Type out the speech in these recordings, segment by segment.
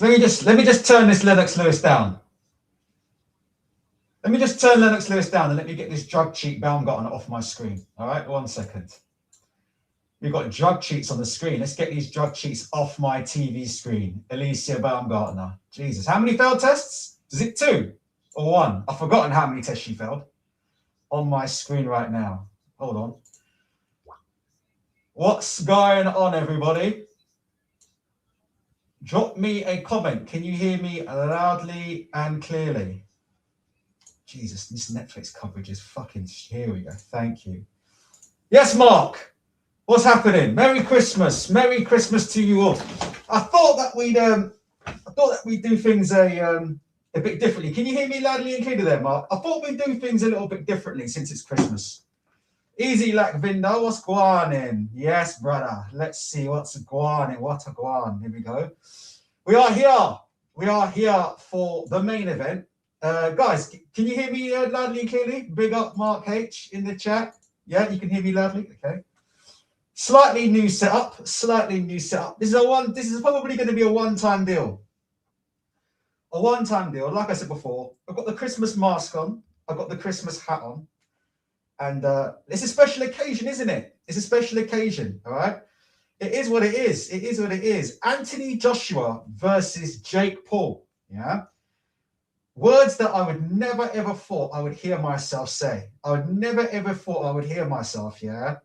Let me just turn this Lennox Lewis down. Let me just turn Lennox Lewis down and let me get this drug cheat Baumgartner off my screen. All right, 1 second. We've got drug cheats on the screen. Let's get these drug cheats off my TV screen. Alicia Baumgartner. Jesus, how many failed tests? Is it 2 or 1? I've forgotten how many tests she failed. On my screen right now. Hold on. What's going on, everybody? Drop me a comment. Can you hear me loudly and clearly? Jesus, this Netflix coverage is fucking... Here we go. Thank you. Yes, Mark. What's happening? Merry Christmas. Merry Christmas to you all. I thought that we'd do things a bit differently. Can you hear me loudly and clearly there, Mark? I thought we'd do things a little bit differently since it's Christmas. Easy like Vinda, what's going? Yes, brother. Let's see what's going. What a going. Here we go. We are here. We are here for the main event. Guys, can you hear me loudly and clearly? Big up Mark H in the chat. Yeah, you can hear me loudly. Okay. Slightly new setup. This is probably going to be a one-time deal. A one-time deal. Like I said before, I've got the Christmas mask on. I've got the Christmas hat on. And it's a special occasion, isn't it? It's a special occasion, all right? It is what it is. It is what it is. Anthony Joshua versus Jake Paul, yeah? Words that I would never, ever thought I would hear myself say. I would never, ever thought I would hear myself, yeah,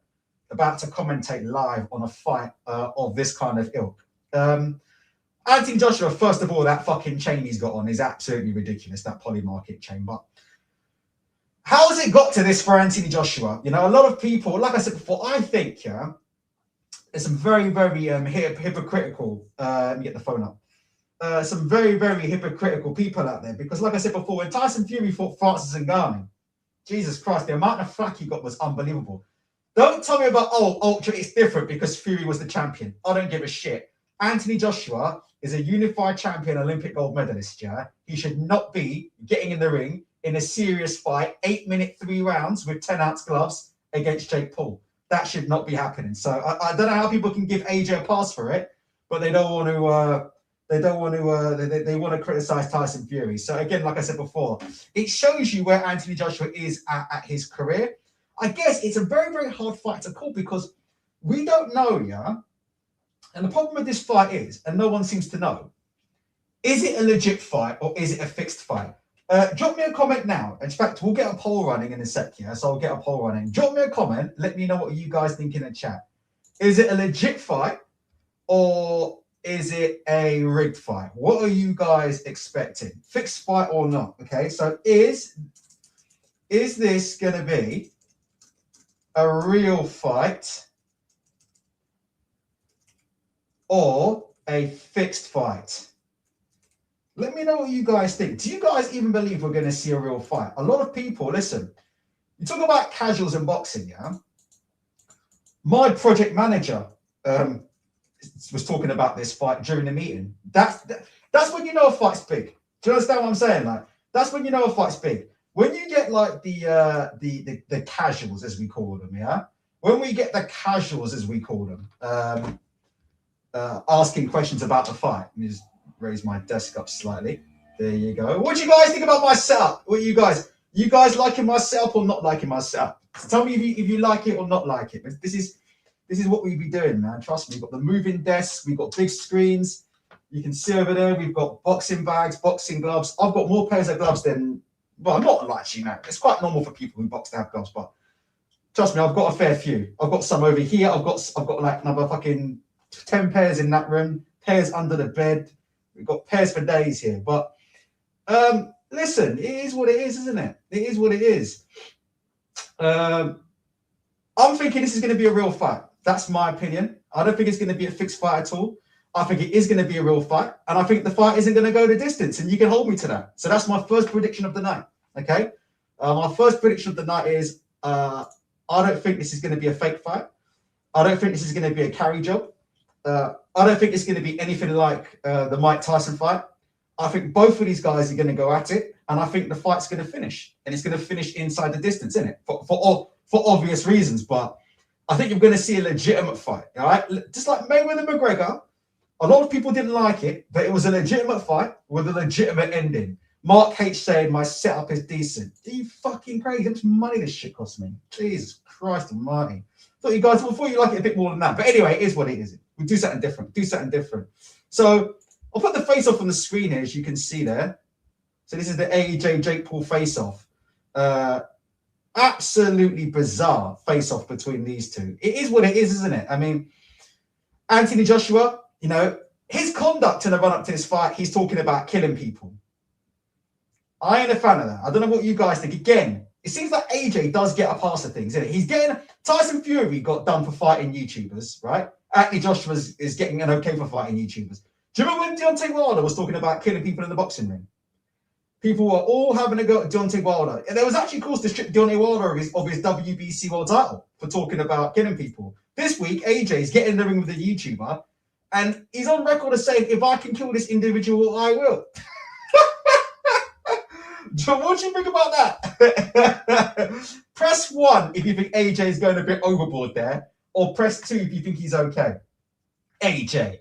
about to commentate live on a fight of this kind of ilk. Anthony Joshua, first of all, that fucking chain he's got on is absolutely ridiculous, that Polymarket chain. But how has it got to this for Anthony Joshua? You know, a lot of people, like I said before, I think, yeah, there's some very, very hypocritical, let me get the phone up. Some very, very hypocritical people out there. Because like I said before, when Tyson Fury fought Francis Ngannou, Jesus Christ, the amount of flack he got was unbelievable. Don't tell me about, oh, Ultra is different because Fury was the champion. I don't give a shit. Anthony Joshua is a unified champion, Olympic gold medalist, yeah? He should not be getting in the ring in a serious fight, 8-minute 3 rounds with 10-ounce gloves against Jake Paul. That should not be happening. So I don't know how people can give AJ a pass for it, but they don't want to... They want to criticize Tyson Fury. So again, like I said before, it shows you where Anthony Joshua is at his career. I guess it's a very, very hard fight to call because we don't know, yeah? And the problem with this fight is, and no one seems to know, is it a legit fight or is it a fixed fight? Drop me a comment now. In fact, we'll get a poll running in a sec, yeah? So I'll get a poll running. Drop me a comment. Let me know what you guys think in the chat. Is it a legit fight or is it a rigged fight? What are you guys expecting? Fixed fight or not? Okay, so is this going to be a real fight or a fixed fight? Let me know what you guys think. Do you guys even believe we're going to see a real fight? A lot of people, listen, you talk about casuals in boxing, yeah? My project manager was talking about this fight during the meeting. That's when you know a fight's big. Do you understand what I'm saying? Like, that's when you know a fight's big. When you get like the casuals, as we call them, yeah? When we get the casuals, as we call them, asking questions about the fight. Let me just raise my desk up slightly. There you go. What do you guys think about my setup? What you guys liking my setup or not liking my setup? So tell me if you like it or not like it. This is what we be doing, man. Trust me. We've got the moving desks. We've got big screens. You can see over there. We've got boxing bags, boxing gloves. I've got more pairs of gloves than, well, not actually, man. It's quite normal for people who box to have gloves, but trust me, I've got a fair few. I've got some over here. I've got like another fucking 10 pairs in that room. Pairs under the bed. We've got pairs for days here. But listen, it is what it is, isn't it? It is what it is. I'm thinking this is going to be a real fight. That's my opinion. I don't think it's going to be a fixed fight at all. I think it is going to be a real fight. And I think the fight isn't going to go the distance. And you can hold me to that. So that's my first prediction of the night. Okay? My first prediction of the night is I don't think this is going to be a fake fight. I don't think this is going to be a carry job. I don't think it's going to be anything like the Mike Tyson fight. I think both of these guys are going to go at it. And I think the fight's going to finish. And it's going to finish inside the distance, isn't it? For obvious reasons. But I think you're going to see a legitimate fight, all right? Just like Mayweather McGregor, A lot of people didn't like it, but it was a legitimate fight with a legitimate ending. Mark H saying my setup is decent. Are you fucking crazy? How much money this shit cost me? Jesus Christ almighty. Thought you guys, before you like it a bit more than that. But anyway, it is what it is. We do something different. So I'll put the face-off on the screen here, as you can see there. So this is the AJ Jake Paul face-off. Absolutely bizarre face-off between these two. It is what it is, isn't it? I mean, Anthony Joshua, you know, his conduct in the run-up to this fight, he's talking about killing people. I ain't a fan of that. I don't know what you guys think. Again, it seems like AJ does get a pass of things, isn't it? He's getting... Tyson Fury got done for fighting YouTubers, right? Anthony Joshua is getting an okay for fighting YouTubers. Do you remember when Deontay Wilder was talking about killing people in the boxing ring? People were all having a go at Deontay Wilder. And there was actually calls to strip Deontay Wilder of his WBC world title for talking about killing people. This week, AJ's getting in the ring with a YouTuber, and he's on record as saying, if I can kill this individual, I will. What do you think about that? Press 1 if you think AJ is going a bit overboard there, or press 2 if you think he's okay. AJ,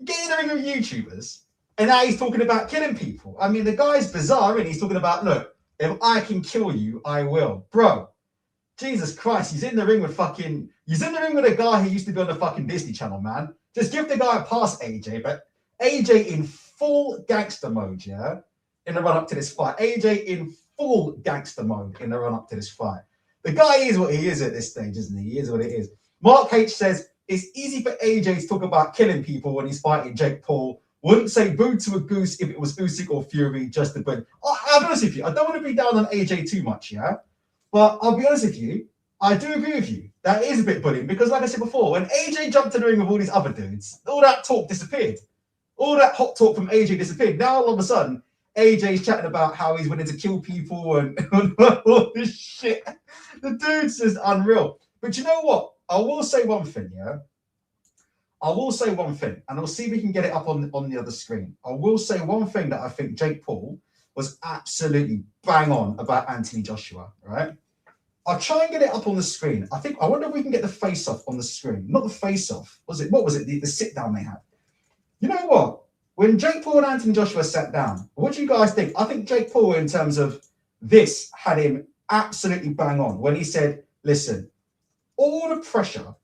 get in the ring with YouTubers, and now he's talking about killing people. I mean, the guy's bizarre, and he's talking about, look, if I can kill you, I will. Bro, Jesus Christ, he's in the ring with a guy who used to be on the fucking Disney Channel, man. Just give the guy a pass, AJ. But AJ in full gangster mode, yeah? In the run-up to this fight. AJ in full gangster mode in the run-up to this fight. The guy is what he is at this stage, isn't he? He is what it is. Mark H says, it's easy for AJ to talk about killing people when he's fighting Jake Paul. Wouldn't say boo to a goose if it was Usyk or Fury, just a boo. I'll be honest with you. I don't want to be down on AJ too much, yeah? But I'll be honest with you. I do agree with you. That is a bit bullying because, like I said before, when AJ jumped in the ring with all these other dudes, all that talk disappeared. All that hot talk from AJ disappeared. Now, all of a sudden, AJ's chatting about how he's willing to kill people and all this shit. The dude's just unreal. But you know what? I will say one thing, yeah? I will say one thing, and I'll see if we can get it up on the other screen. I will say one thing that I think Jake Paul was absolutely bang on about Anthony Joshua, right? I'll try and get it up on the screen. I wonder if we can get the face-off on the screen. Not the face-off. What was it? The sit-down they had. You know what? When Jake Paul and Anthony Joshua sat down, what do you guys think? I think Jake Paul, in terms of this, had him absolutely bang on when he said, listen, all the pressure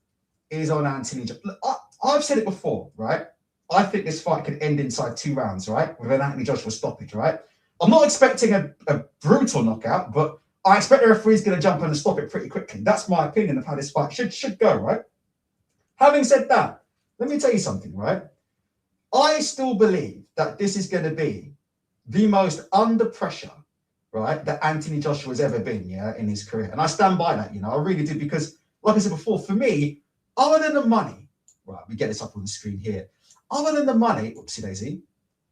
is on Anthony Joshua. I've said it before, right? I think this fight could end inside 2 rounds, right? With an Anthony Joshua stoppage, right? I'm not expecting a brutal knockout, but I expect the referee's going to jump in and stop it pretty quickly. That's my opinion of how this fight should go, right? Having said that, let me tell you something, right? I still believe that this is going to be the most under pressure, right, that Anthony Joshua has ever been, yeah, in his career. And I stand by that, you know, I really do, because, like I said before, for me, other than the money, right, we get this up on the screen here, other than the money, oopsie daisy,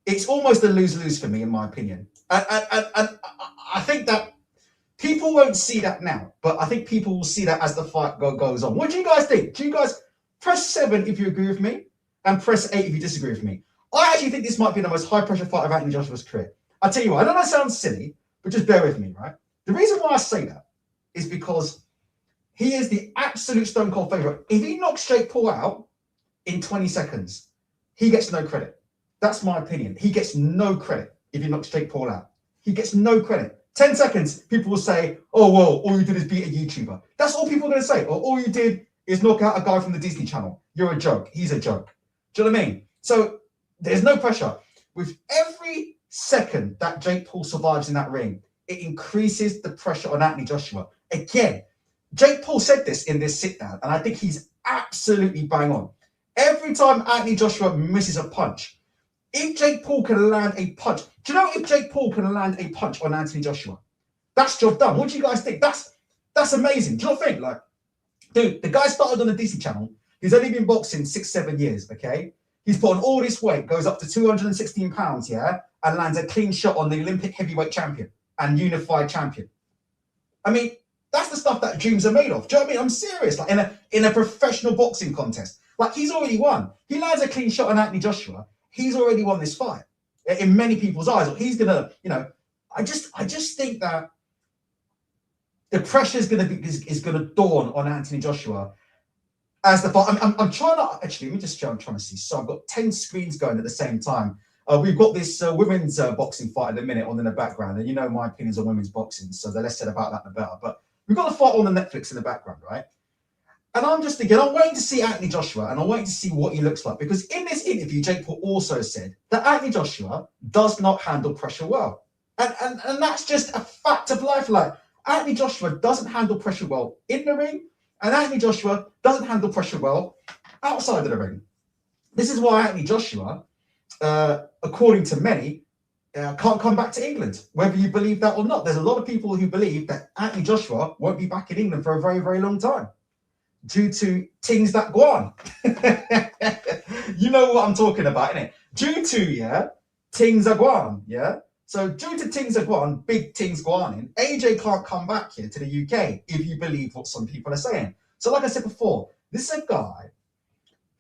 it's almost a lose-lose for me, in my opinion. And I think that people won't see that now, but I think people will see that as the fight goes on. What do you guys think? Do you guys press 7 if you agree with me, and press 8 if you disagree with me? I actually think this might be the most high-pressure fight of Anthony Joshua's career. I'll tell you what, I know that sounds silly, but just bear with me, right? The reason why I say that is because he is the absolute stone-cold favourite. If he knocks Jake Paul out in 20 seconds, he gets no credit. That's my opinion. He gets no credit if he knocks Jake Paul out. He gets no credit. 10 seconds, people will say, oh, well, all you did is beat a YouTuber. That's all people are going to say. Or all you did is knock out a guy from the Disney Channel. You're a joke. He's a joke. Do you know what I mean? So there's no pressure. With every second that Jake Paul survives in that ring, it increases the pressure on Anthony Joshua. Again, Jake Paul said this in this sit-down, and I think he's absolutely bang on. Every time Anthony Joshua misses a punch, if Jake Paul can land a punch, do you know if Jake Paul can land a punch on Anthony Joshua? That's job done. What do you guys think? That's amazing. Do you not think? Like, dude, the guy started on the Disney Channel. He's only been boxing 6-7 years, okay? He's put on all this weight, goes up to 216 pounds, yeah, and lands a clean shot on the Olympic heavyweight champion and unified champion. I mean, that's the stuff that dreams are made of. Do you know what I mean? I'm serious. Like in a professional boxing contest, like he's already won. He lands a clean shot on Anthony Joshua. He's already won this fight in many people's eyes. Or he's gonna, you know, I just think that the pressure is gonna dawn on Anthony Joshua. as the fight. I'm trying to actually. Let me just try. I'm trying to see. So I've got 10 screens going at the same time. We've got this women's boxing fight at the minute on in the background, and you know my opinions on women's boxing. So the less said about that, the better. But we've got the fight on the Netflix in the background, right? And I'm just thinking, I'm waiting to see Anthony Joshua, and I'm waiting to see what he looks like, because in this interview, Jake Paul also said that Anthony Joshua does not handle pressure well, and that's just a fact of life. Like, Anthony Joshua doesn't handle pressure well in the ring, and Anthony Joshua doesn't handle pressure well outside of the ring. This is why Anthony Joshua, according to many, can't come back to England, whether you believe that or not. There's a lot of people who believe that Anthony Joshua won't be back in England for a very, very long time due to things that go on. You know what I'm talking about, innit? Due to, things are going, So due to things are going, big things go on, AJ can't come back here to the UK, if you believe what some people are saying. So like I said before, this is a guy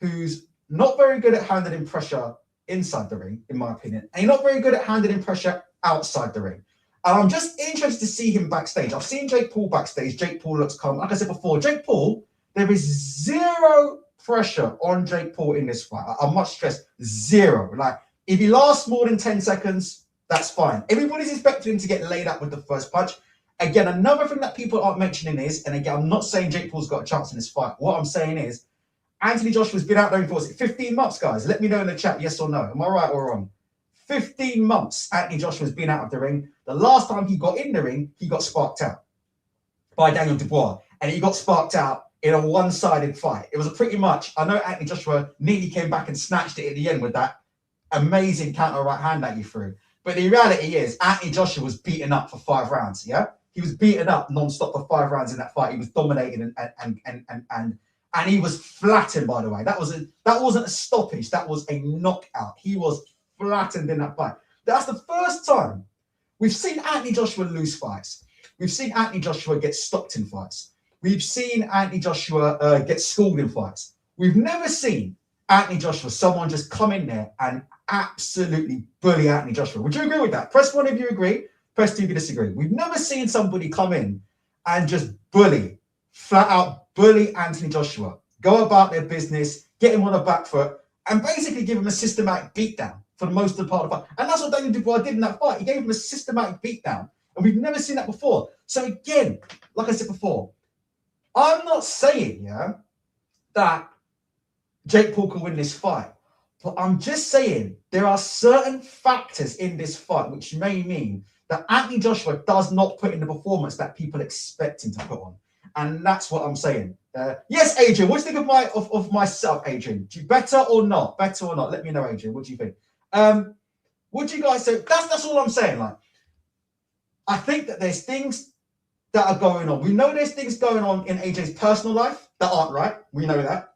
who's not very good at handling pressure inside the ring, in my opinion, and he's not very good at handling pressure outside the ring. And I'm just interested to see him backstage. I've seen Jake Paul backstage. Jake Paul looks calm. Like I said before, Jake Paul, there is zero pressure on Jake Paul in this fight. I must stress, zero. Like, if he lasts more than 10 seconds, that's fine. Everybody's expecting him to get laid up with the first punch. Again, another thing that people aren't mentioning is, and again, I'm not saying Jake Paul's got a chance in this fight. What I'm saying is, Anthony Joshua's been out there for 15 months, guys. Let me know in the chat, yes or no. Am I right or wrong? 15 months Anthony Joshua's been out of the ring. The last time he got in the ring, he got sparked out by Daniel Dubois. And he got sparked out in a one-sided fight. It was a pretty much, I know Anthony Joshua nearly came back and snatched it at the end with that amazing counter right hand that he threw. But the reality is, Anthony Joshua was beaten up for 5 rounds, He was beaten up non-stop for 5 rounds in that fight. He was dominating and he was flattened, by the way. That wasn't a stoppage, that was a knockout. He was flattened in that fight. That's the first time we've seen Anthony Joshua lose fights. We've seen Anthony Joshua get stopped in fights. We've seen Anthony Joshua get schooled in fights. We've never seen Anthony Joshua, someone just come in there and absolutely bully Anthony Joshua. Would you agree with that? Press 1 if you agree, press 2 if you disagree. We've never seen somebody come in and just bully, flat out bully Anthony Joshua, go about their business, get him on a back foot, and basically give him a systematic beatdown for the most of the part of the fight. And that's what Daniel Dubois did in that fight. He gave him a systematic beatdown. And we've never seen that before. So again, like I said before, I'm not saying, that Jake Paul can win this fight. But I'm just saying there are certain factors in this fight which may mean that Anthony Joshua does not put in the performance that people expect him to put on. And that's what I'm saying. Yes, Adrian, what do you think of myself, Adrian? Do you better or not? Better or not? Let me know, Adrian. What do you think? What do you guys say? That's all I'm saying. Like, I think that there's things that are going on. We know there's things going on in AJ's personal life that aren't right. We know that.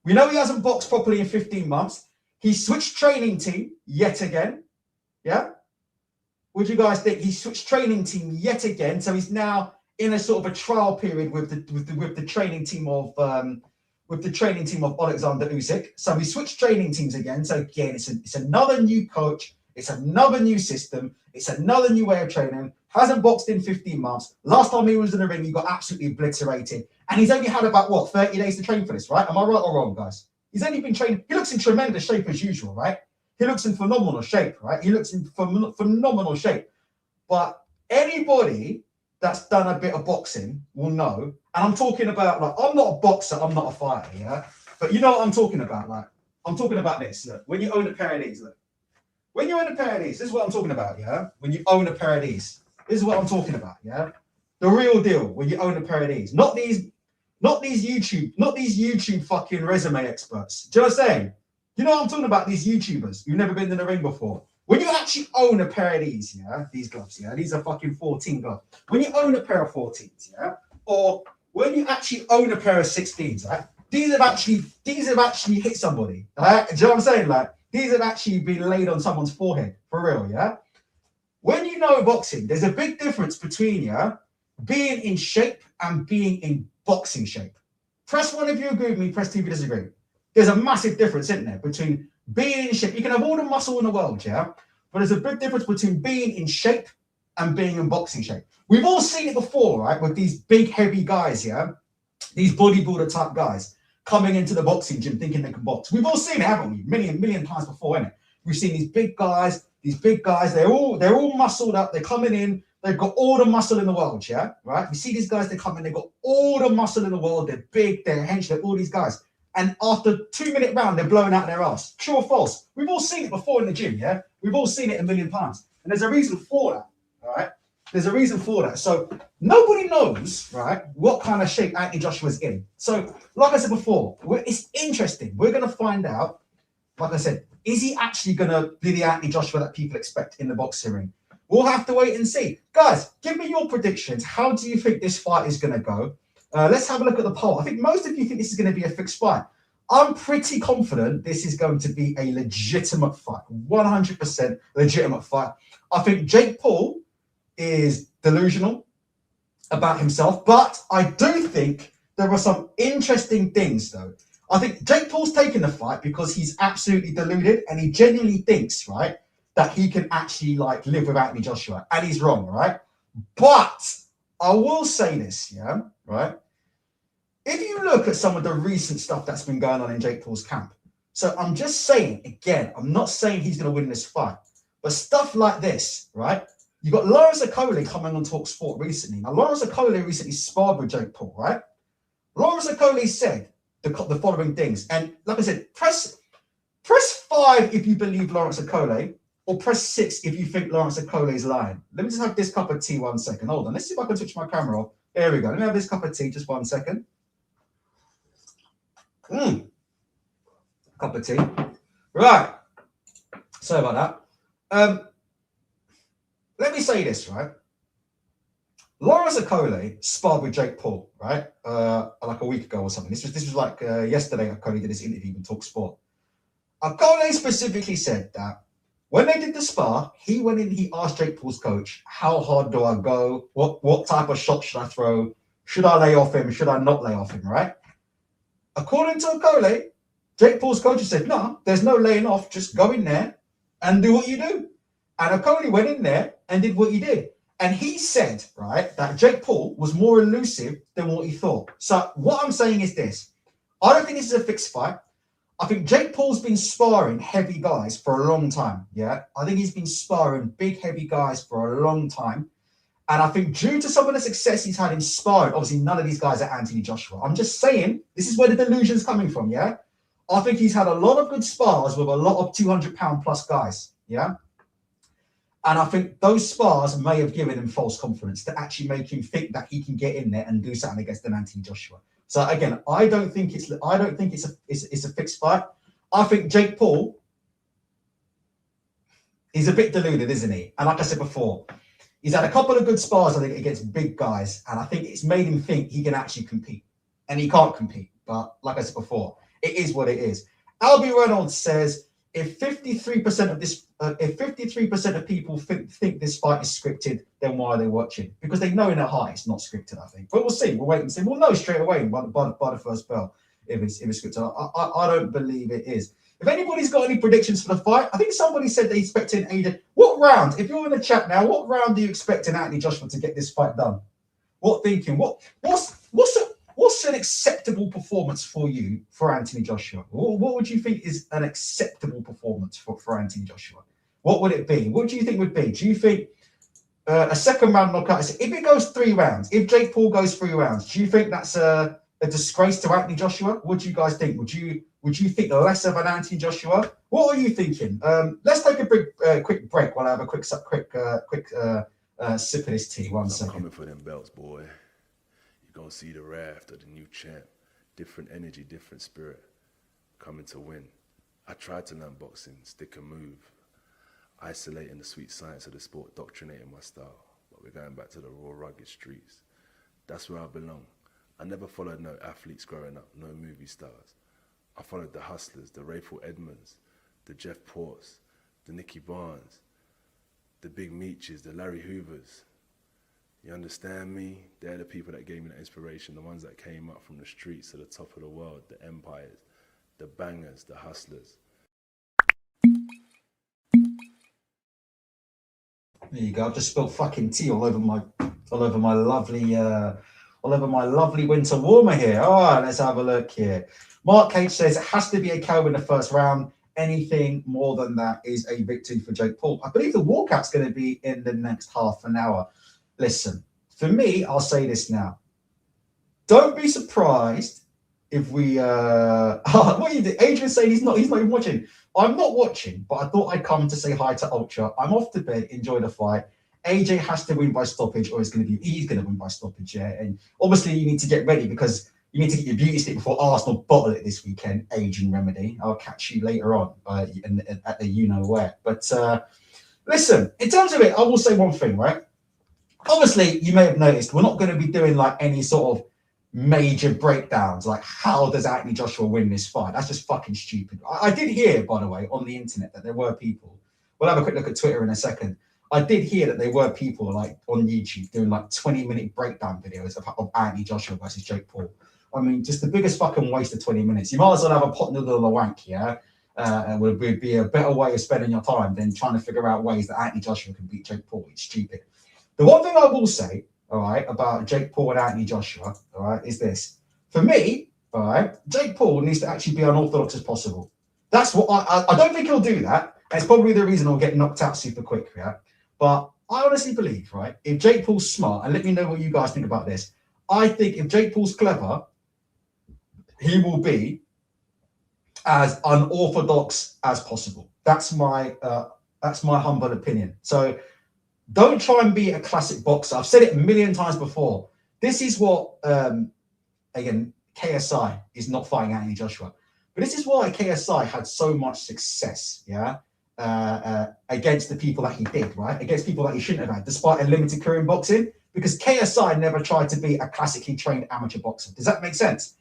We know he hasn't boxed properly in 15 months. He switched training team yet again. Yeah? What do you guys think? He switched training team yet again. So he's now in a sort of a trial period with the training team of Alexander Usyk. So he switched training teams again. So again, it's another new coach. It's another new system. It's another new way of training. Hasn't boxed in 15 months. Last time he was in the ring, he got absolutely obliterated. And he's only had about, 30 days to train for this, right? Am I right or wrong, guys? He's only been training. He looks in tremendous shape as usual, right? He looks in phenomenal shape, right? He looks in phenomenal shape. But anybody that's done a bit of boxing will know. And I'm talking about, like, I'm not a boxer. I'm not a fighter, But you know what I'm talking about? Like, I'm talking about this. Look, when you own a pair of these, look. When you own a pair of these, this is what I'm talking about, When you own a pair of these. This is what I'm talking about, The real deal when you own a pair of these. Not these YouTube fucking resume experts. Do you know what I'm saying? You know what I'm talking about? These YouTubers who've never been in the ring before. When you actually own a pair of these, these gloves, these are fucking 14 gloves. When you own a pair of 14s, or when you actually own a pair of 16s, right? These have actually hit somebody. Right? Do you know what I'm saying? Like, these have actually been laid on someone's forehead, for real, When you know boxing, there's a big difference between being in shape and being in boxing shape. Press 1 if you agree with me, press 2 if you disagree. There's a massive difference, isn't there, between being in shape. You can have all the muscle in the world, but there's a big difference between being in shape and being in boxing shape. We've all seen it before, right, with these big, heavy guys, These bodybuilder type guys coming into the boxing gym thinking they can box. We've all seen it, haven't we? Million times before, innit? We've seen these big guys, they're all muscled up, they're coming in, they've got all the muscle in the world, yeah? Right? We see these guys, they come in, they've got all the muscle in the world, they're big, they're hench, they're all these guys. And after 2-minute round, they're blowing out their ass. True or false? We've all seen it before in the gym, yeah? We've all seen it a million times. And there's a reason for that, all right? There's a reason for that. So nobody knows, right, what kind of shape Anthony Joshua's in. So, like I said before, it's interesting. We're going to find out, like I said, is he actually going to be the Anthony Joshua that people expect in the boxing ring? We'll have to wait and see. Guys, give me your predictions. How do you think this fight is going to go? Let's have a look at the poll. I think most of you think this is going to be a fixed fight. I'm pretty confident this is going to be a legitimate fight, 100% legitimate fight. I think Jake Paul is delusional about himself, but I do think there are some interesting things, though. I think Jake Paul's taking the fight because he's absolutely deluded and he genuinely thinks, right, that he can actually like live with Anthony Joshua, and he's wrong, right? But I will say this, yeah, right? If you look at some of the recent stuff that's been going on in Jake Paul's camp, so I'm just saying, again, I'm not saying he's going to win this fight, but stuff like this, right? You got Lawrence Okolie coming on Talk Sport recently. Now, Lawrence Okolie recently sparred with Jake Paul, right? Lawrence Okolie said the following things. And like I said, press 5 if you believe Lawrence Okolie, or press 6 if you think Lawrence Okolie is lying. Let me just have this cup of tea 1 second. Hold on. Let's see if I can switch my camera off. There we go. Let me have this cup of tea just 1 second. Cup of tea. Right. Sorry about that. Let me say this, right? Lawrence Okolie sparred with Jake Paul, right? Like a week ago or something. This was like yesterday. Okolie did this interview on Talk Sport. Okolie specifically said that when they did the spar, he went in. He asked Jake Paul's coach, "How hard do I go? What type of shot should I throw? Should I lay off him? Should I not lay off him?" Right? According to Okolie, Jake Paul's coach said, "No, there's no laying off. Just go in there and do what you do." And Okolie went in there and did what he did. And he said, right, that Jake Paul was more elusive than what he thought. So what I'm saying is this. I don't think this is a fixed fight. I think Jake Paul's been sparring heavy guys for a long time, yeah? I think he's been sparring big, heavy guys for a long time. And I think due to some of the success he's had in sparring, obviously none of these guys are Anthony Joshua. I'm just saying, this is where the delusion's coming from, yeah? I think he's had a lot of good spars with a lot of 200-pound plus guys, yeah? And I think those spars may have given him false confidence to actually make him think that he can get in there and do something against an Anthony Joshua. So again, I don't think it's a fixed fight. I think Jake Paul is a bit deluded, isn't he? And like I said before, he's had a couple of good spars, I think, against big guys, and I think it's made him think he can actually compete, and he can't compete. But like I said before, it is what it is. Albie Reynolds says, if 53% of people think this fight is scripted, then why are they watching? Because they know in their heart it's not scripted, I think. But we'll see. We'll wait and see. We'll know straight away by the first bell if it's scripted. I don't believe it is. If anybody's got any predictions for the fight, I think somebody said they're expecting AJ. What round? If you're in the chat now, what round are you expecting Anthony Joshua to get this fight done? What thinking? What's an acceptable performance for you for Anthony Joshua? What would you think is an acceptable performance for Anthony Joshua? What would it be? What do you think would be? Do you think a second round knockout? If it goes 3 rounds, if Jake Paul goes 3 rounds, do you think that's a disgrace to Anthony Joshua? What do you guys think? Would you think less of an Anthony Joshua? What are you thinking? Let's take a quick break while I have a quick sip of this tea. 1 second. I'm coming for them belts, boy. You're going to see the raft of the new champ. Different energy, different spirit. Coming to win. I tried to learn boxing, stick and move. Isolating the sweet science of the sport, doctrinating my style. But we're going back to the raw, rugged streets. That's where I belong. I never followed no athletes growing up, no movie stars. I followed the hustlers, the Rayful Edmonds, the Jeff Ports, the Nicky Barnes, the Big Meaches, the Larry Hoovers. You understand me? They're the people that gave me the inspiration, the ones that came up from the streets to the top of the world, the empires, the bangers, the hustlers. There you go. I've just spilled fucking tea all over my lovely all over my lovely winter warmer here. All right, let's have a look here. Mark H says it has to be a KO in the first round. Anything more than that is a victory for Jake Paul. I believe the walkout's going to be in the next half an hour. Listen, for me, I'll say this now. Don't be surprised if we what are you doing? Adrian's saying he's not even watching. I'm not watching, but I thought I'd come to say hi to Ultra. I'm off to bed, enjoy the fight. AJ has to win by stoppage, or he's going to win by stoppage, yeah. And obviously you need to get ready because you need to get your beauty sleep before Arsenal bottle it this weekend, Aging Remedy. I'll catch you later on at the you-know-where. But listen, in terms of it, I will say one thing, right? Obviously, you may have noticed we're not going to be doing like any sort of major breakdowns, like how does Anthony Joshua win this fight? That's just fucking stupid. I did hear, by the way, on the internet that there were people, we'll have a quick look at Twitter in a second. I did hear that there were people like on YouTube doing like 20-minute breakdown videos of Anthony Joshua versus Jake Paul. I mean, just the biggest fucking waste of 20 minutes. You might as well have a pot noodle and a wank, yeah? And would be a better way of spending your time than trying to figure out ways that Anthony Joshua can beat Jake Paul. It's stupid. The one thing I will say, all right, about Jake Paul and Anthony Joshua, all right, is this. For me, all right, Jake Paul needs to actually be unorthodox as possible. That's what I don't think he'll do that. And it's probably the reason he'll get knocked out super quick, yeah? But I honestly believe, right, if Jake Paul's smart, and let me know what you guys think about this, I think if Jake Paul's clever, he will be as unorthodox as possible. That's my humble opinion. So don't try and be a classic boxer. I've said it a million times before. This is what, again, KSI is not fighting Anthony Joshua. But this is why KSI had so much success, yeah, against the people that he did, right? Against people that he shouldn't have had, despite a limited career in boxing, because KSI never tried to be a classically trained amateur boxer. Does that make sense?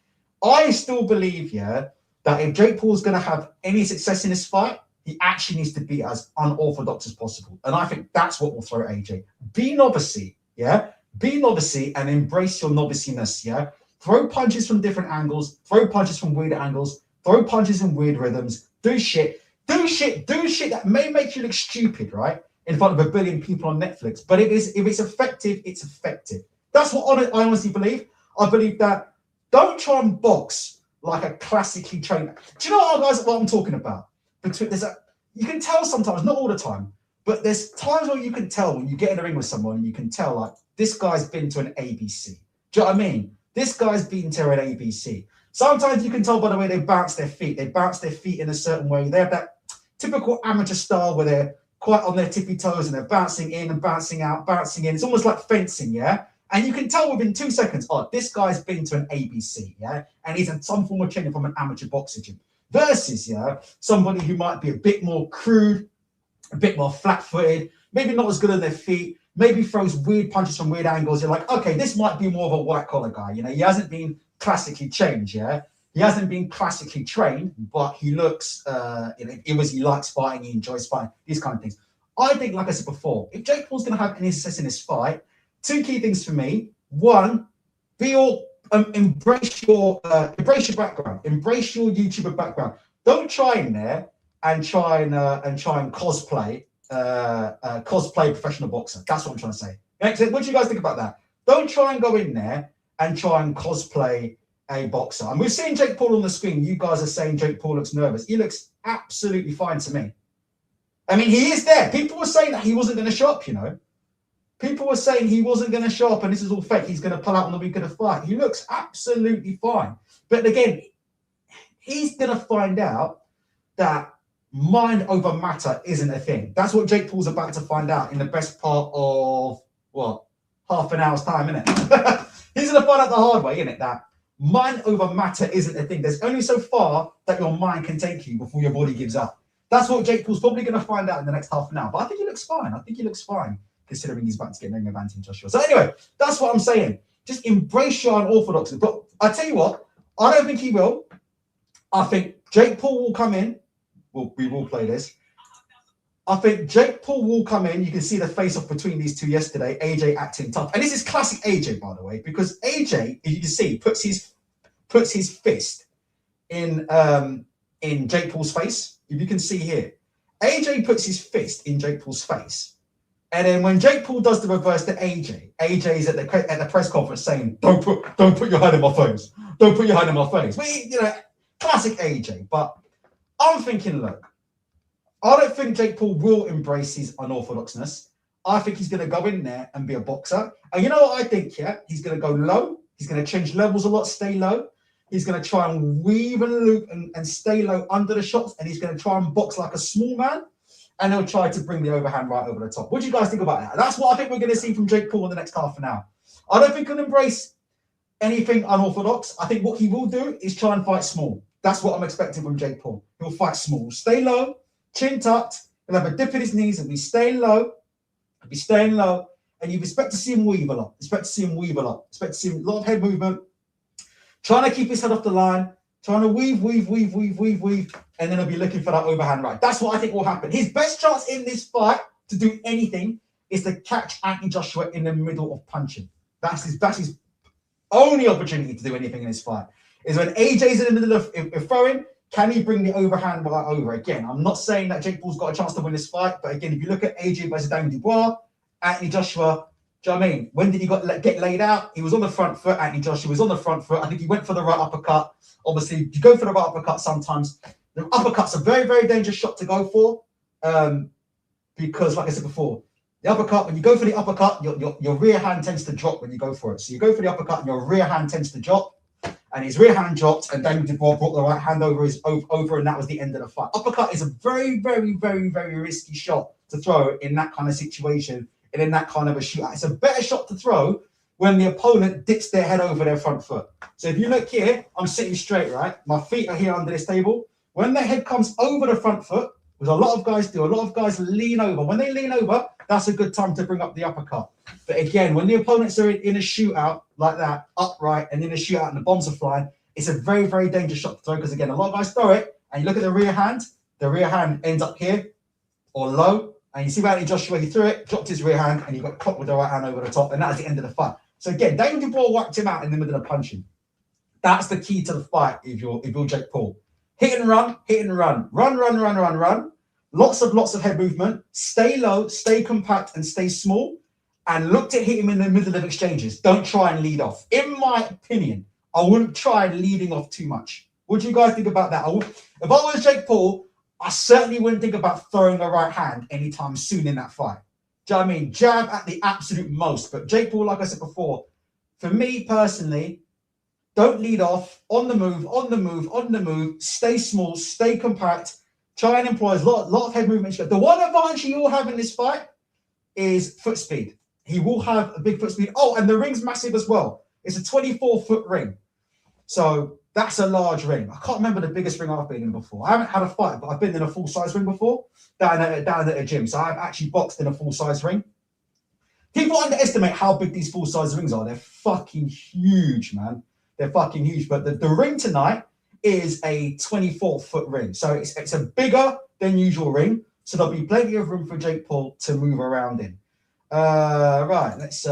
I still believe, yeah, that if Jake Paul's going to have any success in this fight, he actually needs to be as unorthodox as possible. And I think that's what will throw AJ. Be novice-y, yeah? Be novice-y and embrace your noviciness, yeah? Throw punches from different angles, throw punches from weird angles, throw punches in weird rhythms, do shit that may make you look stupid, right? In front of a billion people on Netflix. But if it's effective, it's effective. That's what I honestly believe. I believe that don't try and box like a classically trained. Do you know what I'm talking about? You can tell sometimes, not all the time, but there's times where you can tell when you get in the ring with someone and you can tell like this guy's been to an ABC. Do you know what I mean? This guy's been to an ABC. Sometimes you can tell by the way they bounce their feet. They bounce their feet in a certain way. They have that typical amateur style where they're quite on their tippy toes and they're bouncing in and bouncing out, bouncing in. It's almost like fencing, yeah? And you can tell within 2 seconds, oh, this guy's been to an ABC, yeah? And he's had some form of training from an amateur boxer gym. Versus, yeah, somebody who might be a bit more crude, a bit more flat-footed, maybe not as good on their feet, maybe throws weird punches from weird angles. You're like, okay, this might be more of a white-collar guy. You know, he hasn't been classically trained, yeah? He hasn't been classically trained, but he looks, he likes fighting, he enjoys fighting, these kind of things. I think, like I said before, if Jake Paul's going to have any success in this fight, 2 key things for me. One, embrace your background, embrace your YouTuber background. Don't try in there and try and cosplay professional boxer. That's what I'm trying to say. What do you guys think about that? Don't try and go in there and try and cosplay a boxer. And we've seen Jake Paul on the screen. You guys are saying Jake Paul looks nervous. He looks absolutely fine to me. I mean, he is there. People were saying that he wasn't going to show up, you know. People were saying he wasn't going to show up and this is all fake. He's going to pull out on the week of the fight. He looks absolutely fine. But again, he's going to find out that mind over matter isn't a thing. That's what Jake Paul's about to find out in the best part of, what, half an hour's time, isn't it? He's going to find out the hard way, isn't it? That mind over matter isn't a thing. There's only so far that your mind can take you before your body gives up. That's what Jake Paul's probably going to find out in the next half an hour. But I think he looks fine. Considering he's about to get ring of Anthony Joshua. So anyway, that's what I'm saying. Just embrace your unorthodoxy. But I tell you what, I don't think he will. I think Jake Paul will come in. We will play this. I think Jake Paul will come in. You can see the face-off between these two yesterday. AJ acting tough. And this is classic AJ, by the way, because AJ, as you can see, puts his fist in Jake Paul's face. If you can see here, AJ puts his fist in Jake Paul's face. And then when Jake Paul does the reverse to AJ, AJ's at the press conference saying, "Don't put your hand in my face. Don't put your hand in my face." Classic AJ. But I'm thinking, look, I don't think Jake Paul will embrace his unorthodoxness. I think he's going to go in there and be a boxer. And you know what I think, yeah? He's going to go low. He's going to change levels a lot, stay low. He's going to try and weave and loop and stay low under the shots. And he's going to try and box like a small man. And he'll try to bring the overhand right over the top. What do you guys think about that? That's what I think we're going to see from Jake Paul in the next half an hour. I don't think he'll embrace anything unorthodox. I think what he will do is try and fight small. That's what I'm expecting from Jake Paul. He'll fight small. Stay low, chin tucked. He'll have a dip in his knees and be staying low. And you expect to see him weave a lot. Expect to see him a lot of head movement. Trying to keep his head off the line. Trying to weave. And then he'll be looking for that overhand right. That's what I think will happen. His best chance in this fight to do anything is to catch Anthony Joshua in the middle of punching. That's his only opportunity to do anything in this fight. Is when AJ's in the middle of throwing, can he bring the overhand right over? Again, I'm not saying that Jake Paul's got a chance to win this fight, but again, if you look at AJ versus Daniel Dubois, Anthony Joshua, do you know what I mean? When did he get laid out? He was on the front foot. Anthony Joshua was on the front foot. I think he went for the right uppercut. Obviously, you go for the right uppercut sometimes. The uppercut's a very, very dangerous shot to go for because, like I said before, the uppercut, when you go for the uppercut, your rear hand tends to drop when you go for it. So you go for the uppercut and your rear hand tends to drop. And his rear hand dropped, and Daniel Dubois brought the right hand over, and that was the end of the fight. Uppercut is a very, very, very, very risky shot to throw in that kind of situation and in that kind of a shootout. It's a better shot to throw when the opponent dips their head over their front foot. So if you look here, I'm sitting straight, right? My feet are here under this table. When the head comes over the front foot, which a lot of guys do, a lot of guys lean over. When they lean over, that's a good time to bring up the uppercut. But again, when the opponents are in a shootout like that, upright, and in a shootout and the bombs are flying, it's a very, very dangerous shot to throw because, again, a lot of guys throw it, and you look at the rear hand ends up here or low, and you see Anthony Joshua, he threw it, dropped his rear hand, and he got caught with the right hand over the top, and that was the end of the fight. So again, Daniel Dubois wiped him out in the middle of punching. That's the key to the fight if you're Jake Paul. Hit and run. Run. Lots of head movement. Stay low, stay compact, and stay small. And look to hit him in the middle of exchanges. Don't try and lead off. In my opinion, I wouldn't try leading off too much. What do you guys think about that? If I was Jake Paul, I certainly wouldn't think about throwing a right hand anytime soon in that fight. Do you know what I mean? Jab at the absolute most. But Jake Paul, like I said before, for me personally, don't lead off. On the move. Stay small, stay compact. Try and employ a lot of head movement. The one advantage he will have in this fight is foot speed. He will have a big foot speed. Oh, and the ring's massive as well. It's a 24-foot ring. So that's a large ring. I can't remember the biggest ring I've been in before. I haven't had a fight, but I've been in a full-size ring before down at a gym. So I've actually boxed in a full-size ring. People underestimate how big these full-size rings are. They're fucking huge, man. They're fucking huge. But the ring tonight is a 24-foot ring. So it's a bigger than usual ring. So there'll be plenty of room for Jake Paul to move around in. Right, let's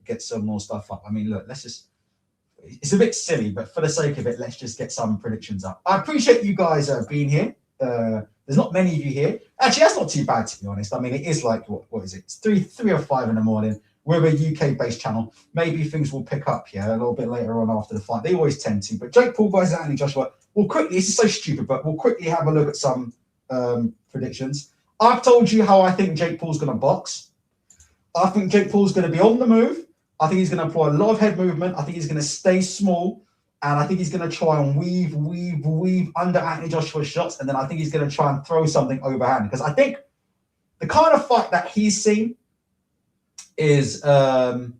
get some more stuff up. I mean, look, it's a bit silly, but for the sake of it, let's just get some predictions up. I appreciate you guys being here. There's not many of you here. Actually, that's not too bad, to be honest. I mean, it is like, what is it? It's 3 or 5 in the morning. We're a UK-based channel. Maybe things will pick up here a little bit later on after the fight. They always tend to. But Jake Paul versus Anthony Joshua, this is so stupid, but we'll quickly have a look at some predictions. I've told you how I think Jake Paul's going to box. I think Jake Paul's going to be on the move. I think he's going to employ a lot of head movement. I think he's going to stay small. And I think he's going to try and weave under Anthony Joshua's shots. And then I think he's going to try and throw something overhand. Because I think the kind of fight that he's seen is the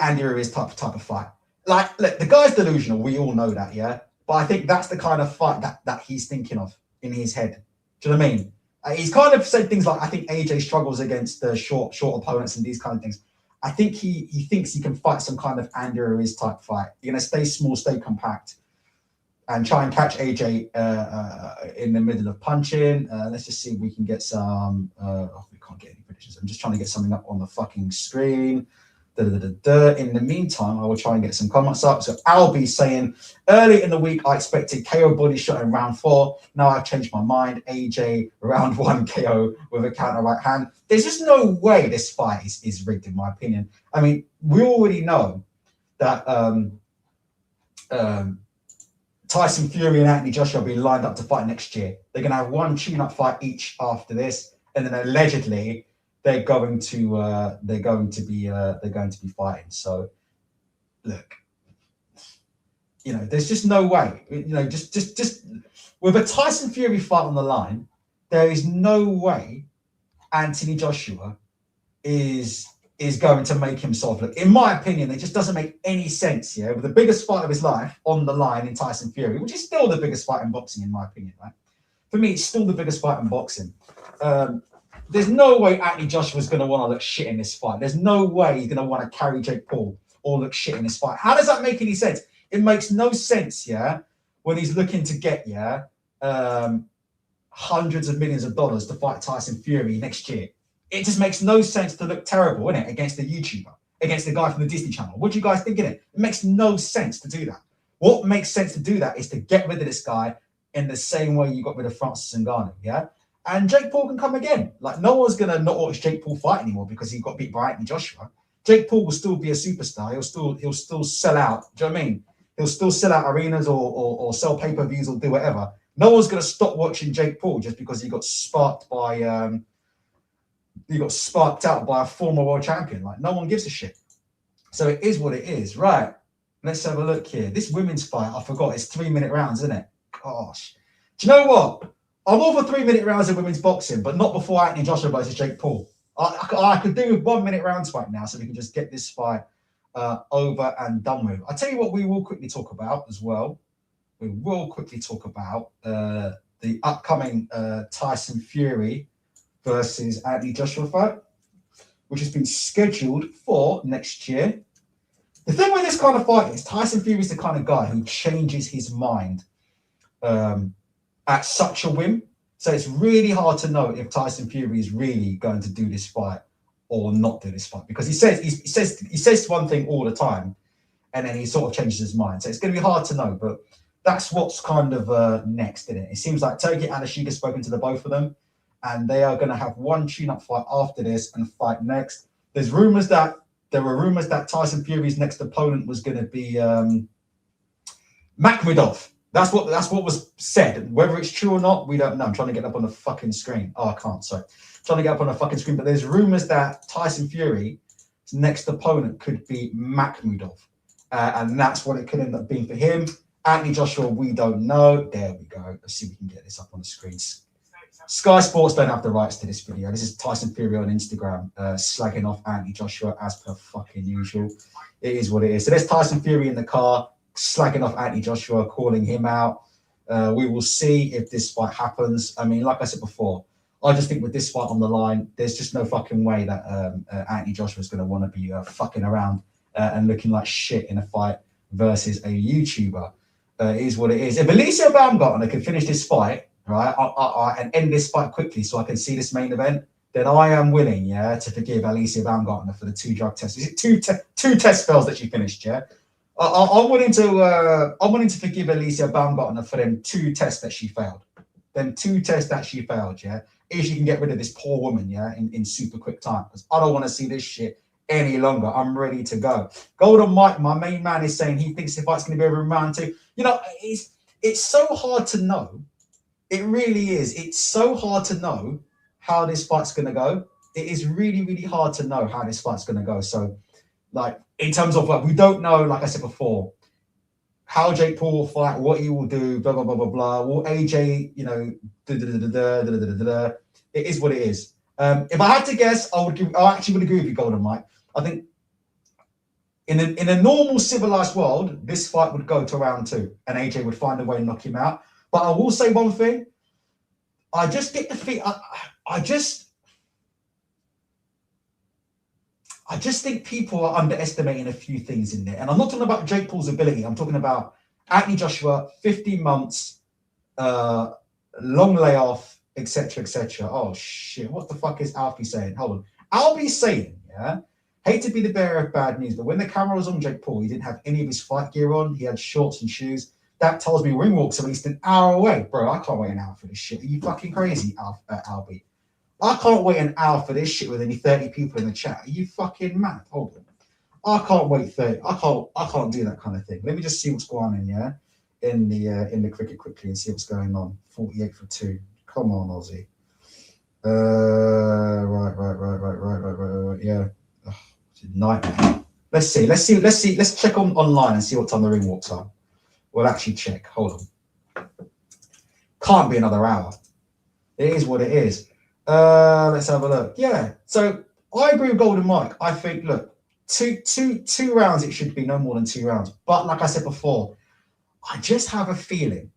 Andy Ruiz type of fight. Like, look, the guy's delusional. We all know that, yeah? But I think that's the kind of fight that he's thinking of in his head. Do you know what I mean? He's kind of said things like, I think AJ struggles against the short opponents and these kind of things. I think he thinks he can fight some kind of Andy Ruiz type fight. You're going to stay small, stay compact, and try and catch AJ in the middle of punching. Let's just see if we can get some... we can't get any predictions. I'm just trying to get something up on the fucking screen. In the meantime, I will try and get some comments up. So Albie saying, early in the week, I expected KO body shot in round 4. Now I've changed my mind. AJ, round 1 KO with a counter right hand. There's just no way this fight is rigged, in my opinion. I mean, we already know that Tyson Fury and Anthony Joshua will be lined up to fight next year. They're going to have one tune-up fight each after this, and then allegedly they're going to be fighting. So, look, there's just no way. Just with a Tyson Fury fight on the line, there is no way Anthony Joshua is going to make himself look. In my opinion, it just doesn't make any sense. Yeah, with the biggest fight of his life on the line in Tyson Fury, which is still the biggest fight in boxing, in my opinion. Right? For me, it's still the biggest fight in boxing. There's no way Anthony Joshua's going to want to look shit in this fight. There's no way he's going to want to carry Jake Paul or look shit in this fight. How does that make any sense? It makes no sense, yeah, when he's looking to get, hundreds of millions of dollars to fight Tyson Fury next year. It just makes no sense to look terrible, innit, against a YouTuber, against the guy from the Disney Channel. What do you guys think, innit? It makes no sense to do that. What makes sense to do that is to get rid of this guy in the same way you got rid of Francis Ngannou, yeah? And Jake Paul can come again. Like, no one's going to not watch Jake Paul fight anymore because he got beat by Anthony Joshua. Jake Paul will still be a superstar. He'll still sell out. Do you know what I mean? He'll still sell out arenas or sell pay-per-views or do whatever. No one's going to stop watching Jake Paul just because he got sparked out by a former world champion. Like, no one gives a shit. So it is what it is. Right. Let's have a look here. This women's fight, I forgot, it's 3-minute rounds, isn't it? Gosh. Do you know what? I'm all for 3-minute rounds in women's boxing, but not before Anthony Joshua versus Jake Paul. I could do with 1-minute rounds right now so we can just get this fight over and done with. I'll tell you what we will quickly talk about as well. We will quickly talk about the upcoming Tyson Fury versus Anthony Joshua fight, which has been scheduled for next year. The thing with this kind of fight is Tyson Fury is the kind of guy who changes his mind at such a whim. So it's really hard to know if Tyson Fury is really going to do this fight or not do this fight, because he says one thing all the time and then he sort of changes his mind. So it's going to be hard to know, but that's what's kind of next, isn't it? It seems like Turki and Ashik has spoken to the both of them, and they are going to have one tune-up fight after this and fight next. There were rumors that Tyson Fury's next opponent was going to be Makhmudov. That's what was said. Whether it's true or not, we don't know. I'm trying to get up on the fucking screen. Oh, I can't. Sorry. I'm trying to get up on the fucking screen. But there's rumors that Tyson Fury's next opponent could be Makhmudov. And that's what it could end up being for him. Anthony Joshua, we don't know. There we go. Let's see if we can get this up on the screens. Sky Sports don't have the rights to this video. This is Tyson Fury on Instagram slagging off Anthony Joshua as per fucking usual. It is what it is. So there's Tyson Fury in the car, slagging off Anthony Joshua, calling him out. We will see if this fight happens. I mean, like I said before, I just think with this fight on the line, there's just no fucking way that Anthony Joshua is going to want to be fucking around and looking like shit in a fight versus a YouTuber. It is what it is. If Alicia Baumgartner can finish this fight, right, and end this fight quickly so I can see this main event, then I am willing, to forgive Alicia Baumgartner for the 2 drug tests. Is it two test fails that she finished, yeah? I'm willing to forgive Alicia Baumgartner for them 2 tests that she failed. Them 2 tests that she failed, yeah? If she can get rid of this poor woman, yeah, in super quick time. Because I don't want to see this shit any longer. I'm ready to go. Golden Mike, my main man, is saying he thinks the fight's going to be over in round 2. You know, it's so hard to know. It really is. It's so hard to know how this fight's going to go. It is really, really hard to know how this fight's going to go. So, like, in terms of, like, we don't know, like I said before, how Jake Paul will fight, what he will do, blah, blah, blah, blah, blah. Will AJ, it is what it is. If I had to guess, I actually would agree with you, Golden Mike. I think in a normal civilized world, this fight would go to round 2 and AJ would find a way to knock him out. But I will say one thing. I just get the feel. I just think people are underestimating a few things in there. And I'm not talking about Jake Paul's ability. I'm talking about Anthony Joshua, 15 months, long layoff, etc., etc. Oh, shit. What the fuck is Alfie saying? Hold on. Alfie's saying, Hate to be the bearer of bad news, but when the camera was on Jake Paul, he didn't have any of his fight gear on. He had shorts and shoes. That tells me ring walk's at least an hour away. Bro, I can't wait an hour for this shit. Are you fucking crazy, Albie? I can't wait an hour for this shit with only 30 people in the chat. Are you fucking mad? Hold on. I can't wait 30. I can't do that kind of thing. Let me just see what's going on in the cricket quickly and see what's going on. 48 for 2. Come on, Aussie. Right. Yeah. Oh, it's a nightmare. Let's see. Let's check online and see what time the ring walks are. We'll actually check. Hold on. Can't be another hour. It is what it is. Let's have a look. Yeah. So I agree with Golden Mike. I think, look, two rounds, it should be no more than 2 rounds. But like I said before, I just have a feeling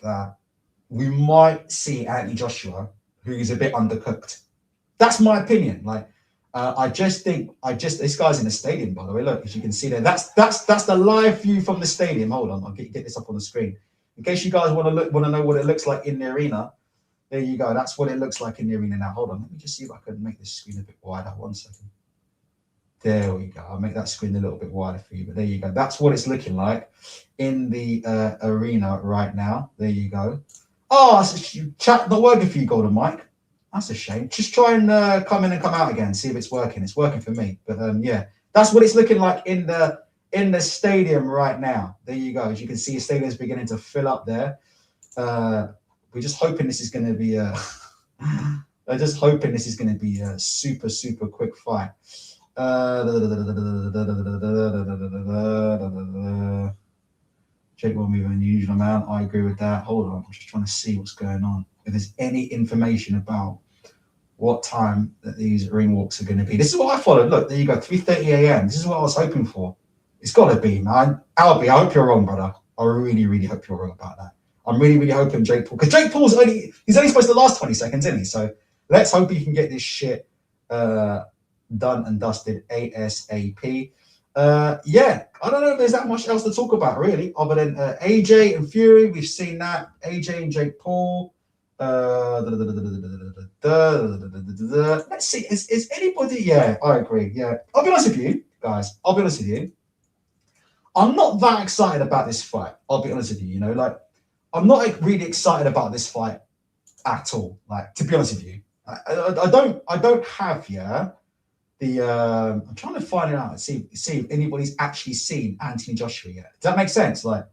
that we might see Anthony Joshua, who's a bit undercooked. That's my opinion. Like, I just think this guy's in the stadium, by the way. Look, as you can see there, that's the live view from the stadium. Hold on, I'll get this up on the screen in case you guys want to know what it looks like in the arena. There you go. That's what it looks like in the arena now. Hold on, let me just see if I can make this screen a bit wider. 1 second. There we go. I'll make that screen a little bit wider for you. But there you go. That's what it's looking like in the arena right now. There you go. Oh, chat not working for you, Golden Mike. That's a shame. Just try and come in and come out again. See if it's working. It's working for me. But yeah, that's what it's looking like in the stadium right now. There you go. As you can see, the stadium's beginning to fill up there. We're just hoping this is going to be a. I'm just hoping this is going to be a super quick fight. Jake will move an unusual amount. I agree with that. Hold on, I'm just trying to see what's going on. If there's any information about what time that these ring walks are going to be. This is what I followed. Look, there you go, 3:30 a.m. This is what I was hoping for. It's got to be, man. Albie, I hope you're wrong, brother. I really hope you're wrong about that. I'm really hoping Jake Paul, because Jake Paul's only supposed to last 20 seconds, isn't he? So let's hope he can get this shit done and dusted ASAP. Yeah, I don't know if there's that much else to talk about, really, other than AJ and Fury. We've seen that. AJ and Jake Paul. Let's see. Is anybody? Yeah, I agree. Yeah, I'll be honest with you, guys. I'll be honest with you. I'm not that excited about this fight. I'll be honest with you. You know, like, I'm not really excited about this fight at all. Like, to be honest with you, I don't have I'm trying to find it out and see if anybody's actually seen Anthony Joshua yet. Does that make sense? Like,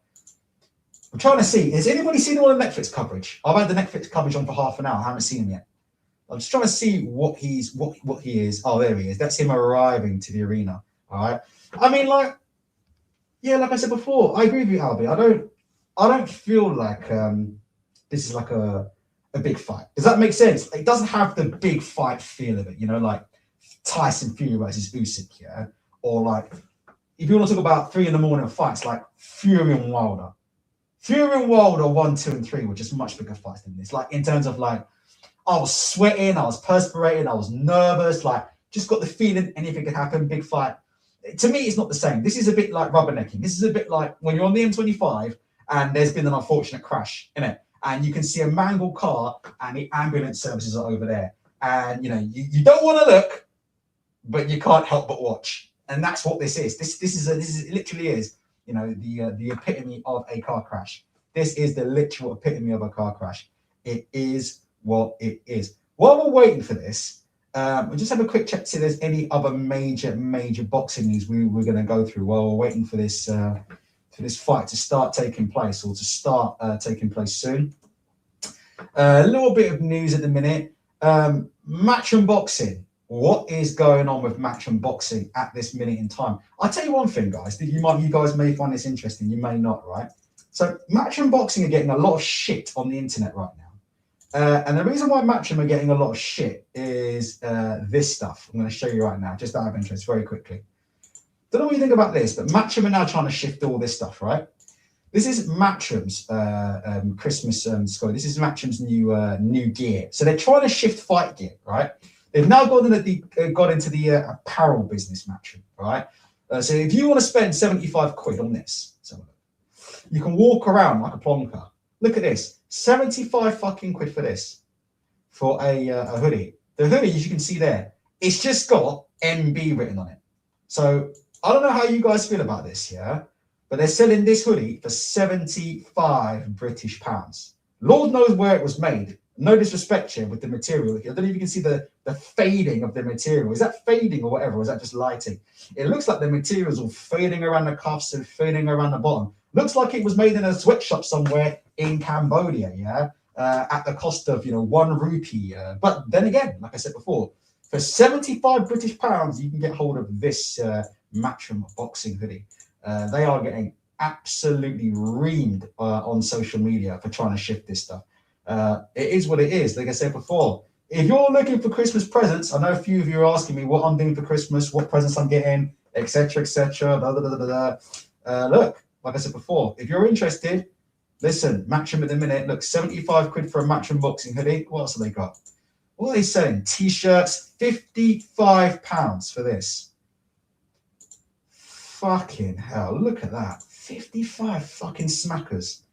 I'm trying to see, has anybody seen all the Netflix coverage? I've had the Netflix coverage on for half an hour. I haven't seen him yet. I'm just trying to see what he is. Oh, there he is. That's him arriving to the arena. All right. I mean, like, yeah, like I said before, I agree with you, Albie. I don't feel like this is like a big fight. Does that make sense? It doesn't have the big fight feel of it, you know, like Tyson Fury versus Usyk, yeah? Or like, if you want to talk about 3 a.m. fights, like Fury and Wilder. Fury and Wilder 1, 2, and 3 were just much bigger fights than this. Like, in terms of, like, I was sweating, I was perspirating, I was nervous, like, just got the feeling anything could happen, big fight. To me, it's not the same. This is a bit like rubbernecking. This is a bit like when you're on the M25 and there's been an unfortunate crash, innit? And you can see a mangled car and the ambulance services are over there. And, you know, you don't want to look, but you can't help but watch. And that's what this is. This it literally is, you know, the epitome of a car crash. This is the literal epitome of a car crash. It is what it is. While we're waiting for this, we'll just have a quick check to see if there's any other major boxing news we're going to go through while we're waiting for this fight to start taking place, or to start taking place soon. A little bit of news at the minute. Matchroom Boxing. What is going on with Matchroom Boxing at this minute in time? I'll tell you one thing, guys, that you guys may find this interesting, you may not, right? So Matchroom Boxing are getting a lot of shit on the internet right now. And the reason why Matchroom are getting a lot of shit is this stuff. I'm going to show you right now, just out of interest, very quickly. Don't know what you think about this, but Matchroom are now trying to shift all this stuff, right? This is Matchroom's Christmas score. This is Matchroom's new gear. So they're trying to shift fight gear, right? They've now got into the apparel business, Matchroom, right? So if you want to spend 75 quid on this, you can walk around like a plonker. Look at this, 75 fucking quid for this, for a hoodie. The hoodie, as you can see there, it's just got MB written on it. So I don't know how you guys feel about this, yeah? But they're selling this hoodie for 75 British pounds. Lord knows where it was made. No disrespect here with the material. I don't know if you can see the fading of the material. Is that fading or whatever? Or is that just lighting? It looks like the material's all fading around the cuffs and fading around the bottom. Looks like it was made in a sweatshop somewhere in Cambodia, yeah? At the cost of, £1. But then again, like I said before, for 75 British pounds, you can get hold of this Matchroom boxing hoodie. They are getting absolutely reamed on social media for trying to shift this stuff. It is what it is. Like I said before, if you're looking for Christmas presents, I know a few of you are asking me what I'm doing for Christmas, what presents I'm getting, etc., etc. Look, like I said before, if you're interested, listen, Matchroom at the minute. Look, 75 quid for a Matchroom boxing hoodie. What else have they got? What are they selling? T-shirts, £55 for this. Fucking hell, look at that. 55 fucking smackers.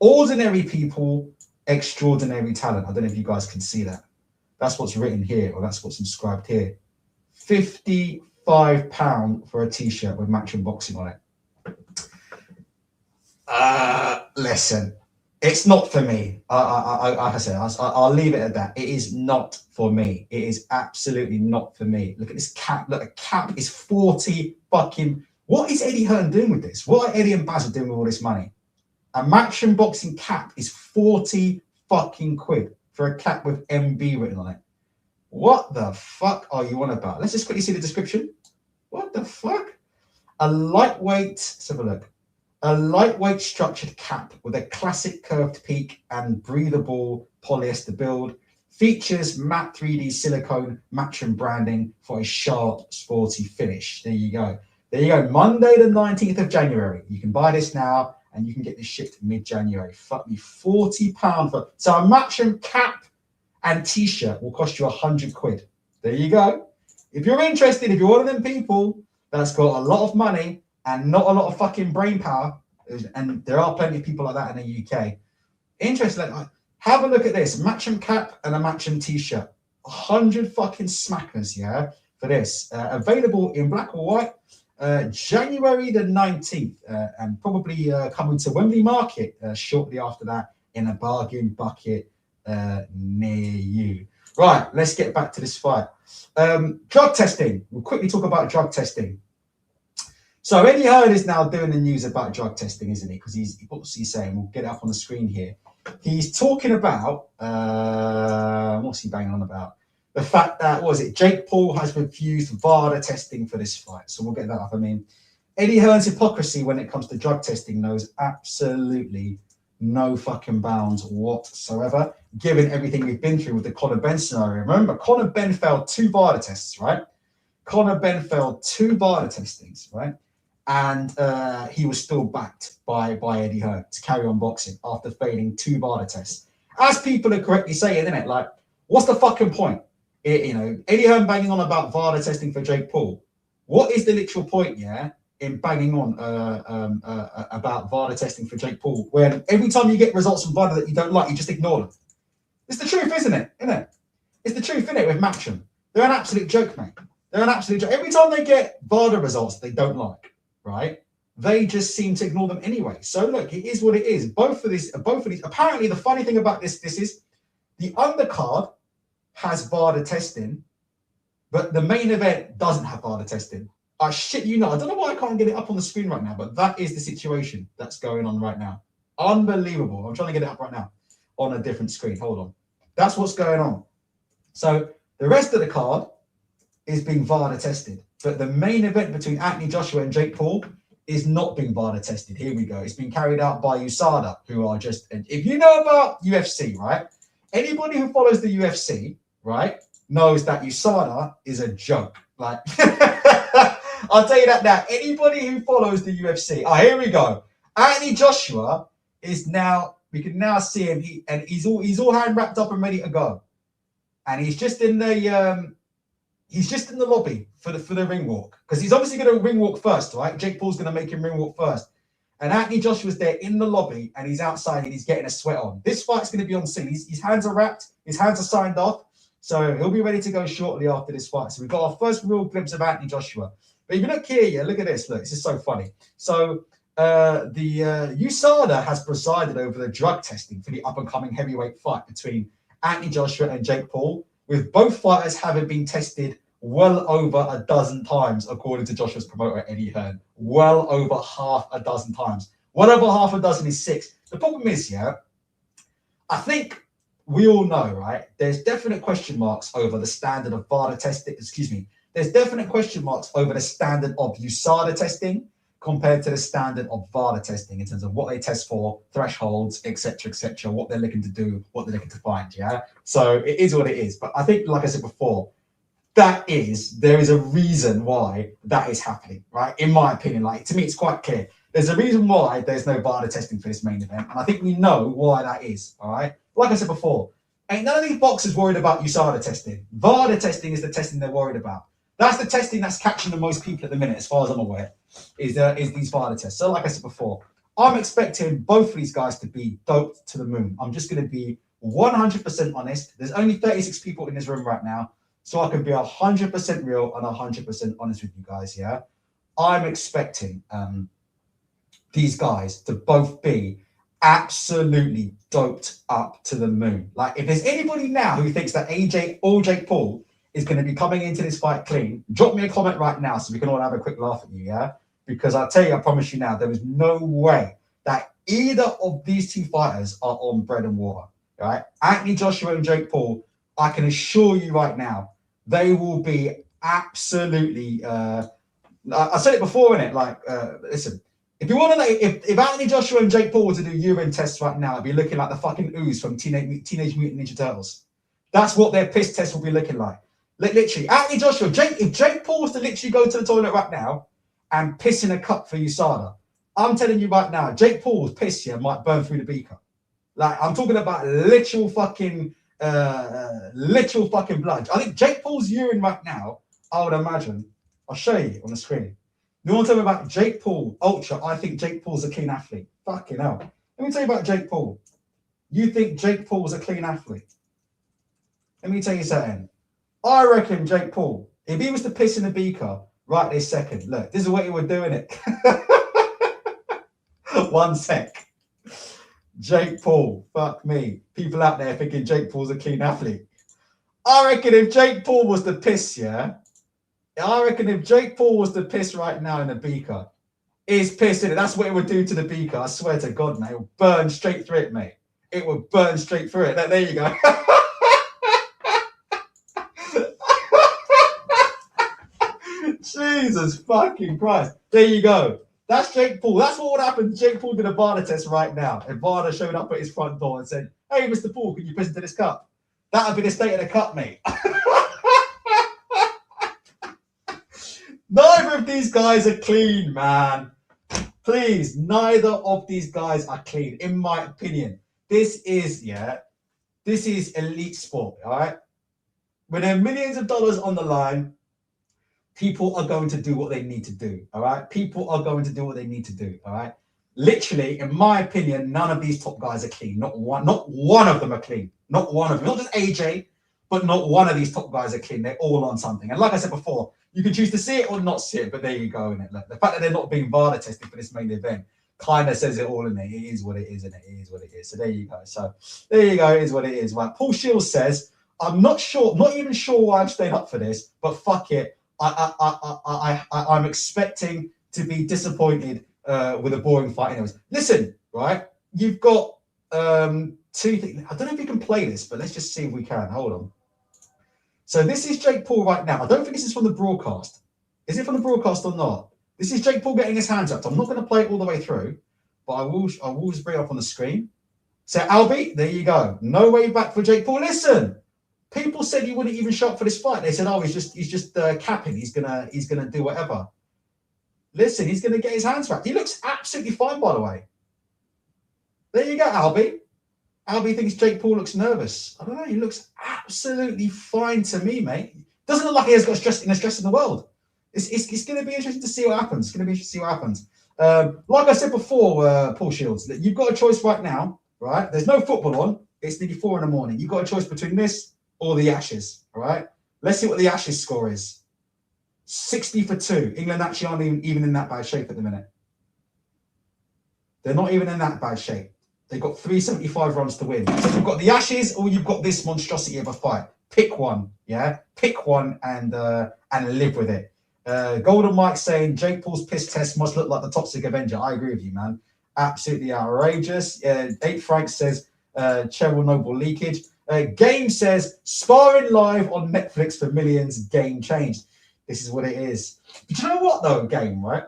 Ordinary people, extraordinary talent. I don't know if you guys can see that. That's what's written here, or that's what's inscribed here. £55 for a T-shirt with Matchroom boxing on it. Listen, it's not for me. Like I said, I'll leave it at that. It is not for me. It is absolutely not for me. Look at this cap. Look, a cap is 40 fucking. What is Eddie Hearn doing with this? What are Eddie and Baz doing with all this money? A Matchroom boxing cap is 40 fucking quid for a cap with MB written on it. What the fuck are you on about? Let's just quickly see the description. What the fuck? A lightweight. Let's have a look. A lightweight structured cap with a classic curved peak and breathable polyester build. Features matte 3D silicone Matchroom branding for a sharp, sporty finish. There you go. There you go. Monday the 19th of January. You can buy this now and you can get this shipped mid-January. Fuck me, £40 for. So a Matchroom cap and T-shirt will cost you 100 quid. There you go. If you're interested, if you're one of them people that's got a lot of money and not a lot of fucking brain power, and there are plenty of people like that in the UK. Interesting. Have a look at this. Matchroom cap and a Matchroom T-shirt. 100 fucking smackers, yeah, for this. Available in black or white. January the 19th. And probably coming to Wembley Market shortly after that in a bargain bucket near you. Right, let's get back to this fight. Drug testing. We'll quickly talk about drug testing. So Eddie Hearn is now doing the news about drug testing, isn't he? Because he's obviously saying, we'll get it up on the screen here. He's talking about, what's he banging on about? The fact that, Jake Paul has refused VADA testing for this fight. So we'll get that up. I mean, Eddie Hearn's hypocrisy when it comes to drug testing knows absolutely no fucking bounds whatsoever, given everything we've been through with the Conor Benn scenario. Remember, Conor Benn failed 2 VADA tests, right? Conor Benn failed 2 VADA testings, right? And he was still backed by Eddie Hearn to carry on boxing after failing 2 VADA tests. As people are correctly saying, isn't it? Like, what's the fucking point? Eddie Hearn banging on about VADA testing for Jake Paul. What is the literal point, yeah, in banging on about VADA testing for Jake Paul, when every time you get results from VADA that you don't like, you just ignore them? It's the truth, isn't it? It's the truth, isn't it, with Matchroom? They're an absolute joke, mate. They're an absolute joke. Every time they get VADA results they don't like, right, they just seem to ignore them anyway. So look, it is what it is. Both of these. Apparently, the funny thing about this is the undercard has VADA testing, but the main event doesn't have VADA testing. I shit you not. I don't know why I can't get it up on the screen right now, but that is the situation that's going on right now. Unbelievable. I'm trying to get it up right now on a different screen. Hold on. That's what's going on. So the rest of the card is being VADA tested, but the main event between Anthony Joshua and Jake Paul is not being VADA tested. Here we go. It's been carried out by USADA, who are just, if you know about UFC, right? Anybody who follows the UFC, right, knows that USADA is a joke. Like, I'll tell you that now. Anybody who follows the UFC, here we go. Anthony Joshua is now, we can now see him, he's all hand wrapped up and ready to go, and he's just in the lobby for the ring walk, because he's obviously going to ring walk first, right? Jake Paul's going to make him ring walk first, and Anthony Joshua's there in the lobby, and he's outside and he's getting a sweat on. This fight's going to be on scene. His hands are wrapped, his hands are signed off, so he'll be ready to go shortly after this fight. So we've got our first real glimpse of Anthony Joshua. But if you look here, yeah, look at this. Look, this is so funny. So the USADA has presided over the drug testing for the up-and-coming heavyweight fight between Anthony Joshua and Jake Paul, with both fighters having been tested well over a dozen times, according to Joshua's promoter, Eddie Hearn. Well over half a dozen times. Well over half a dozen is 6. The problem is, yeah, I think we all know, right? There's definite question marks over the standard of VADA testing. There's definite question marks over the standard of USADA testing compared to the standard of VADA testing in terms of what they test for, thresholds, etc., what they're looking to do, what they're looking to find, yeah? So it is what it is. But I think, like I said before, there is a reason why that is happening, right? In my opinion, like, to me, it's quite clear. There's a reason why there's no VADA testing for this main event, and I think we know why that is, all right? Like I said before, ain't none of these boxers worried about USADA testing. VADA testing is the testing they're worried about. That's the testing that's catching the most people at the minute, as far as I'm aware, is these VADA tests. So like I said before, I'm expecting both of these guys to be doped to the moon. I'm just going to be 100% honest. There's only 36 people in this room right now, so I can be 100% real and 100% honest with you guys, yeah? I'm expecting these guys to both be absolutely doped up to the moon. Like, if there's anybody now who thinks that AJ or Jake Paul is going to be coming into this fight clean, drop me a comment right now so we can all have a quick laugh at you, yeah? Because I tell you, I promise you now, there is no way that either of these two fighters are on bread and water, right? Anthony Joshua and Jake Paul, I can assure you right now, they will be absolutely, I said it before, innit? Like, listen, if you want to know, if Anthony Joshua and Jake Paul were to do urine tests right now, it'd be looking like the fucking ooze from Teenage Mutant Ninja Turtles. That's what their piss test will be looking like. Literally, Anthony Joshua, if Jake Paul was to literally go to the toilet right now and piss in a cup for USADA, I'm telling you right now, Jake Paul's piss here might burn through the beaker. Like, I'm talking about literal fucking blood. I think Jake Paul's urine right now, I would imagine, I'll show you on the screen. You want to tell me about Jake Paul, Ultra? I think Jake Paul's a clean athlete. Fucking hell. Let me tell you about Jake Paul. You think Jake Paul's a clean athlete? Let me tell you something. I reckon Jake Paul, if he was to piss in a beaker right this second, look, this is what he would do in it. 1 sec. Jake Paul, fuck me. People out there thinking Jake Paul's a clean athlete. I reckon if Jake Paul was to piss, yeah, I reckon if Jake Paul was to piss right now in a beaker, he's pissing it. That's what it would do to the beaker. I swear to God, mate. It would burn straight through it, mate. It would burn straight through it. There you go. Jesus fucking Christ. There you go. That's Jake Paul. That's what would happen if Jake Paul did a VADA test right now. If VADA showed up at his front door and said, hey, Mr. Paul, can you piss into this cup? That would be the state of the cup, mate. Neither of these guys are clean, man. Please, neither of these guys are clean, in my opinion. This is elite sport, all right? When there are millions of dollars on the line, people are going to do what they need to do, all right? People are going to do what they need to do, all right? Literally, in my opinion, none of these top guys are clean. Not one of them are clean. Not one of them. Not just AJ, but not one of these top guys are clean. They're all on something. And like I said before, you can choose to see it or not see it, but there you go, innit? Like, the fact that they're not being VADA tested for this main event kind of says it all, innit? It is what it is, innit? It is what it is. So there you go. So there you go. It is what it is. Right. Paul Shields says, I'm not even sure why I'm staying up for this, but fuck it. I'm expecting to be disappointed with a boring fight anyways. Listen, right? You've got 2 things. I don't know if you can play this, but let's just see if we can. Hold on. So this is Jake Paul right now. I don't think this is from the broadcast. Is it from the broadcast or not? This is Jake Paul getting his hands up. I'm not going to play it all the way through, but I will just bring it up on the screen. So Albie, there you go. No way back for Jake Paul. Listen, people said he wouldn't even show up for this fight. They said, "Oh, he's just capping. He's gonna do whatever." Listen, he's gonna get his hands wrapped. He looks absolutely fine, by the way. There you go, Albie. Albie thinks Jake Paul looks nervous. I don't know. He looks absolutely fine to me, mate. Doesn't look like he has got stress in the world. It's going to be interesting to see what happens. It's going to be interesting to see what happens. Like I said before, Paul Shields, you've got a choice right now, right? There's no football on. It's nearly 4 a.m. You've got a choice between this or the Ashes, all right? Let's see what the Ashes score is. 60 for 2. England actually aren't even in that bad shape at the minute. They're not even in that bad shape. They've got 375 runs to win. So you've got the Ashes or you've got this monstrosity of a fight. Pick one, yeah? Pick one and live with it. Golden Mike saying Jake Paul's piss test must look like the Toxic Avenger. I agree with you, man. Absolutely outrageous. 8 Frank says Cheryl Noble leakage. Game says sparring live on Netflix for millions. Game changed. This is what it is. But you know what though, Game, right?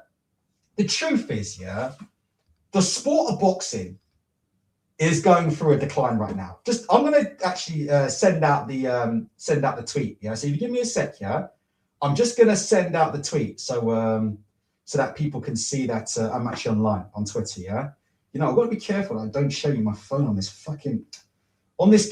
The truth is, yeah, the sport of boxing is going through a decline right now. I'm gonna actually send out the tweet. Yeah. So if you give me a sec, yeah, I'm just gonna send out the tweet so that people can see that I'm actually online on Twitter. Yeah. You know, I've got to be careful. I don't show you my phone on this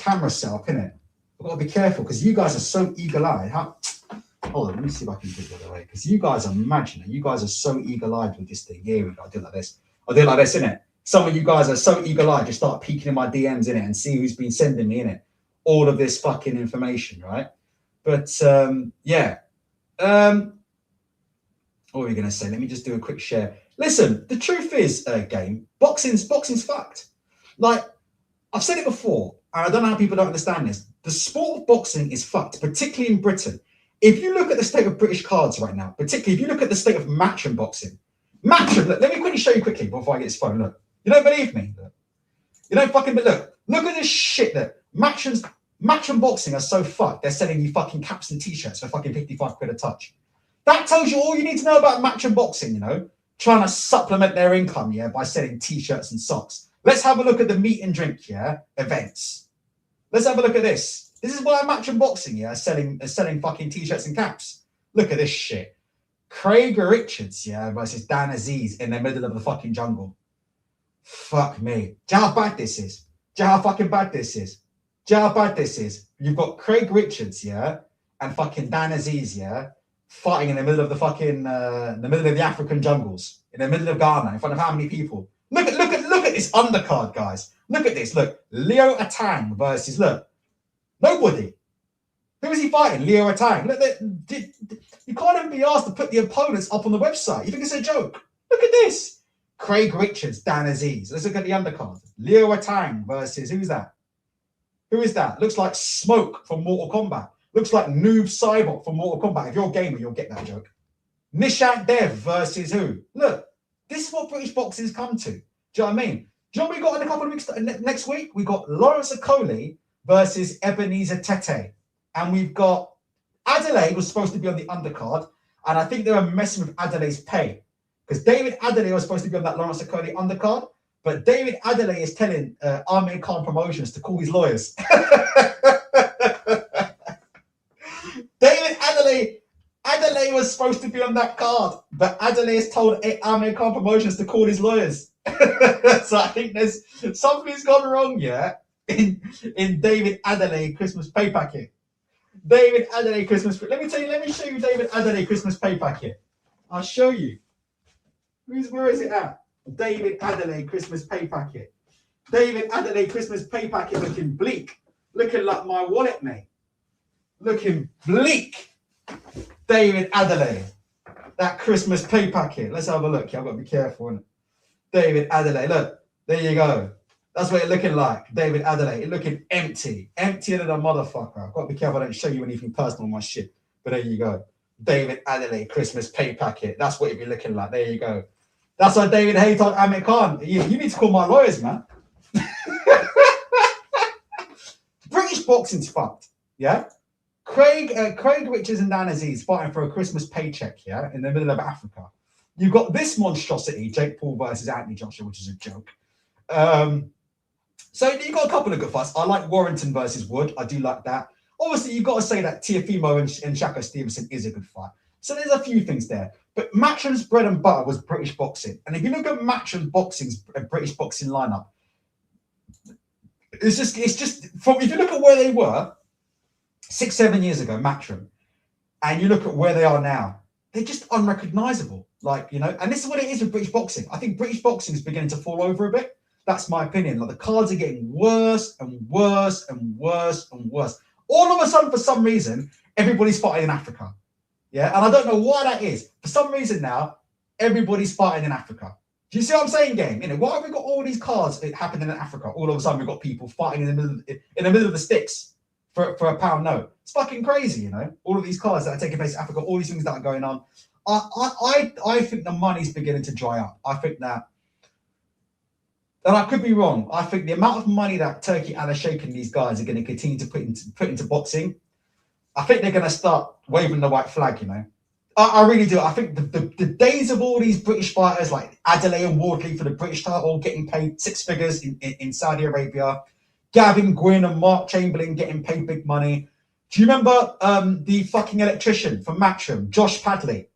camera setup, innit? I've got to be careful because you guys are so eagle-eyed. Hold on, let me see if I can do it the other way. Because you guys are so eagle-eyed with this thing. Here we go. I'll do it like this. Innit? Some of you guys are so eagle-eyed, just start peeking in my DMs, innit, and see who's been sending me, innit, all of this fucking information, right? But, yeah. What are we going to say? Let me just do a quick share. Listen, the truth is, Game, boxing's fucked. Like, I've said it before, and I don't know how people don't understand this. The sport of boxing is fucked, particularly in Britain. If you look at the state of British cards right now, particularly if you look at the state of matchroom boxing, look, let me quickly show you quickly before I get this phone. Look, you don't believe me? Look. You don't fucking, but look at this shit that matchroom boxing are so fucked. They're selling you fucking caps and t-shirts for fucking 55 quid a touch. That tells you all you need to know about matchroom boxing, you know, trying to supplement their income, yeah, by selling t-shirts and socks. Let's have a look at the meat and drink, yeah, events. Let's have a look at this. This is why matchroom boxing, yeah, selling fucking t-shirts and caps. Look at this shit. Craig Richards, yeah, versus Dan Aziz in the middle of the fucking jungle. Fuck me. Do you know how bad this is? Do you know how fucking bad this is? Do you know how bad this is? You've got Craig Richards, yeah, and fucking Dan Aziz, yeah, fighting in the middle of the fucking, the middle of the African jungles, in the middle of Ghana, in front of how many people? Look at this undercard, guys. Look at this. Look, Leo Atang versus, look, nobody. Who is he fighting? Leo Atang. Look, you can't even be asked to put the opponents up on the website. You think it's a joke? Look at this. Craig Richards, Dan Aziz. Let's look at the undercard. Leo Atang versus, who's that? Who is that? Looks like Smoke from Mortal Kombat. Looks like Noob Cybot from Mortal Kombat. If you're a gamer, you'll get that joke. Nishant Dev versus who? Look, this is what British boxing's come to. Do you know what I mean? Do you know what we got in a couple of weeks next week? We got Lawrence Okoli versus Ebenezer Tete. And we've got Adelaide was supposed to be on the undercard. And I think they were messing with Adelaide's pay. Because David Adelaide was supposed to be on that Lawrence Okoli undercard. But David Adelaide is telling Amir Khan Promotions to call his lawyers. David Adelaide was supposed to be on that card, but Adelaide has told Amir Khan Promotions to call his lawyers. So I think there's something's gone wrong, yeah, in David Adelaide Christmas pay packet. David Adelaide Christmas. Let me show you David Adelaide Christmas pay packet. I'll show you. Where is it at? David Adelaide Christmas pay packet. David Adelaide Christmas pay packet looking bleak. Looking like my wallet, mate. Looking bleak. David Adelaide. That Christmas pay packet. Let's have a look. I've got to be careful. Innit? David Adelaide. Look, there you go. That's what it's looking like. David Adelaide. It's looking empty. Emptier than a motherfucker. I've got to be careful I don't show you anything personal on my shit. But there you go. David Adelaide Christmas pay packet. That's what it'd be looking like. There you go. That's why David Hay told Amir Khan, you need to call my lawyers, man. British boxing's fucked. Yeah? Craig Richards and Dan Aziz fighting for a Christmas paycheck, yeah, in the middle of Africa. You've got this monstrosity, Jake Paul versus Anthony Joshua, which is a joke. So you've got a couple of good fights. I like Warrington versus Wood. I do like that. Obviously, you've got to say that Teofimo and Shaka Stevenson is a good fight. So there's a few things there. But Matchroom's bread and butter was British boxing. And if you look at Matchroom's British boxing lineup, it's just from, if you look at where they were 6-7 years ago, Matchroom, and you look at where they are now, they're just unrecognizable. Like, you know, and this is what it is with British boxing. I think British boxing is beginning to fall over a bit. That's my opinion. Like, the cards are getting worse and worse and worse and worse. All of a sudden, for some reason, everybody's fighting in Africa. Yeah, and I don't know why that is. For some reason now, everybody's fighting in Africa. Do you see what I'm saying, game? You know, why have we got all these cards happening in Africa? All of a sudden, we've got people fighting in the middle of the sticks for a pound note. It's fucking crazy, you know. All of these cards that are taking place in Africa, all these things that are going on. I think the money's beginning to dry up. I think that, and I could be wrong. I think the amount of money that Turkey and Usyk and these guys are going to continue to put into boxing, I think they're going to start waving the white flag, you know. I really do. I think the days of all these British fighters like Adelaide and Wardley for the British title getting paid six figures in Saudi Arabia, Gavin Gwynn and Mark Chamberlain getting paid big money. Do you remember the fucking electrician from Matchroom, Josh Padley?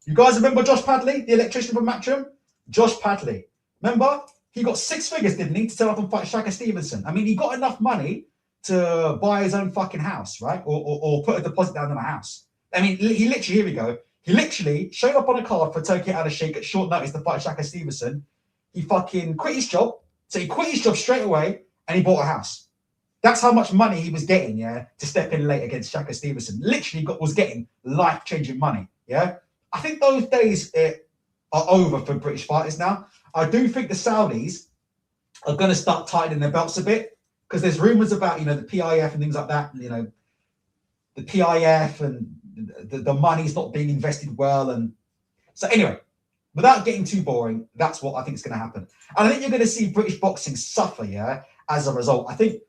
You guys remember Josh Padley, the electrician from Matchroom? Josh Padley. Remember? He got six figures, didn't he, to turn up and fight Shaka Stevenson? I mean, he got enough money to buy his own fucking house, right? Or put a deposit down on a house. I mean, he literally, here we go. He literally showed up on a card for Turkey Al-Sheikh at short notice to fight Shaka Stevenson. He fucking quit his job. So he quit his job straight away and he bought a house. That's how much money he was getting, yeah, to step in late against Shaka Stevenson. Literally was getting life-changing money, yeah? I think those days are over for British fighters now. I do think the Saudis are going to start tightening their belts a bit because there's rumors about, you know, the PIF and things like that, you know, the PIF and the money's not being invested well. And so anyway, without getting too boring, that's what I think is going to happen. And I think you're going to see British boxing suffer, yeah, as a result. I think,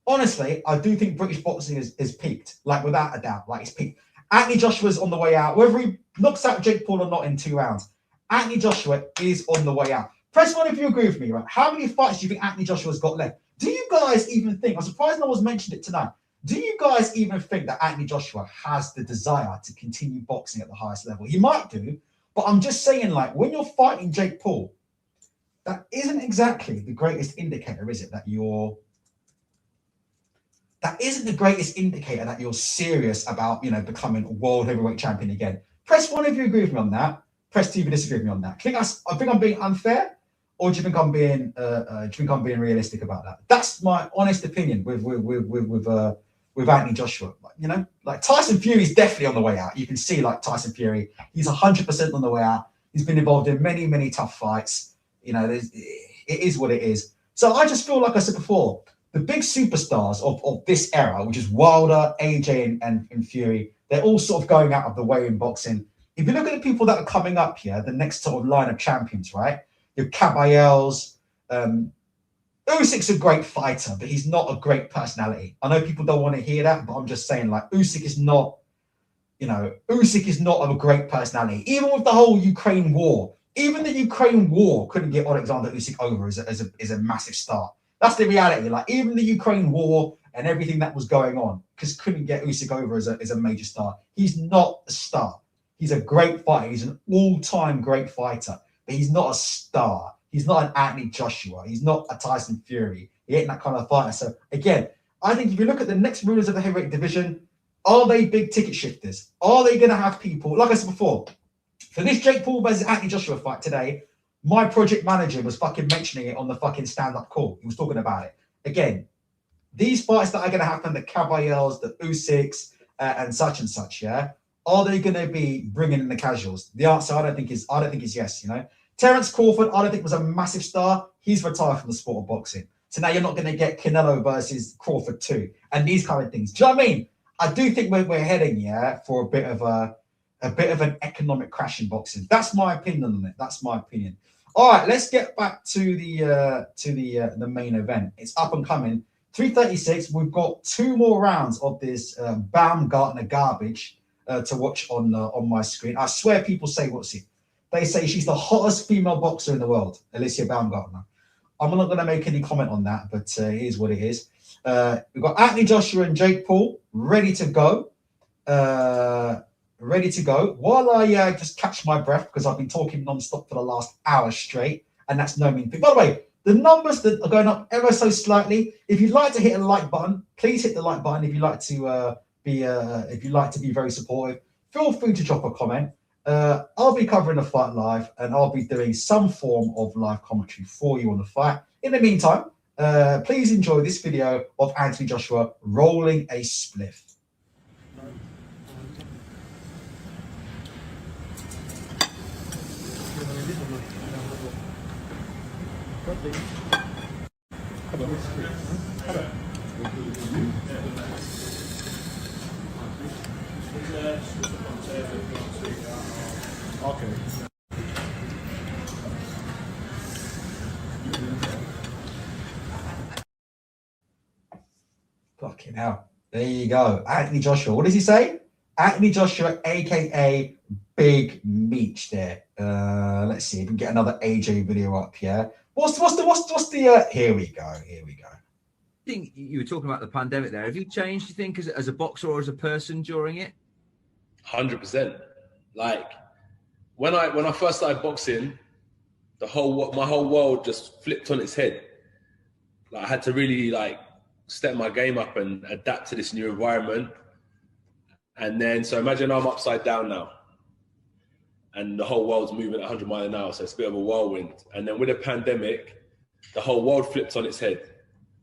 honestly, I do think British boxing is peaked, like without a doubt, like it's peaked. Anthony Joshua's on the way out. Whether he knocks out Jake Paul or not in 2 rounds, Anthony Joshua is on the way out. Press one if you agree with me, right? How many fights do you think Anthony Joshua's got left? Do you guys even think, I'm surprised no one's mentioned it tonight, do you guys even think that Anthony Joshua has the desire to continue boxing at the highest level? He might do, but I'm just saying, like, when you're fighting Jake Paul, that isn't exactly the greatest indicator, is it? That isn't the greatest indicator that you're serious about, you know, becoming a world heavyweight champion again. Press one if you agree with me on that. Press two if you disagree with me on that. I think I'm being unfair, or do you think I'm being realistic about that? That's my honest opinion with Anthony Joshua. You know, like Tyson Fury's definitely on the way out. You can see, like, Tyson Fury, he's 100% on the way out. He's been involved in many, many tough fights. You know, it is what it is. So I just feel, like I said before, the big superstars of this era, which is Wilder, AJ, and Fury, they're all sort of going out of the way in boxing. If you look at the people that are coming up here, the next sort of line of champions, right? Your Caballeros. Usyk's a great fighter, but he's not a great personality. I know people don't want to hear that, but I'm just saying, like, Usyk is not a great personality. Even with the whole Ukraine war, even the Ukraine war couldn't get Alexander Usyk over as a massive star. That's the reality. Like, even the Ukraine war and everything that was going on just couldn't get Usyk over as a major star. He's not a star. He's a great fighter. He's an all-time great fighter, but he's not a star. He's not an Anthony Joshua. He's not a Tyson Fury. He ain't that kind of fighter. So again, I think if you look at the next rulers of the heavyweight division, are they big ticket shifters? Are they going to have people, like I said before, for this Jake Paul versus Anthony Joshua fight today, my project manager was fucking mentioning it on the fucking stand-up call. He was talking about it. Again, these fights that are going to happen, the Caballeros, the Usyks, and such, yeah, are they going to be bringing in the casuals? The answer, I don't think is yes, you know. Terence Crawford, I don't think was a massive star. He's retired from the sport of boxing. So now you're not going to get Canelo versus Crawford too, and these kind of things. Do you know what I mean? I do think we're heading, yeah, for a bit of an economic crash in boxing. That's my opinion on it. That's my opinion. All right, let's get back to the main event. It's up and coming. 3:36. We've got 2 more rounds of this Baumgartner garbage to watch on my screen. I swear, people say what's it. They say she's the hottest female boxer in the world, Alicia Baumgartner. I'm not going to make any comment on that, but it is what it is. We've got Anthony Joshua and Jake Paul ready to go. While I just catch my breath, because I've been talking non-stop for the last hour straight, and that's no mean thing. By the way, the numbers that are going up ever so slightly. If you'd like to hit a like button, please hit the like button. If you'd like to be very supportive, feel free to drop a comment. I'll be covering the fight live, and I'll be doing some form of live commentary for you on the fight. In the meantime, please enjoy this video of Anthony Joshua rolling a spliff. Okay. Fucking hell. There you go. Anthony Joshua. What does he say? Anthony Joshua, aka Big Meech there. Let's see if we can get another AJ video up, yeah. What's the here we go. I think you were talking about the pandemic there. Have you changed, you think, as a boxer or as a person during it? 100%. Like when I first started boxing, my whole world just flipped on its head. Like I had to really like step my game up and adapt to this new environment. And then, so imagine I'm upside down now and the whole world's moving at 100 miles an hour. So it's a bit of a whirlwind. And then with a pandemic, the whole world flipped on its head,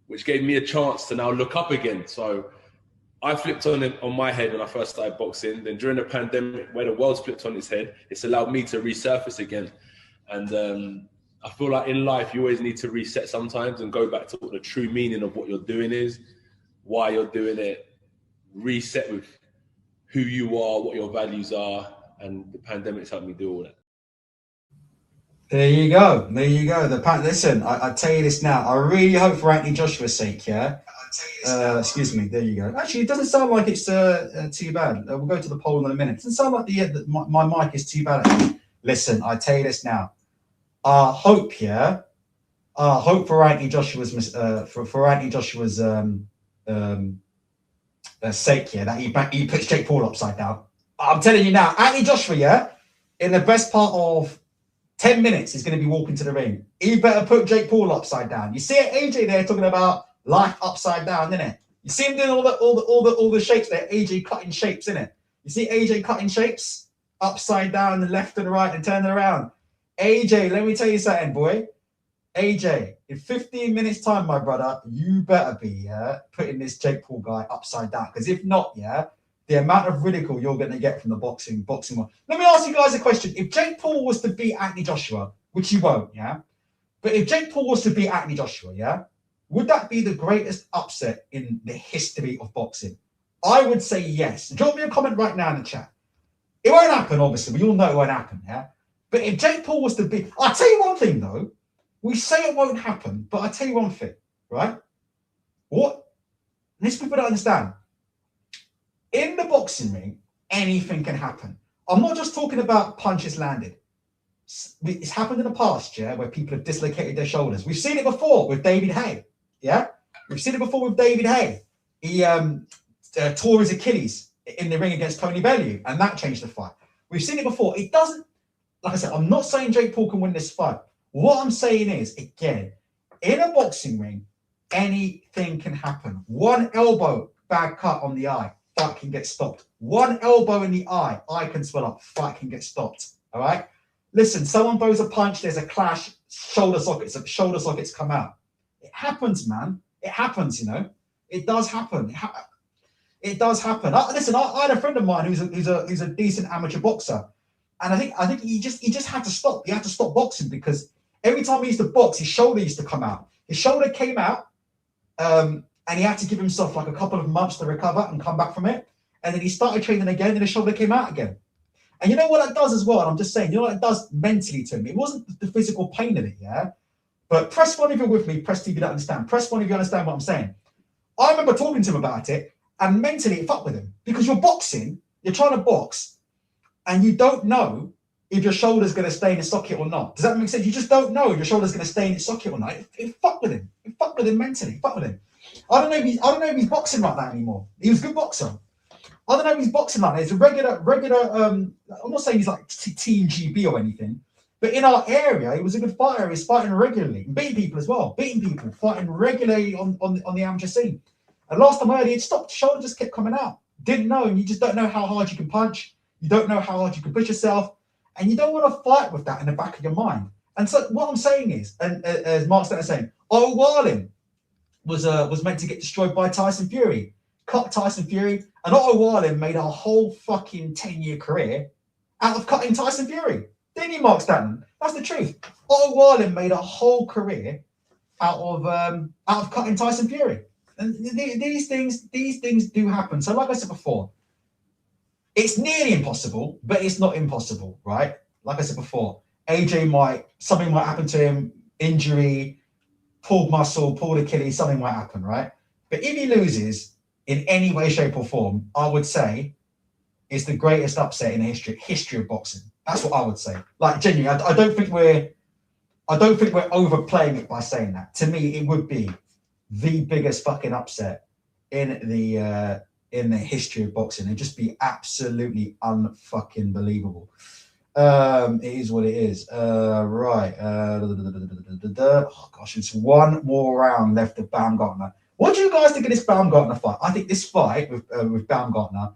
which gave me a chance to now look up again. So I flipped on my head when I first started boxing. Then during the pandemic, where the world's flipped on its head, it's allowed me to resurface again. And I feel like in life, you always need to reset sometimes and go back to what the true meaning of what you're doing is, why you're doing it, reset with who you are, what your values are. And the pandemic's helped me do all that. There you go. Listen, I tell you this now. I really hope for Anthony Joshua's sake, yeah. Excuse me. There you go. Actually, it doesn't sound like it's too bad. We'll go to the poll in a minute. It doesn't sound like my mic is too bad. Actually. Listen, I tell you this now. I hope for Anthony Joshua's sake, yeah, that he puts Jake Paul upside down. I'm telling you now, Anthony Joshua, yeah, in the best part of 10 minutes, he's going to be walking to the ring. He better put Jake Paul upside down. You see AJ there talking about life upside down, innit? You see him doing all the shapes there. AJ cutting shapes, innit? You see AJ cutting shapes upside down, the left and right, and turning around. AJ, let me tell you something, boy. AJ, in 15 minutes time, my brother, you better be putting this Jake Paul guy upside down. Because if not, yeah, the amount of ridicule you're going to get from the boxing world. Let me ask you guys a question. If Jake Paul was to beat Anthony Joshua, which he won't, yeah? But if Jake Paul was to beat Anthony Joshua, yeah? Would that be the greatest upset in the history of boxing? I would say yes. Drop me a comment right now in the chat. It won't happen, obviously. We all know it won't happen, yeah? But if Jake Paul was to beat... I'll tell you one thing, though. We say it won't happen, but I'll tell you one thing, right? What? These people don't understand. In the boxing ring, anything can happen. I'm not just talking about punches landed. It's happened in the past, yeah, where people have dislocated their shoulders. We've seen it before with David Haye, yeah? We've seen it before with David Haye. He tore his Achilles in the ring against Tony Bellew, and that changed the fight. We've seen it before. It doesn't, like I said, I'm not saying Jake Paul can win this fight. What I'm saying is, again, in a boxing ring, anything can happen. One elbow, bad cut on the eye, fight can get stopped. One elbow in the eye can swell up, fight can get stopped. All right? Listen, someone throws a punch, there's a clash, shoulder sockets come out. It happens, man. It happens, you know. It does happen. It does happen. Listen, I had a friend of mine who's a decent amateur boxer, and I think he just had to stop. He had to stop boxing because every time he used to box, his shoulder used to come out. His shoulder came out, and he had to give himself like a couple of months to recover and come back from it. And then he started training again, and his shoulder came out again. And you know what that does as well? And I'm just saying, you know what it does mentally to him? It wasn't the physical pain of it, yeah? But press one if you're with me, press two if you don't understand. Press one if you understand what I'm saying. I remember talking to him about it, and mentally it fucked with him. Because you're boxing, you're trying to box, and you don't know if your shoulder's going to stay in the socket or not. Does that make sense? You just don't know if your shoulder's going to stay in its socket or not. It fucked with him. It fucked with him mentally. It fucked with him. I don't know if he's boxing like that anymore. He was a good boxer. I don't know if he's boxing like that. It's a regular. I'm not saying he's like Team GB or anything, but in our area, he was a good fighter. He was fighting regularly, beating people as well, fighting regularly on the amateur scene. And last time I heard, he had stopped. The shoulder just kept coming out. Didn't know, and you just don't know how hard you can punch. You don't know how hard you can push yourself, and you don't want to fight with that in the back of your mind. And so what I'm saying is, and as Mark Stanton saying, Wilder was meant to get destroyed by Tyson Fury. Cut Tyson Fury, and Otto Wilder made a whole fucking 10-year career out of cutting Tyson Fury. Didn't you, Mark Stanton? That's the truth. Otto Wallin made a whole career out of cutting Tyson Fury. And these things do happen. So like I said before, it's nearly impossible, but it's not impossible, right? Like I said before, something might happen to him, injury, pulled muscle, pulled Achilles, something might happen, right? But if he loses in any way, shape, or form, I would say it's the greatest upset in the history of boxing. That's what I would say. Like, genuinely, I don't think we're overplaying it by saying that. To me, it would be the biggest fucking upset in the history of boxing. It'd just be absolutely unfucking believable. It is what it is. Right. Oh gosh, it's one more round left of Baumgartner. What do you guys think of this Baumgartner fight? I think this fight with Baumgartner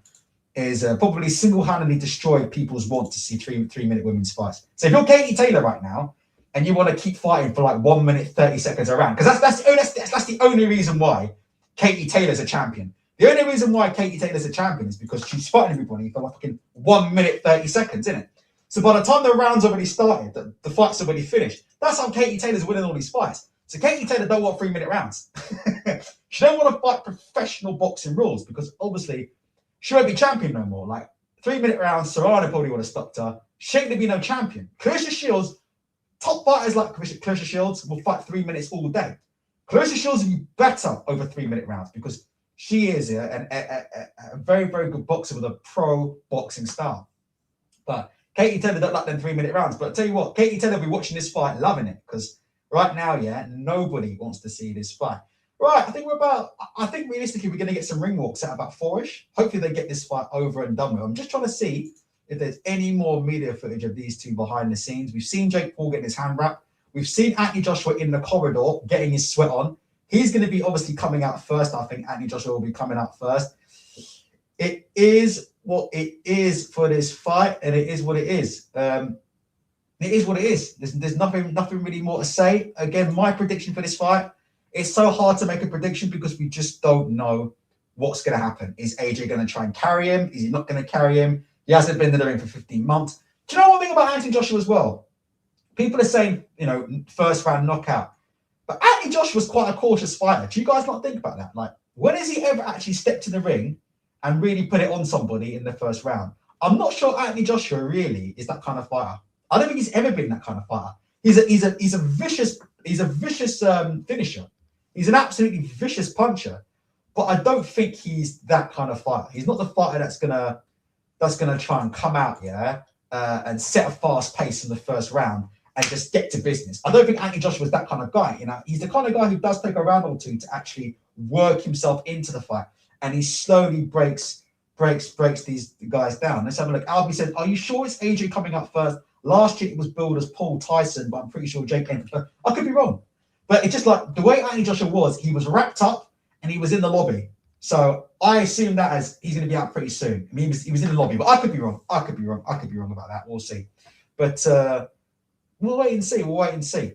is probably single-handedly destroyed people's want to see three-minute women's fights. So if you're Katie Taylor right now and you want to keep fighting for like 1 minute 30 seconds a round, because that's the only reason why Katie Taylor's a champion. The only reason why Katie Taylor's a champion is because she's fighting everybody for like fucking 1 minute 30 seconds, isn't it? So by the time the round's already started, the fight's already finished. That's how Katie Taylor's winning all these fights. So Katie Taylor don't want 3 minute rounds. She don't want to fight professional boxing rules because obviously she won't be champion no more. Like 3 minute rounds, Serrano probably would have stopped her. She ain't gonna be no champion. Clarissa Shields, top fighters like Clarissa Shields will fight 3 minutes all day. Clarissa Shields will be better over 3 minute rounds because she is a very, very good boxer with a pro boxing style. But Katie Taylor don't like them 3 minute rounds. But I'll tell you what, Katie Taylor will be watching this fight, loving it, because right now, nobody wants to see this fight. Right, I think realistically we're going to get some ring walks at about 4-ish. Hopefully they get this fight over and done with. I'm just trying to see if there's any more media footage of these two behind the scenes. We've seen Jake Paul getting his hand wrapped. We've seen Anthony Joshua in the corridor getting his sweat on. He's going to be obviously coming out first. I think Anthony Joshua will be coming out first. It is what it is for this fight, and it is what it is. It is what it is. There's nothing really more to say. Again, my prediction for this fight, it's so hard to make a prediction because we just don't know what's going to happen. Is AJ going to try and carry him? Is he not going to carry him? He hasn't been in the ring for 15 months. Do you know one thing about Anthony Joshua as well? People are saying, first round knockout. But Anthony Joshua's quite a cautious fighter. Do you guys not think about that? Like, when has he ever actually stepped in the ring and really put it on somebody in the first round? I'm not sure Anthony Joshua really is that kind of fighter. I don't think he's ever been that kind of fighter. He's a vicious finisher. He's an absolutely vicious puncher, but I don't think he's that kind of fighter. He's not the fighter that's gonna try and come out and set a fast pace in the first round and just get to business. I don't think Anthony Joshua is that kind of guy. He's the kind of guy who does take a round or two to actually work himself into the fight, and he slowly breaks these guys down. Let's have a look. Albie said, "Are you sure it's AJ coming up first? Last year it was billed as Paul Tyson, but I'm pretty sure Jake entered first." I could be wrong. But it's just like the way Anthony Joshua was, he was wrapped up and he was in the lobby. So I assume that as he's going to be out pretty soon. I mean, he was in the lobby, but I could be wrong. I could be wrong about that. We'll see. But we'll wait and see.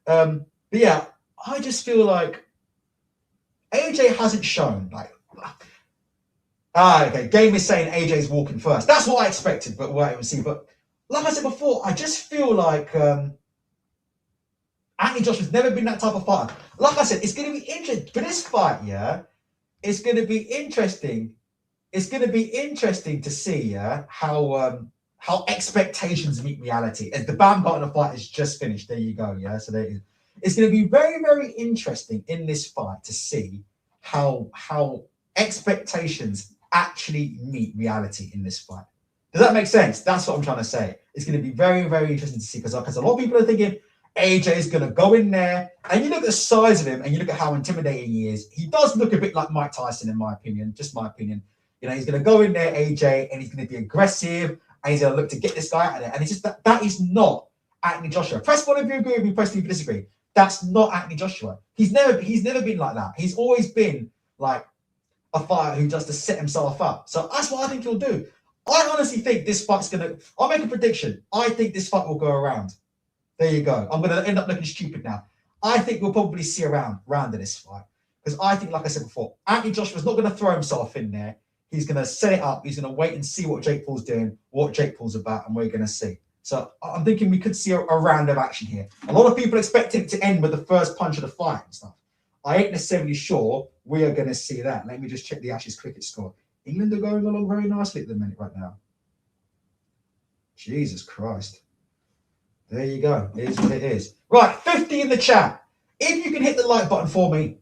But yeah, I just feel like AJ hasn't shown okay. Game is saying AJ's walking first. That's what I expected, but we'll wait and see. But like I said before, I just feel like Anthony Joshua's never been that type of fighter. Like I said, it's going to be interesting for this fight. It's going to be interesting. It's going to be interesting to see how expectations meet reality. As the Baumgartner fight is just finished, there you go. So there it is. It's going to be very, very interesting in this fight to see how expectations actually meet reality in this fight. Does that make sense? That's what I'm trying to say. It's going to be very, very interesting to see because a lot of people are thinking AJ is going to go in there, and you look at the size of him and you look at how intimidating he is. He does look a bit like Mike Tyson, in my opinion, just my opinion. He's going to go in there, AJ, and he's going to be aggressive, and he's going to look to get this guy out of there. And it's just that is not Anthony Joshua. Press one if you agree with me, press two if you disagree. That's not Anthony Joshua. He's never been like that. He's always been like a fighter who does to set himself up. So that's what I think he'll do. I honestly think this fight's I'll make a prediction. I think this fight will go around. There you go. I'm going to end up looking stupid now. I think we'll probably see a round of this fight. Because I think, like I said before, Anthony Joshua's not going to throw himself in there. He's going to set it up. He's going to wait and see what Jake Paul's doing, what Jake Paul's about, and we're going to see. So I'm thinking we could see a round of action here. A lot of people expect it to end with the first punch of the fight and stuff. I ain't necessarily sure we are going to see that. Let me just check the Ashes cricket score. England are going along very nicely at the minute right now. Jesus Christ. There you go. It is what it is. Right, 50 in the chat. If you can hit the like button for me,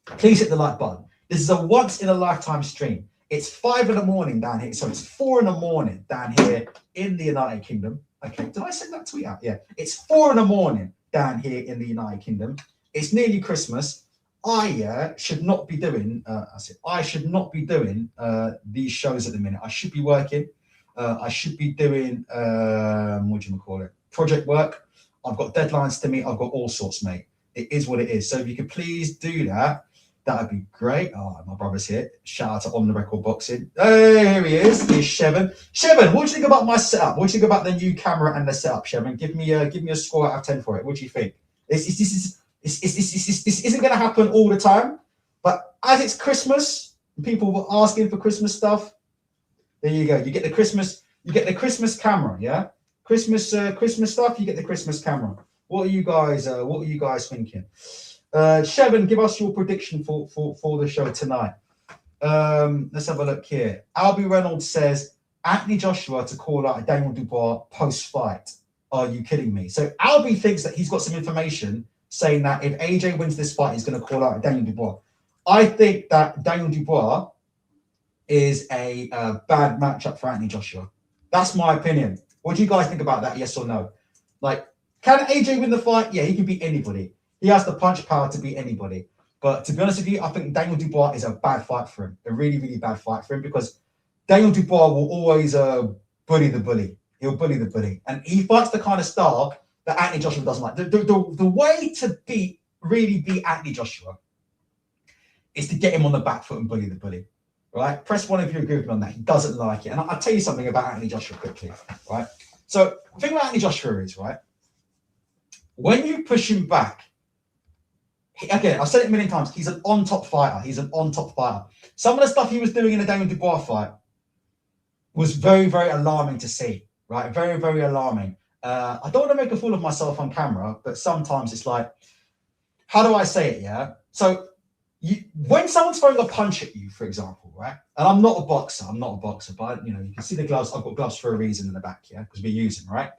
please hit the like button. This is a once in a lifetime stream. It's 5 in the morning down here. So it's 4 in the morning down here in the United Kingdom. Okay, did I send that tweet out? Yeah. It's 4 in the morning down here in the United Kingdom. It's nearly Christmas. I should not be doing these shows at the minute. I should be working. I should be doing project work. I've got deadlines to meet. I've got all sorts, mate. It is what it is. So if you could please do that, that would be great. Oh, my brother's here. Shout out to On the Record Boxing. Hey, here he is. Here's Shevin. Shevin, what do you think about my setup? What do you think about the new camera and the setup, Shevin? Give me a score out of 10 for it. What do you think? This isn't going to happen all the time, but as it's Christmas, people were asking for Christmas stuff. There you go. You get the Christmas camera, yeah. Christmas stuff. You get the Christmas camera. What are you guys thinking? Shevin, give us your prediction for the show tonight. Let's have a look here. Albie Reynolds says Anthony Joshua to call out Daniel Dubois post-fight. Are you kidding me? So Albie thinks that he's got some information saying that if AJ wins this fight, he's going to call out Daniel Dubois. I think that Daniel Dubois is a bad matchup for Anthony Joshua. That's my opinion. What do you guys think about that? Yes or no? Like, can AJ win the fight? Yeah, he can beat anybody. He has the punch power to beat anybody. But to be honest with you, I think Daniel Dubois is a bad fight for him. A really, really bad fight for him because Daniel Dubois will always bully the bully. He'll bully the bully. And he fights the kind of style that Anthony Joshua doesn't like. The way to really beat Anthony Joshua is to get him on the back foot and bully the bully. Right? Press one if you agree with me on that. He doesn't like it. And I'll tell you something about Anthony Joshua quickly. Right? So the thing about Anthony Joshua is, right, when you push him back, again, I've said it a million times, he's an on-top fighter. Some of the stuff he was doing in the Daniel Dubois fight was very, very alarming to see, right? Very, very alarming. I don't want to make a fool of myself on camera, but sometimes it's like, how do I say it, yeah? So when someone's throwing a punch at you, for example, right? And I'm not a boxer, but, you can see the gloves. I've got gloves for a reason in the back, yeah? Because we use them, right?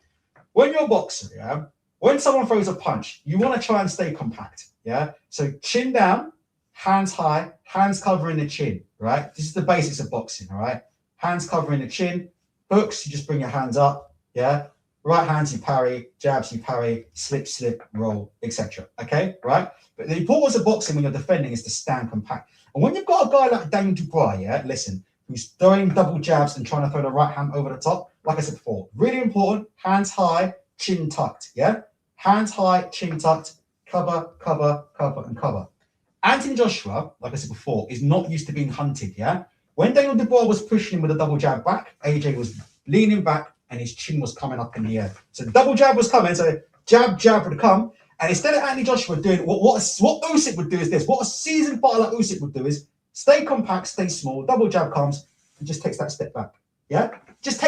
When you're a boxer, yeah? When someone throws a punch, you want to try and stay compact, yeah? So chin down, hands high, hands covering the chin, right? This is the basics of boxing, all right? Hands covering the chin, hooks, you just bring your hands up, yeah? Right hands, you parry, jabs, you parry, slip, roll, etc. Okay, right? But the importance of boxing when you're defending is to stand compact. And when you've got a guy like Daniel Dubois, yeah, listen, who's throwing double jabs and trying to throw the right hand over the top, like I said before, really important, hands high, chin tucked, yeah? Hands high, chin tucked, cover, and cover. Anthony Joshua, like I said before, is not used to being hunted, yeah? When Daniel Dubois was pushing him with a double jab back, AJ was leaning back and his chin was coming up in the air. So the double jab was coming, so jab would come. And instead of Anthony Joshua doing what Usyk would do is this. What a seasoned fighter like Usyk would do is stay compact, stay small, double jab comes, and just takes that step back. Yeah? Just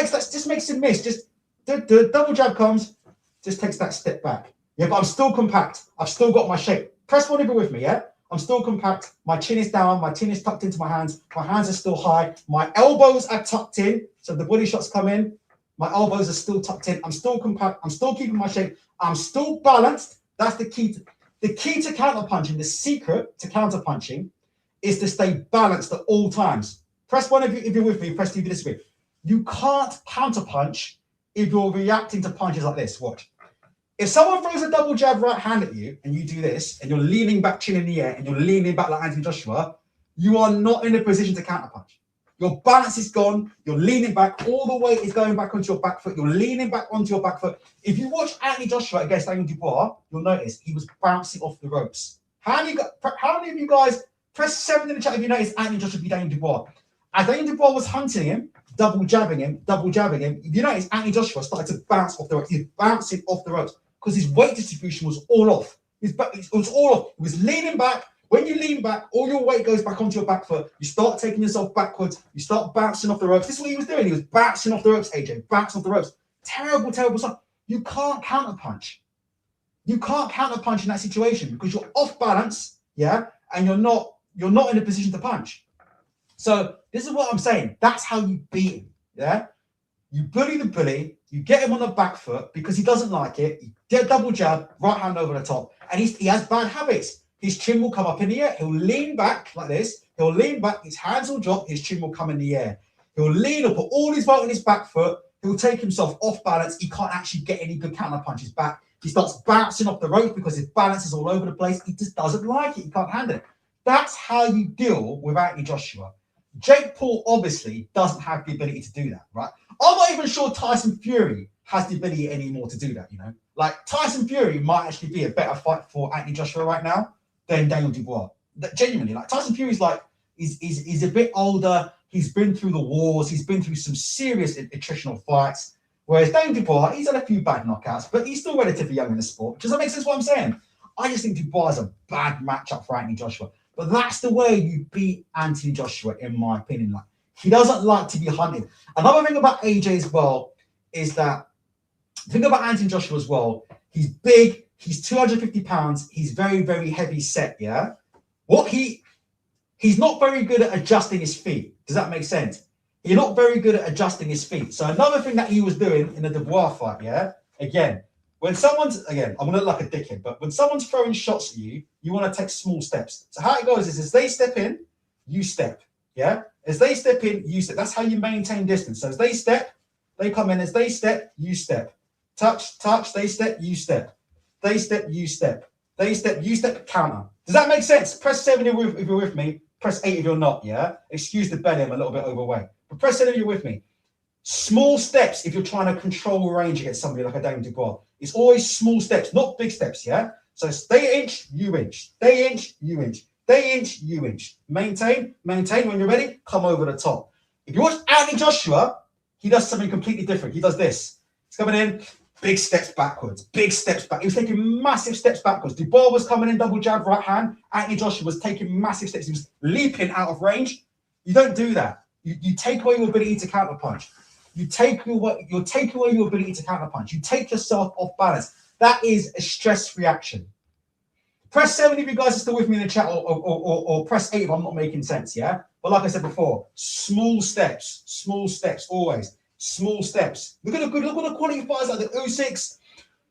makes him miss. Just the double jab comes, just takes that step back. Yeah, but I'm still compact. I've still got my shape. Press one over with me, yeah? I'm still compact. My chin is down. My chin is tucked into my hands. My hands are still high. My elbows are tucked in. So the body shots come in. My elbows are still tucked in. I'm still compact. I'm still keeping my shape. I'm still balanced. That's the key. The key to counterpunching, the secret to counterpunching is to stay balanced at all times. Press one if you're with me. Press two if you disagree. You can't counterpunch if you're reacting to punches like this. Watch. If someone throws a double jab right hand at you and you do this and you're leaning back, chin in the air, and you're leaning back like Anthony Joshua, you are not in a position to counterpunch. Your balance is gone. You're leaning back. All the weight is going back onto your back foot. You're leaning back onto your back foot. If you watch Anthony Joshua against Daniel Dubois, you'll notice he was bouncing off the ropes. How many of you guys press 7 in the chat if you notice Anthony Joshua beat Daniel Dubois? As Daniel Dubois was hunting him, double jabbing him, if you notice Anthony Joshua started to bounce off the ropes. He's bouncing off the ropes because his weight distribution was all off. It was all off. He was leaning back. When you lean back, all your weight goes back onto your back foot. You start taking yourself backwards. You start bouncing off the ropes. This is what he was doing. He was bouncing off the ropes, AJ. Bouncing off the ropes. Terrible, terrible stuff. You can't counterpunch. You can't counterpunch in that situation because you're off balance, yeah, and you're not in a position to punch. So this is what I'm saying. That's how you beat him, yeah. You bully the bully. You get him on the back foot because he doesn't like it. You get a double jab, right hand over the top, and he has bad habits. His chin will come up in the air. He'll lean back like this. He'll lean back. His hands will drop. His chin will come in the air. He'll lean up, put all his weight on his back foot. He'll take himself off balance. He can't actually get any good counter punches back. He starts bouncing off the rope because his balance is all over the place. He just doesn't like it. He can't handle it. That's how you deal with Anthony Joshua. Jake Paul obviously doesn't have the ability to do that, right? I'm not even sure Tyson Fury has the ability anymore to do that, you know? Like, Tyson Fury might actually be a better fight for Anthony Joshua right now than Daniel Dubois. Genuinely, like, Tyson Fury's like, he's a bit older. He's been through the wars. He's been through some serious attritional fights. Whereas Daniel Dubois, he's had a few bad knockouts, but he's still relatively young in the sport. Does that make sense what I'm saying? I just think Dubois is a bad matchup for Anthony Joshua. But that's the way you beat Anthony Joshua, in my opinion. Like, he doesn't like to be hunted. Another thing about AJ as well is that the thing about Anthony Joshua as well, he's big, he's 250 pounds, he's very, very heavy set, yeah? He's not very good at adjusting his feet. Does that make sense? He's not very good at adjusting his feet. So another thing that he was doing in the Dubois fight, yeah? Again, I'm going to look like a dickhead, but when someone's throwing shots at you, you want to take small steps. So how it goes is as they step in, you step, yeah? As they step in, you step. That's how you maintain distance. So as they step, they come in. As they step, you step. Touch, they step, you step. They step, you step. They step, you step, counter. Does that make sense? Press 7 if you're with me. Press 8 if you're not, yeah? Excuse the belly, I'm a little bit overweight. But press 7 if you're with me. Small steps if you're trying to control range against somebody like a Daniel Dubois. It's always small steps, not big steps, yeah? So stay inch, you inch. Stay inch, you inch. Stay inch, you inch. Maintain. When you're ready, come over the top. If you watch Anthony Joshua, he does something completely different. He does this. He's coming in, big steps backwards, big steps back. He was taking massive steps backwards. Dubois was coming in, double jab, right hand. Anthony Joshua was taking massive steps. He was leaping out of range. You don't do that. You take away your ability to counterpunch. You take away your ability to counterpunch. You take yourself off balance. That is a stress reaction. Press 7 if you guys are still with me in the chat, or press 8 if I'm not making sense, yeah? But like I said before, small steps, always. Small steps. Look at the quality fighters like the Usyks,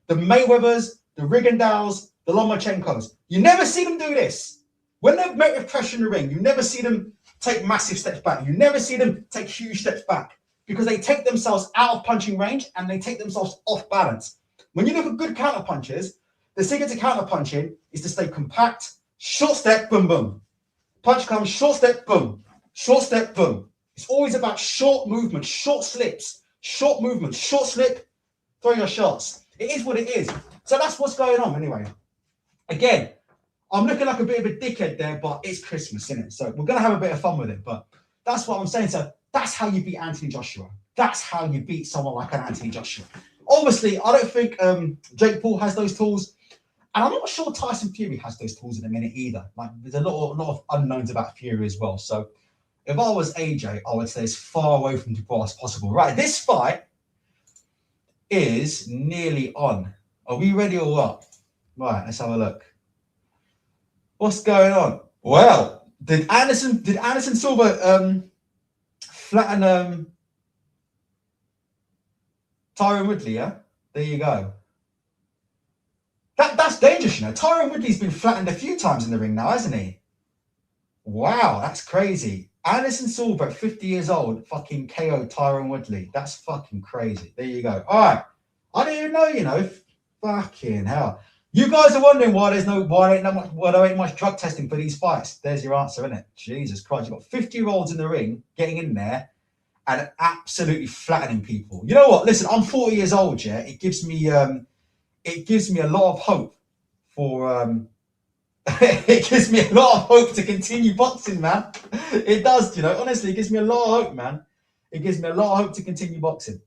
the Mayweathers, the Rigondeaux, the Lomachenkos. You never see them do this. When they're met with pressure in the ring, you never see them take massive steps back. You never see them take huge steps back because they take themselves out of punching range and they take themselves off balance. When you look at good counter punchers, the secret to counter punching is to stay compact, short step, boom, boom. Punch comes, short step, boom. Short step, boom. It's always about short movement, short slips, short movement, short slip, throw your shots. It is what it is. So that's what's going on anyway. Again, I'm looking like a bit of a dickhead there, but it's Christmas, isn't it? So we're going to have a bit of fun with it, but that's what I'm saying. So that's how you beat Anthony Joshua. That's how you beat someone like an Anthony Joshua. Obviously, I don't think Jake Paul has those tools. And I'm not sure Tyson Fury has those tools in a minute either. Like, there's a lot of unknowns about Fury as well. So if I was AJ, I would say as far away from Dubois as possible. Right, this fight is nearly on. Are we ready or what? Right, let's have a look. What's going on? Well, did Anderson Silva flatten Tyron Woodley, yeah? There you go. That's dangerous, you know. Tyron Woodley's been flattened a few times in the ring now, hasn't he? Wow, that's crazy. Anderson Silva at 50 years old fucking KO Tyron Woodley. That's fucking crazy. There you go. All right. I didn't even know, you know. Fucking hell. You guys are wondering why there ain't much drug testing for these fights. There's your answer, isn't it? Jesus Christ. You've got 50-year-olds in the ring getting in there and absolutely flattening people. You know what? Listen, I'm 40 years old, yeah. It gives me a lot of hope for it gives me a lot of hope to continue boxing, man. It does, you know. Honestly, it gives me a lot of hope, man. It gives me a lot of hope to continue boxing.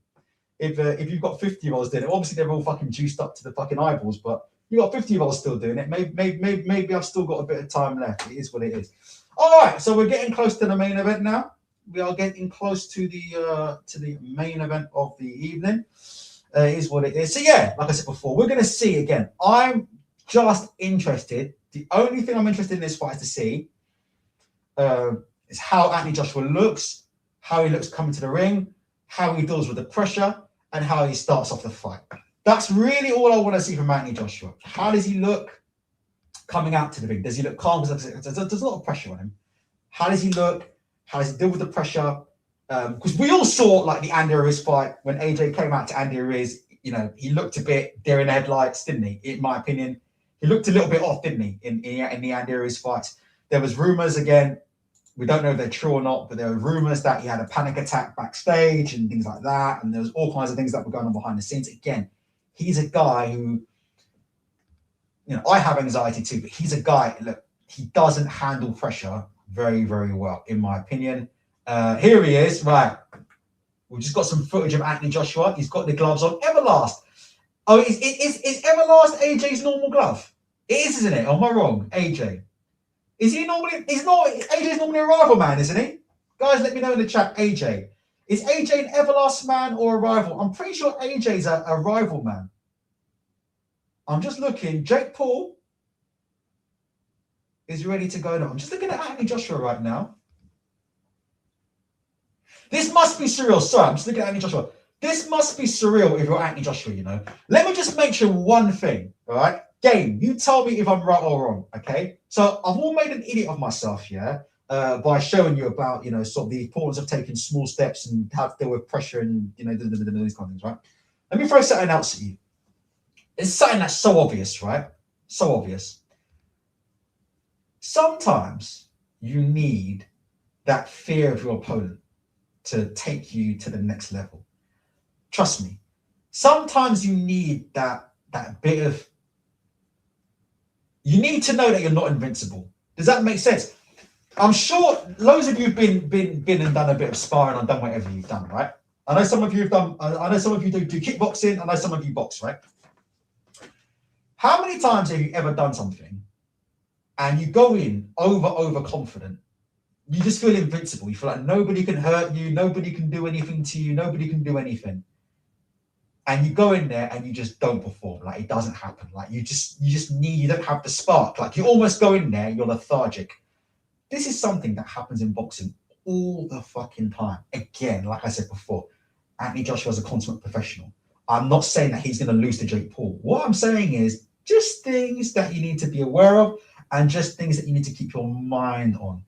If you've got 50-year-olds doing it, obviously they're all fucking juiced up to the fucking eyeballs, but you got 50-year-olds still doing it. Maybe I've still got a bit of time left. It is what it is. All right, so we're getting close to the main event now. We are getting close to the main event of the evening. It is what it is. So yeah, like I said before, we're going to see again. I'm just interested. The only thing I'm interested in this fight is to see is how Anthony Joshua looks, how he looks coming to the ring, how he deals with the pressure, and how he starts off the fight. That's really all I want to see from Anthony Joshua. How does he look coming out to the ring? Does he look calm? There's a lot of pressure on him. How does he look? How does he deal with the pressure? Because we all saw like the Andy Ruiz fight when AJ came out to Andy Ruiz. You know, he looked a bit deer in the headlights, didn't he? In my opinion, he looked a little bit off, didn't he? In the Andy Ruiz fights, there was rumors again. We don't know if they're true or not, but there were rumors that he had a panic attack backstage and things like that. And there was all kinds of things that were going on behind the scenes. Again, he's a guy who, you know, I have anxiety too, but he's a guy, look, he doesn't handle pressure very, very well, in my opinion. Here he is, right. We've just got some footage of Anthony Joshua. He's got the gloves on. Everlast. Oh, is Everlast AJ's normal glove? It is, isn't it? Or am I wrong? AJ. Is he normally? He's not. AJ's normally a rival man, isn't he? Guys, let me know in the chat. AJ. Is AJ an Everlast man or a rival? I'm pretty sure AJ's a rival man. I'm just looking. Jake Paul is ready to go now. I'm just looking at Anthony Joshua right now. This must be surreal. Sorry, I'm just looking at Anthony Joshua. This must be surreal if you're Anthony Joshua, you know. Let me just mention one thing, all right? Game, you tell me if I'm right or wrong, okay? So I've all made an idiot of myself, yeah, by showing you about, you know, sort of the importance of taking small steps and how to deal with pressure and, you know, these kind of things, right? Let me throw something else at you. It's something that's so obvious, right? So obvious. Sometimes you need that fear of your opponent to take you to the next level. Trust me. Sometimes you need that bit of, you need to know that you're not invincible. Does that make sense? I'm sure loads of you have been and done a bit of sparring and done whatever you've done, right? I know some of you have done, I know some of you do kickboxing, I know some of you box, right? How many times have you ever done something and you go in overconfident? You just feel invincible. You feel like nobody can hurt you, nobody can do anything to you, nobody can do anything. And you go in there and you just don't perform. Like it doesn't happen. Like you don't have the spark. Like you almost go in there, you're lethargic. This is something that happens in boxing all the fucking time. Again, like I said before, Anthony Joshua is a consummate professional. I'm not saying that he's going to lose to Jake Paul. What I'm saying is just things that you need to be aware of and just things that you need to keep your mind on.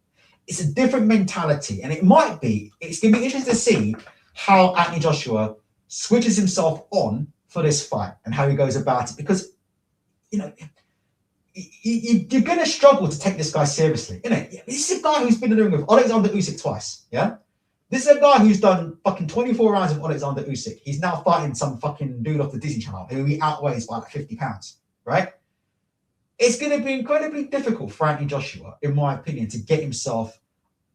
It's a different mentality, and it's going to be interesting to see how Anthony Joshua switches himself on for this fight and how he goes about it, because, you know, you're going to struggle to take this guy seriously, innit? This is a guy who's been in the ring with Alexander Usyk twice, yeah? This is a guy who's done fucking 24 rounds of Alexander Usyk. He's now fighting some fucking dude off the Disney Channel who he outweighs by like 50 pounds, right? It's going to be incredibly difficult for Anthony Joshua, in my opinion, to get himself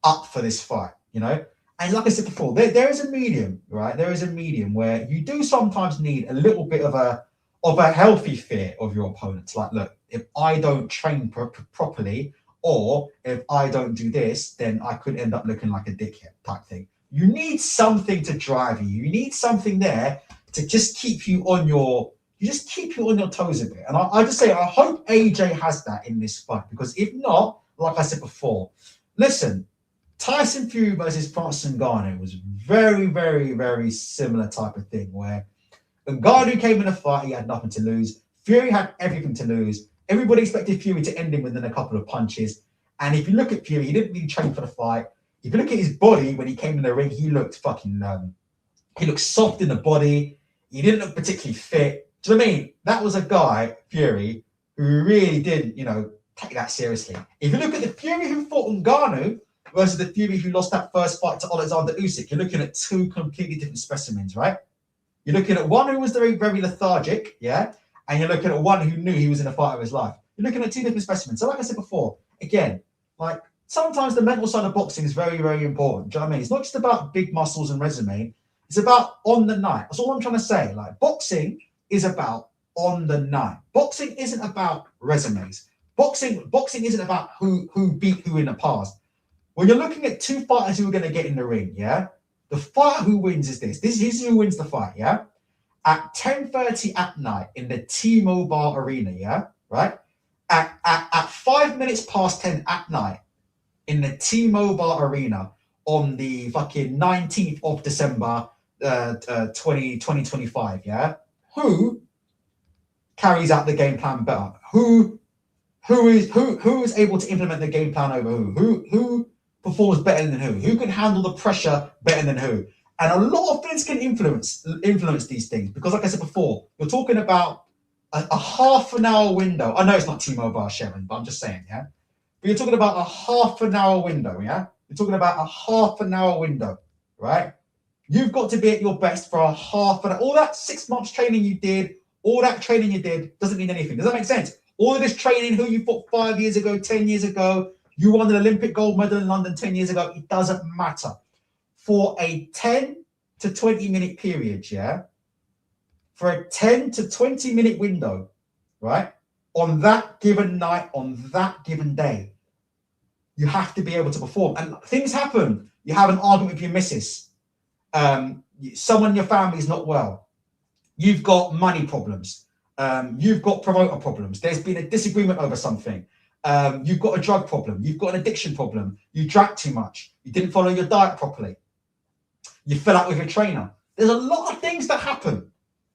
up for this fight, you know? And like I said before, there is a medium, right? There is a medium where you do sometimes need a little bit of a healthy fear of your opponents. Like, look, if I don't train properly, or if I don't do this, then I could end up looking like a dickhead type thing. You need something to drive you. You need something there to just keep you on your toes a bit. And I just say, I hope AJ has that in this fight, because if not, like I said before, listen, Tyson Fury versus Francis Ngannou was very, very, very similar type of thing, where Ngannou came in a fight, he had nothing to lose. Fury had everything to lose. Everybody expected Fury to end him within a couple of punches. And if you look at Fury, he didn't really train for the fight. If you look at his body when he came in the ring, he looked fucking, he looked soft in the body. He didn't look particularly fit. Do you know what I mean? That was a guy, Fury, who really didn't, you know, take that seriously. If you look at the Fury who fought Ngannou versus the Fury who lost that first fight to Alexander Usyk, you're looking at two completely different specimens, right? You're looking at one who was very, very lethargic, yeah? And you're looking at one who knew he was in a fight of his life. You're looking at two different specimens. So like I said before, again, like sometimes the mental side of boxing is very, very important. Do you know what I mean? It's not just about big muscles and resume. It's about on the night. That's all I'm trying to say. Like boxing is about on the night. Boxing isn't about resumes. Boxing isn't about who beat who in the past. When you're looking at two fighters who are going to get in the ring, yeah? The fighter who wins is this. This is who wins the fight, yeah? at 10:30 at night in the T-Mobile Arena, yeah, right? At 5 minutes past 10 at night in the T-Mobile Arena on the fucking 19th of December, 2025, yeah? Who carries out the game plan better? Who is able to implement the game plan over who performs better than who can handle the pressure better than who? And a lot of things can influence these things, because like I said before, you're talking about a half an hour window. I know it's not T-Mobile, Sharon, but I'm just saying, yeah. But you're talking about a half an hour window, yeah. You're talking about a half an hour window, right? You've got to be at your best for a half an hour. All that 6 months training you did, all that training you did doesn't mean anything. Does that make sense? All of this training, who you fought 5 years ago, 10 years ago, you won an Olympic gold medal in London 10 years ago, it doesn't matter. For a 10 to 20 minute period, yeah? For a 10 to 20 minute window, right? On that given night, on that given day, you have to be able to perform. And things happen. You have an argument with your missus. Someone in your family is not well. You've got money problems. You've got promoter problems. There's been a disagreement over something. You've got a drug problem. You've got an addiction problem. You drank too much. You didn't follow your diet properly. You fell out with your trainer. There's a lot of things that happen.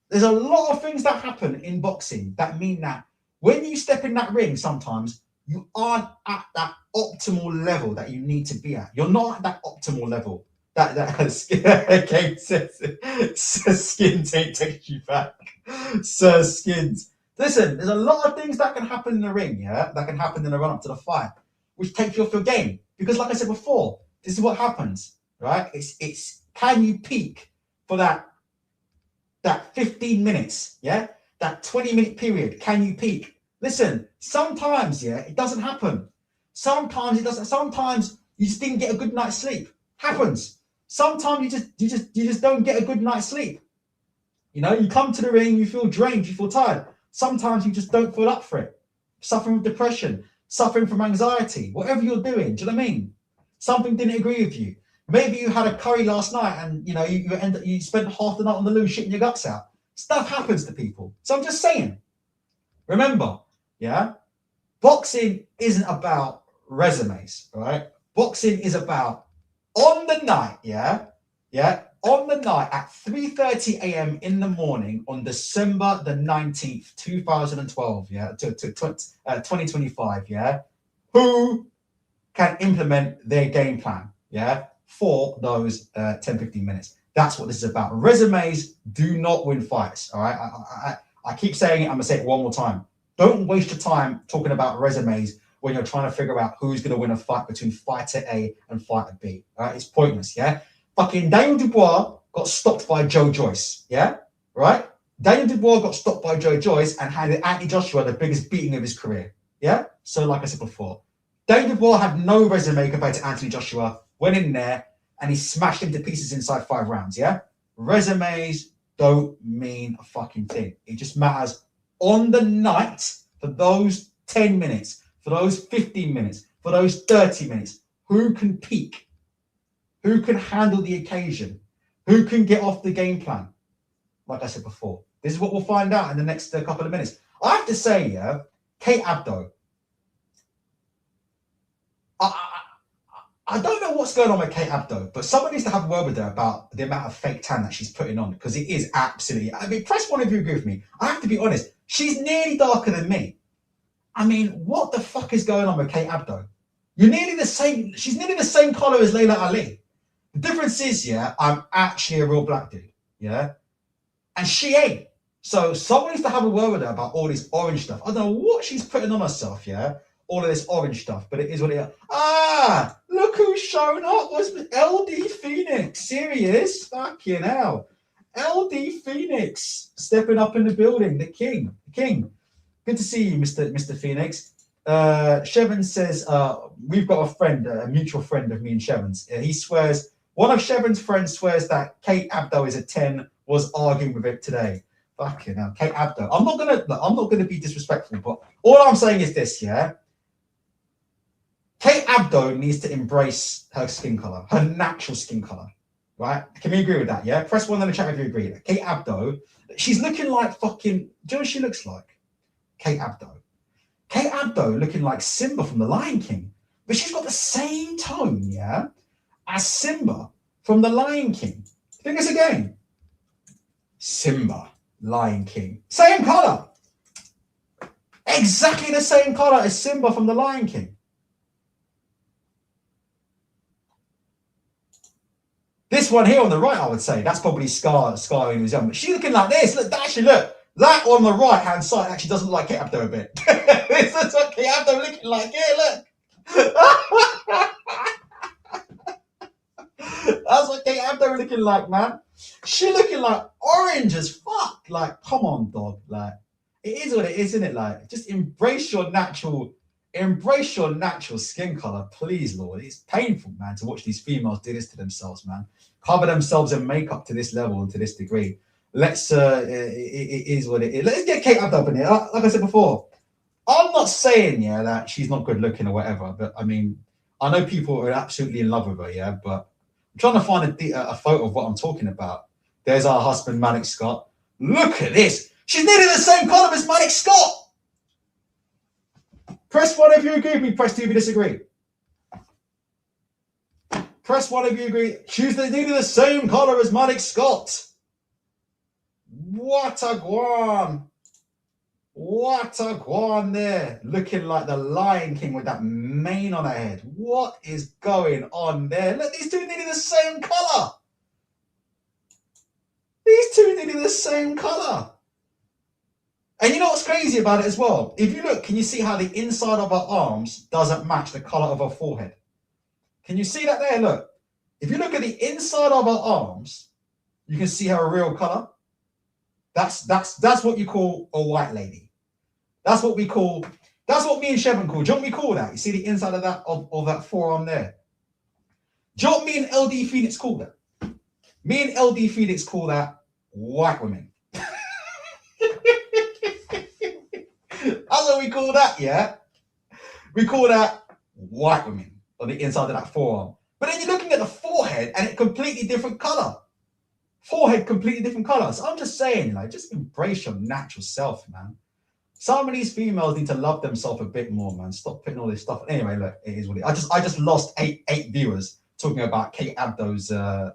There's a lot of things that happen in boxing that mean that when you step in that ring, sometimes you aren't at that optimal level that you need to be at. You're not at that optimal level. That Skin takes you back. Sir Skins. Listen, there's a lot of things that can happen in the ring, yeah, that can happen in the run up to the fight, which take you off your game. Because like I said before, this is what happens, right? It's can you peak for that 15 minutes, yeah? That 20-minute period, can you peak? Listen, sometimes, yeah, it doesn't happen. Sometimes it doesn't. Sometimes you just didn't get a good night's sleep. Happens. Sometimes you just don't get a good night's sleep. You know, you come to the ring, you feel drained, you feel tired. Sometimes you just don't feel up for it. Suffering with depression, suffering from anxiety, whatever you're doing. Do you know what I mean? Something didn't agree with you. Maybe you had a curry last night and you know you spent half the night on the loo shitting your guts out. Stuff happens to people. So I'm just saying. Remember, yeah, boxing isn't about resumes, right? Boxing is about on the night, on the night at 3:30 a.m. in the morning on December the 19th, 2012, 2025, yeah, who can implement their game plan, yeah, for those 10-15 minutes. That's what this is about. Resumes do not win fights, all right? I keep saying it, I'm gonna say it one more time. Don't waste your time talking about resumes when you're trying to figure out who's going to win a fight between fighter A and fighter B. All right, it's pointless, yeah? Fucking Daniel Dubois got stopped by Joe Joyce, yeah? Right? Daniel Dubois got stopped by Joe Joyce and handed Anthony Joshua the biggest beating of his career, yeah? So like I said before, Daniel Dubois had no resume compared to Anthony Joshua, went in there and he smashed him to pieces inside 5 rounds, yeah? Resumes don't mean a fucking thing. It just matters on the night for those 10 minutes, for those 15 minutes, for those 30 minutes, who can peak, who can handle the occasion, who can get off the game plan. Like I said before, this is what we'll find out in the next couple of minutes. I have to say, yeah, Kate Abdo, I don't know what's going on with Kate Abdo, but someone needs to have a word with her about the amount of fake tan that she's putting on, because it is absolutely, I mean, press one if you agree with me. I have to be honest, she's nearly darker than me. I mean, what the fuck is going on with Kate Abdo? You're nearly the same, she's nearly the same color as Layla Ali. The difference is, yeah, I'm actually a real black dude, yeah? And she ain't. So someone needs to have a word with her about all this orange stuff. I don't know what she's putting on herself, yeah? All of this orange stuff, but it is what it is. Ah, look who's showing up. Was LD Phoenix. Serious? Fucking hell. LD Phoenix stepping up in the building. The king. Good to see you, Mr. Phoenix. Shevin says, we've got a friend, a mutual friend of me and Shevin's. He swears, one of Shevin's friends swears that Kate Abdo is a 10, was arguing with it today. Fucking hell, Kate Abdo. I'm not gonna be disrespectful, but all I'm saying is this, yeah? Kate Abdo needs to embrace her skin color, her natural skin color, right? Can we agree with that, yeah? Press one in the chat if you agree. Kate Abdo She's looking like fucking. Do you know what she looks like? Kate Abdo. Kate Abdo looking like Simba from The Lion King, but she's got the same tone, yeah, as Simba from The Lion King. Think this again. Simba, Lion King, same color. Exactly the same color as Simba from The Lion King. This one here on the right, I would say, that's probably Scar when he was young. But she's looking like this. Look, actually, look. That on the right-hand side actually doesn't look like Kate Abdo a bit. This is what Kate Abdo looking like. Yeah, look. That's what Kate Abdo looking like, man. She looking like orange as fuck. Like, come on, dog. Like, it is what it is, isn't it? Like, just embrace your natural skin color, please, Lord. It's painful, man, to watch these females do this to themselves, man. Cover themselves in makeup to this level and to this degree. Let's it is what it is. Let's get Kate Abdo up in here. Like I said before, I'm not saying, yeah, that she's not good looking or whatever, but I mean, I know people are absolutely in love with her, yeah, but I'm trying to find a photo of what I'm talking about. There's our husband, Malik Scott. Look at this. She's nearly the same color as Malik Scott. Press one if you agree with me. Press two if you disagree. Press one if you agree. She's nearly the same color as Malik Scott. What a guan. What a guan there. Looking like the Lion King with that mane on her head. What is going on there? Look, these two nearly the same color. These two nearly the same color. And you know what's crazy about it as well? If you look, can you see how the inside of her arms doesn't match the color of her forehead? Can you see that there? Look. If you look at the inside of her arms, you can see her real color. That's what you call a white lady. That's what me and Shevin call. Do you know what we call that? You see the inside of that forearm there? Do you know what me and LD Phoenix call that? Me and LD Phoenix call that white women. That's what we call that, yeah? We call that white women on the inside of that forearm. But then you're looking at the forehead and it's completely different color. Forehead, completely different color. So I'm just saying, like, just embrace your natural self, man. Some of these females need to love themselves a bit more, man. Stop putting all this stuff. Anyway, look, it is what it is. I just lost eight viewers talking about Kate Abdo's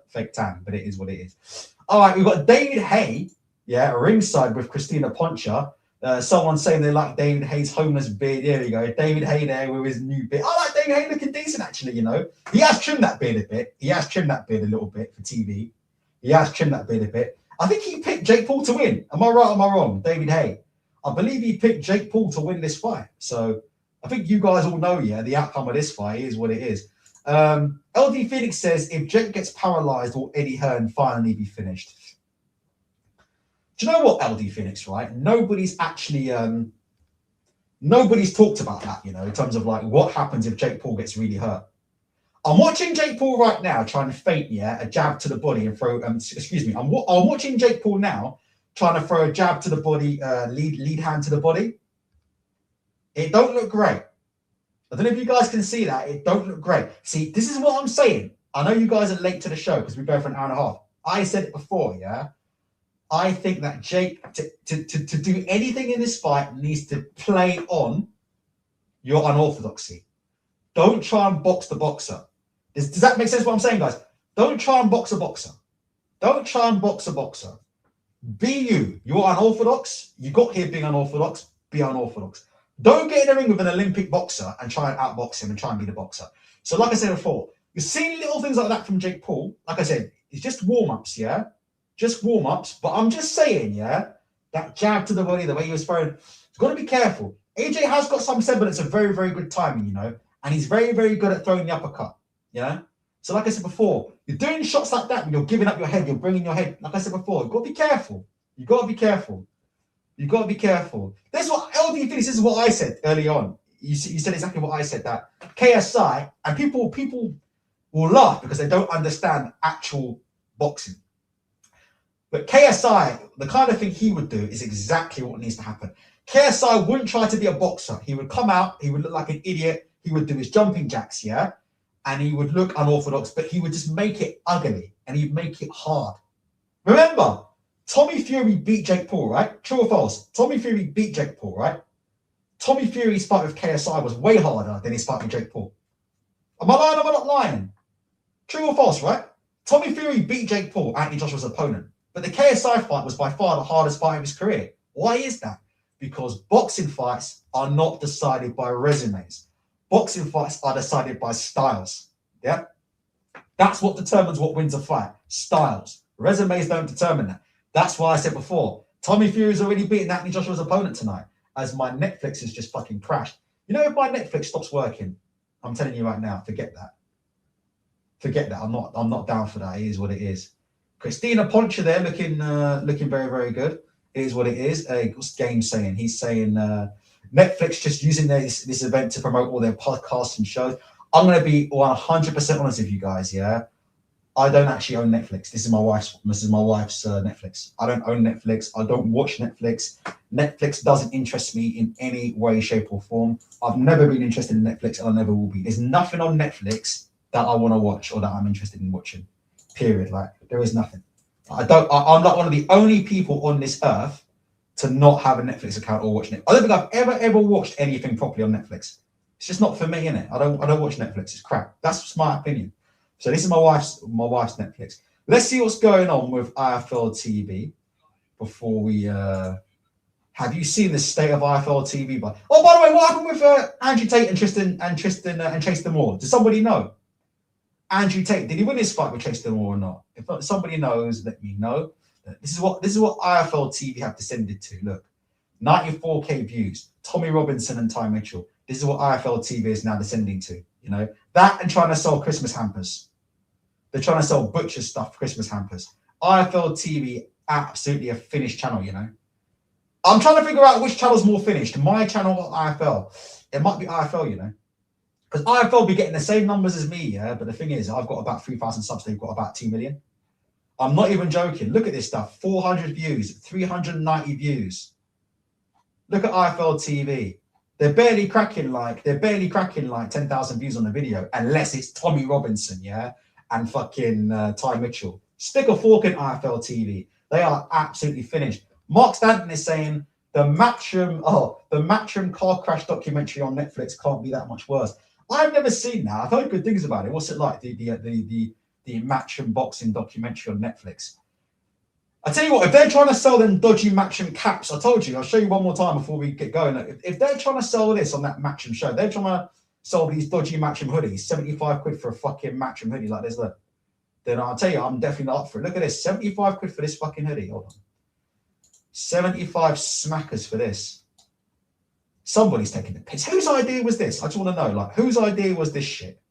fake tan, but it is what it is. All right, we've got David Hay, yeah, ringside with Christina Poncha. Someone saying they like David Hay's homeless beard. There we go. David Hay there with his new beard. I like David Hay looking decent, actually, you know. He has trimmed that beard a bit. He has trimmed that beard a little bit for TV. He has trimmed that beard a bit. I think he picked Jake Paul to win. Am I right or am I wrong? David Hay. I believe he picked Jake Paul to win this fight. So I think you guys all know, yeah, the outcome of this fight is what it is. LD Phoenix says, if Jake gets paralyzed, will Eddie Hearn finally be finished? Do you know what, LD Phoenix, right? Nobody's actually, nobody's talked about that, you know, in terms of like what happens if Jake Paul gets really hurt. I'm watching Jake Paul right now trying to feint, yeah, a jab to the body and throw, excuse me, I'm watching Jake Paul now trying to throw a jab to the body, lead hand to the body. It don't look great. I don't know if you guys can see that. It don't look great. See, this is what I'm saying. I know you guys are late to the show because we go for an hour and a half. I said it before, yeah. I think that Jake, to do anything in this fight, needs to play on your unorthodoxy. Don't try and box the boxer. Does that make sense what I'm saying, guys? Don't try and box a boxer. Don't try and box a boxer. Be you. You're unorthodox. You got here being unorthodox. Be unorthodox. Don't get in the ring with an Olympic boxer and try and outbox him and try and be the boxer. So like I said before, you're seeing little things like that from Jake Paul. Like I said, it's just warm-ups, yeah? Just warm-ups. But I'm just saying, yeah, that jab to the body, the way he was throwing, you've got to be careful. AJ has got some semblance of very, very good timing, you know, and he's very, very good at throwing the uppercut, you know? So like I said before, you're doing shots like that and you're giving up your head, you're bringing your head. Like I said before, you've got to be careful. You've got to be careful. You've got to be careful. That's what LD Phoenix, this is what I said early on. You said exactly what I said, that KSI, and people will laugh because they don't understand actual boxing. But KSI, the kind of thing he would do is exactly what needs to happen. KSI wouldn't try to be a boxer. He would come out, he would look like an idiot, he would do his jumping jacks, yeah? And he would look unorthodox, but he would just make it ugly and he'd make it hard. Remember, Tommy Fury beat Jake Paul, right? True or false? Tommy Fury beat Jake Paul, right? Tommy Fury's fight with KSI was way harder than his fight with Jake Paul. Am I lying? Am I not lying? True or false, right? Tommy Fury beat Jake Paul, Anthony Joshua's opponent. But the KSI fight was by far the hardest fight of his career. Why is that? Because boxing fights are not decided by resumes. Boxing fights are decided by styles. Yeah? That's what determines what wins a fight. Styles. Resumes don't determine that. That's why I said before, Tommy Fury's already beaten Anthony Joshua's opponent tonight, as my Netflix has just fucking crashed. You know, if my Netflix stops working, I'm telling you right now, forget that. Forget that. I'm not down for that. It is what it is. Christina Poncha there looking very, very good. It is what it is. What's Game saying? He's saying Netflix just using this event to promote all their podcasts and shows. I'm going to be 100% honest with you guys, yeah? I don't actually own Netflix. This is my wife's Netflix. I don't own Netflix. I don't watch Netflix. Netflix doesn't interest me in any way, shape, or form. I've never been interested in Netflix, and I never will be. There's nothing on Netflix that I want to watch or that I'm interested in watching. Period. Like, there is nothing. I'm not one of the only people on this earth to not have a Netflix account or watch it. I don't think I've ever watched anything properly on Netflix. It's just not for me, innit? I don't watch Netflix. It's crap. That's just my opinion. So this is my wife's Netflix. Let's see what's going on with IFL TV before we have you seen the state of IFL TV? By the way, what happened with Andrew Tate and Chase Moore? Does somebody know? Andrew Tate, did he win his fight with Chase Moore or not? If somebody knows, let me know. This is what IFL TV have descended to. Look, 94k views. Tommy Robinson and Ty Mitchell. This is what IFL TV is now descending to. You know, that and trying to sell Christmas hampers. They're trying to sell butcher stuff, Christmas hampers. IFL TV, absolutely a finished channel, you know. I'm trying to figure out which channel's more finished, my channel or IFL. It might be IFL, you know. Because IFL be getting the same numbers as me, yeah. But the thing is, I've got about 3,000 subs. They've got about 2 million. I'm not even joking. Look at this stuff. 400 views, 390 views. Look at IFL TV. They're barely cracking like 10,000 views on the video, unless it's Tommy Robinson, yeah, and fucking Ty Mitchell. Stick a fork in IFL TV. They are absolutely finished. Mark Stanton is saying the Matchroom car crash documentary on Netflix can't be that much worse. I've never seen that. I've heard good things about it. What's it like? The Matchroom boxing documentary on Netflix. I tell you what, if they're trying to sell them dodgy Matchroom caps, I told you, I'll show you one more time before we get going. If they're trying to sell this on that Matchroom show, they're trying to sell these dodgy Matchroom hoodies, 75 quid for a fucking Matchroom hoodie like this, look. Then I'll tell you, I'm definitely not up for it. Look at this, 75 quid for this fucking hoodie. Hold on. 75 smackers for this. Somebody's taking the piss. Whose idea was this? I just want to know, like, whose idea was this shit?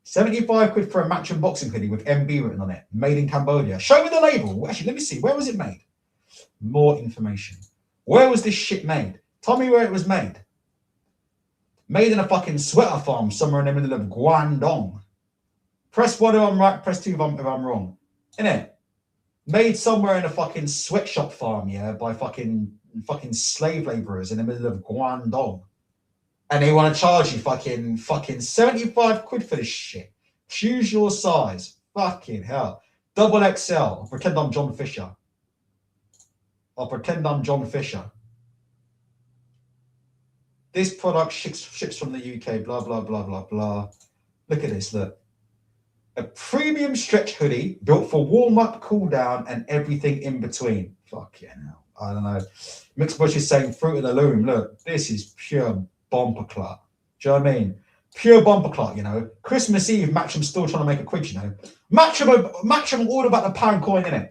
75 quid for a Matchroom boxing hoodie with MB written on it. Made in Cambodia. Show me the label. Actually, let me see. Where was it made? More information. Where was this shit made? Tell me where it was made. Made in a fucking sweater farm somewhere in the middle of Guangdong. Press 1 if I'm right, press 2 if I'm wrong. Innit? Made somewhere in a fucking sweatshop farm, yeah, by fucking slave laborers in the middle of Guangdong. And they want to charge you fucking 75 quid for this shit. Choose your size. Fucking hell. Double XL. I'll pretend I'm John Fisher. This product ships from the UK, blah, blah, blah, blah, blah. Look at this, look. A premium stretch hoodie built for warm-up, cool-down, and everything in between. Fucking hell. I don't know. Mixed Bush is saying fruit in the loom. Look, this is pure bumper clot. Do you know what I mean? Pure bumper clot, you know. Christmas Eve, Matchroom's still trying to make a quid, you know. Matchroom all about the pound coin, innit?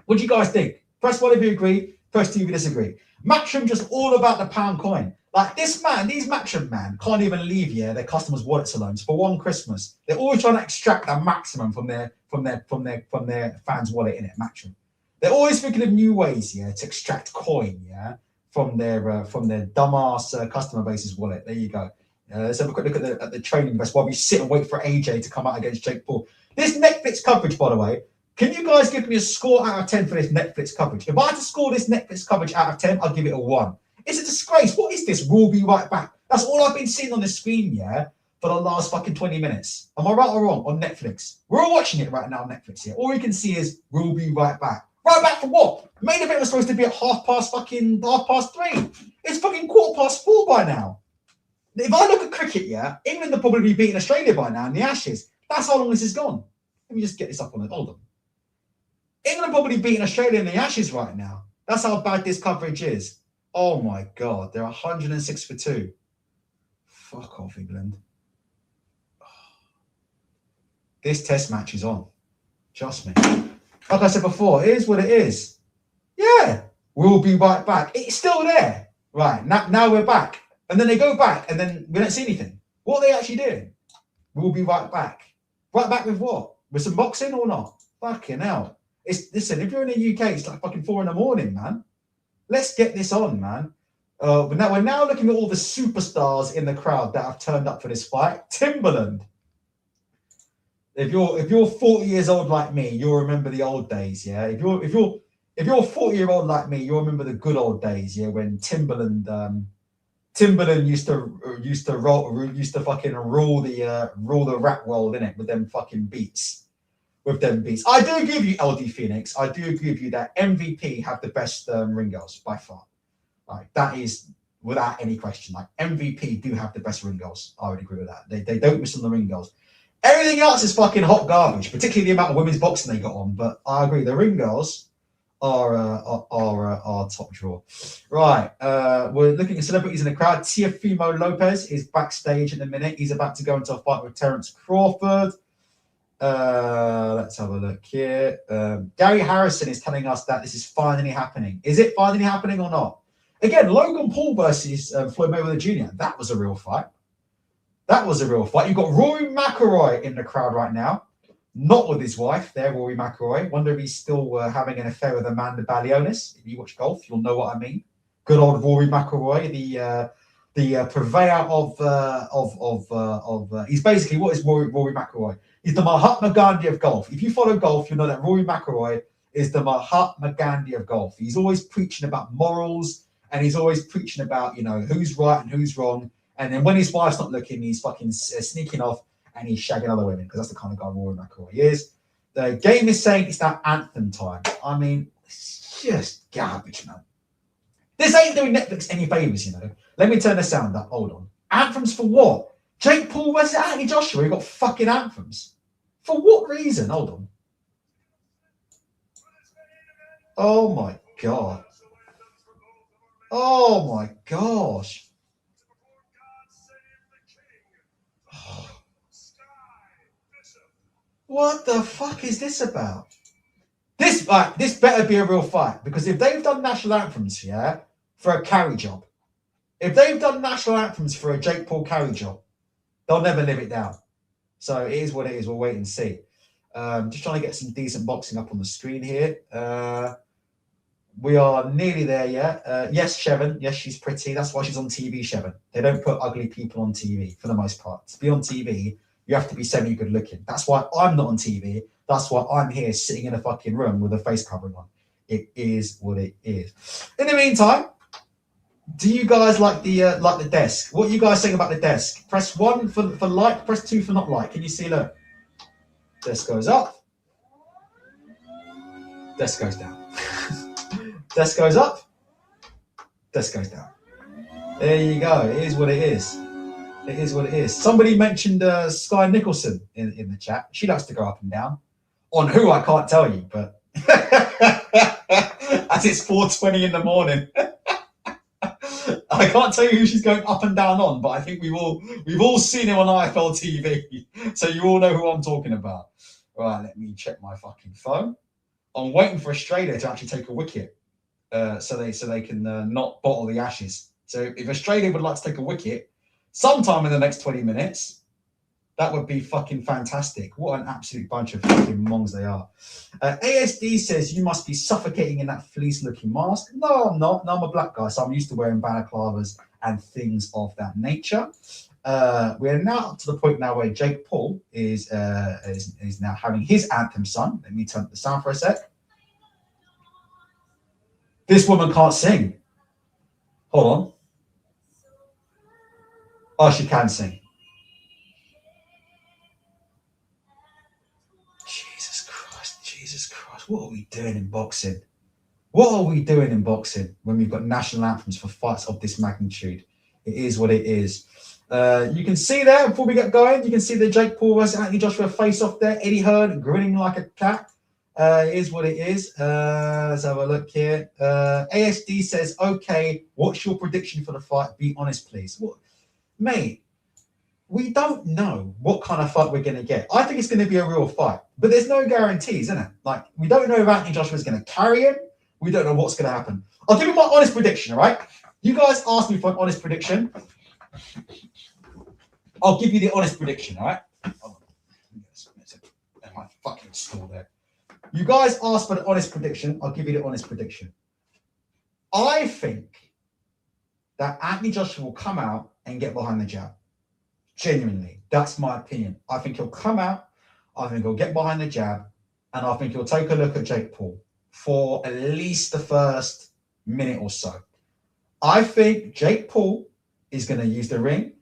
What do you guys think? Press 1 if you agree, press 2 if you disagree. Matchroom just all about the pound coin. Like this man, these Matchroom man can't even leave their customers' wallets alone for one Christmas. They're always trying to extract the maximum from their fans' wallet, innit, Matchroom. They're always thinking of new ways, to extract coin, from their dumbass customer base's wallet. There you go. Let's have a quick look at the training vest while we sit and wait for AJ to come out against Jake Paul. This Netflix coverage, by the way, can you guys give me a score out of 10 for this Netflix coverage? If I had to score this Netflix coverage out of 10, I'd give it a 1. It's a disgrace. What is this? We'll be right back. That's all I've been seeing on the screen, for the last fucking 20 minutes. Am I right or wrong? On Netflix. We're all watching it right now on Netflix, All you can see is we'll be right back. Right back for what? Main event was supposed to be at 3:30. It's fucking 4:15 by now. If I look at cricket, yeah, England will probably be beating Australia by now in the Ashes. That's how long this has gone. Let me just get this up on it. Hold on. England probably beating Australia in the Ashes right now. That's how bad this coverage is. Oh my God, they're 106 for 2. Fuck off, England. This test match is on. Trust me. Like I said before, it is what it is. Yeah, we'll be right back. It's still there. Right, now we're back. And then they go back and then we don't see anything. What are they actually doing? We'll be right back. Right back with what? With some boxing or not? Fucking hell. Listen, if you're in the UK, it's like fucking 4 a.m, man. Let's get this on, man. We're now looking at all the superstars in the crowd that have turned up for this fight. Timberland. If you're 40 years old like me, you'll remember the old days, yeah. If you're 40-year-old like me, you'll remember the good old days, yeah, when Timberland used to fucking rule the rap world, innit, with them fucking beats. I do give you LD Phoenix. I do agree with you that MVP have the best ring girls by far. Like, that is without any question. Like, MVP do have the best ring girls. I would agree with that. They don't miss on the ring girls. Everything else is fucking hot garbage, particularly the amount of women's boxing they got on. But I agree, the ring girls are top draw. Right, we're looking at celebrities in the crowd. Teofimo Lopez is backstage in a minute. He's about to go into a fight with Terence Crawford. Let's have a look here. Gary Harrison is telling us that this is finally happening. Is it finally happening or not? Again, Logan Paul versus Floyd Mayweather Jr. That was a real fight. You've got Rory McIlroy in the crowd right now. Not with his wife there, Rory McIlroy. Wonder if he's still having an affair with Amanda Balionis. If you watch golf, you'll know what I mean. Good old Rory McIlroy, the purveyor of he's basically, what is Rory McIlroy? He's the Mahatma Gandhi of golf. If you follow golf, you know that Rory McIlroy is the Mahatma Gandhi of golf. He's always preaching about morals, and he's always preaching about, you know, who's right and who's wrong. And then when his wife's not looking, he's fucking sneaking off and he's shagging other women, because that's the kind of guy Rory McIlroy is. The game is saying it's now anthem time. I mean, it's just garbage, man. This ain't doing Netflix any favors, you know. Let me turn the sound up. Hold on. Anthems for what? Jake Paul versus Anthony Joshua. You got fucking anthems. For what reason? Hold on. Oh my God. Oh my gosh. What the fuck is this about? This better be a real fight, because if they've done national anthems, yeah, for a carry job, if they've done national anthems for a Jake Paul carry job, they'll never live it down. So it is what it is. We'll wait and see. Just trying to get some decent boxing up on the screen here. We are nearly there, yeah. Yes, Shevin. Yes, she's pretty. That's why she's on TV, Shevin. They don't put ugly people on TV for the most part. To be on TV, you have to be semi-good looking. That's why I'm not on TV. That's why I'm here sitting in a fucking room with a face covering on. It is what it is. In the meantime, do you guys like the desk? What are you guys saying about the desk? Press 1 for like, press 2 for not like. Can you see, look? Desk goes up. Desk goes down. Desk goes up. Desk goes down. There you go. It is what it is. It is what it is. Somebody mentioned Sky Nicholson in the chat. She likes to go up and down. On who, I can't tell you, but as it's 4:20 in the morning. I can't tell you who she's going up and down on, but I think we've all seen him on IFL TV. So you all know who I'm talking about. Right, let me check my fucking phone. I'm waiting for Australia to actually take a wicket, so they can not bottle the Ashes. So if Australia would like to take a wicket sometime in the next 20 minutes, that would be fucking fantastic. What an absolute bunch of fucking mongs they are. ASD says, you must be suffocating in that fleece-looking mask. No, I'm not. No, I'm a black guy, so I'm used to wearing balaclavas and things of that nature. We're now up to the point now where Jake Paul is now having his anthem sung. Let me turn up the sound for a sec. This woman can't sing. Hold on. Oh, she can sing. God, what are we doing in boxing? What are we doing in boxing when we've got national anthems for fights of this magnitude? It is what it is. You can see there, before we get going, you can see the Jake Paul versus Anthony Joshua face-off there. Eddie Hearn grinning like a cat. It is what it is. Let's have a look here. ASD says, okay, what's your prediction for the fight? Be honest, please. What, mate, we don't know what kind of fight we're going to get. I think it's going to be a real fight, but there's no guarantees, isn't it? Like, we don't know if Anthony Joshua is going to carry him. We don't know what's going to happen. I'll give you my honest prediction, all right? You guys asked me for an honest prediction. I'll give you the honest prediction, all right? Oh, my fucking stool there. You guys asked for the honest prediction. I'll give you the honest prediction. I think that Anthony Joshua will come out and get behind the jab. Genuinely, that's my opinion. I think he'll come out, I think he'll get behind the jab, and I think he'll take a look at Jake Paul for at least the first minute or so. I think Jake Paul is going to use the ring.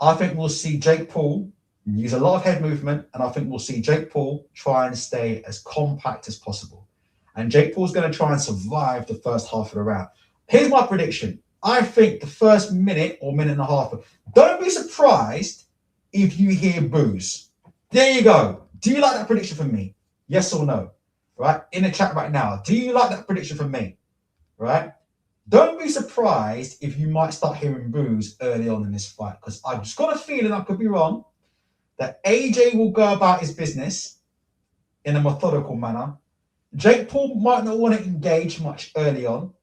I think we'll see Jake Paul use a lot of head movement, and I think we'll see Jake Paul try and stay as compact as possible. And Jake Paul's going to try and survive the first half of the round. Here's my prediction. I think the first minute or minute and a half, don't be surprised if you hear boos. There you go. Do you like that prediction from me? Yes or no? Right? In the chat right now. Do you like that prediction from me? Right? Don't be surprised if you might start hearing boos early on in this fight, because I've just got a feeling, I could be wrong, that AJ will go about his business in a methodical manner. Jake Paul might not want to engage much early on.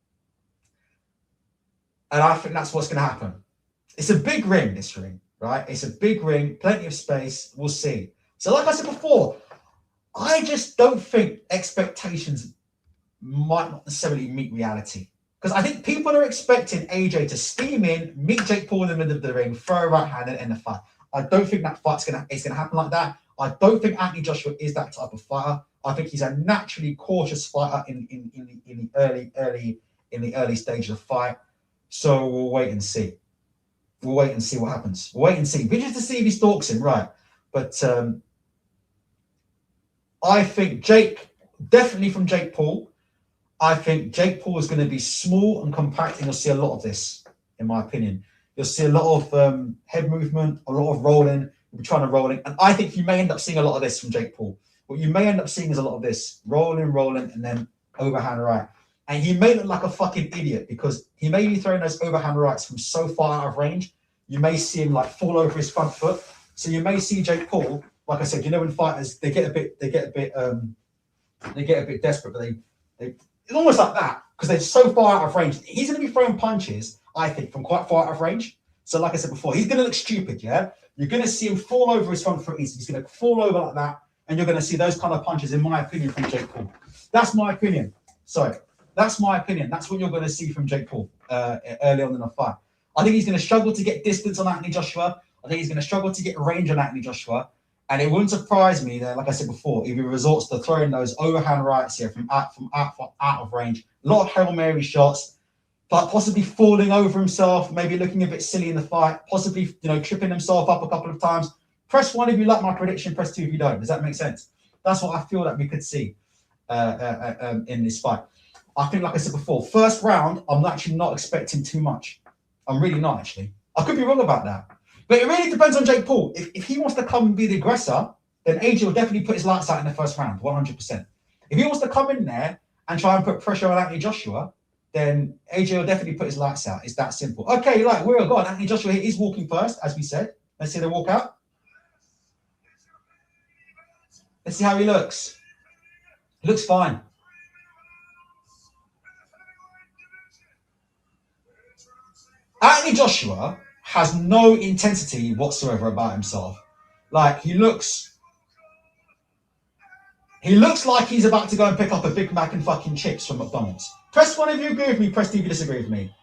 And I think that's what's going to happen. It's a big ring, this ring, right? It's a big ring, plenty of space. We'll see. So like I said before, I just don't think expectations might not necessarily meet reality. Because I think people are expecting AJ to steam in, meet Jake Paul in the middle of the ring, throw a right hand and end the fight. I don't think that fight's gonna happen like that. I don't think Anthony Joshua is that type of fighter. I think he's a naturally cautious fighter in the early stage of the fight. So we'll wait and see. We'll wait and see what happens. We'll wait and see. But just to see if he stalks him, right? But I think definitely from Jake Paul, I think Jake Paul is going to be small and compact, and you'll see a lot of this, in my opinion. You'll see a lot of head movement, a lot of rolling. We'll be trying to roll in. And I think you may end up seeing a lot of this from Jake Paul. What you may end up seeing is a lot of this rolling, and then overhand right. And he may look like a fucking idiot because he may be throwing those overhand rights from so far out of range. You may see him like fall over his front foot. So you may see Jake Paul, like I said, you know, when fighters they get a bit desperate, but they it's almost like that because they're so far out of range. He's going to be throwing punches, I think, from quite far out of range. So like I said before, he's going to look stupid, yeah? You're going to see him fall over his front foot. He's going to fall over like that, and you're going to see those kind of punches, in my opinion, from Jake Paul. That's my opinion. So that's my opinion. That's what you're going to see from Jake Paul early on in the fight. I think he's going to struggle to get distance on Anthony Joshua. I think he's going to struggle to get range on Anthony Joshua. And it wouldn't surprise me that, like I said before, if he resorts to throwing those overhand rights here from out of range, a lot of Hail Mary shots, but possibly falling over himself, maybe looking a bit silly in the fight, possibly, tripping himself up a couple of times. Press 1 if you like my prediction, press 2 if you don't. Does that make sense? That's what I feel that we could see in this fight. I think, like I said before, first round, I'm actually not expecting too much. I'm really not, actually. I could be wrong about that. But it really depends on Jake Paul. If he wants to come and be the aggressor, then AJ will definitely put his lights out in the first round, 100%. If he wants to come in there and try and put pressure on Anthony Joshua, then AJ will definitely put his lights out. It's that simple. Okay, like, we're gone. Anthony Joshua is walking first, as we said. Let's see the walk out. Let's see how he looks. He looks fine. Anthony Joshua has no intensity whatsoever about himself. Like, he looks like he's about to go and pick up a Big Mac and fucking chips from McDonald's. Press 1 if you agree with me, press 2 if you disagree with me.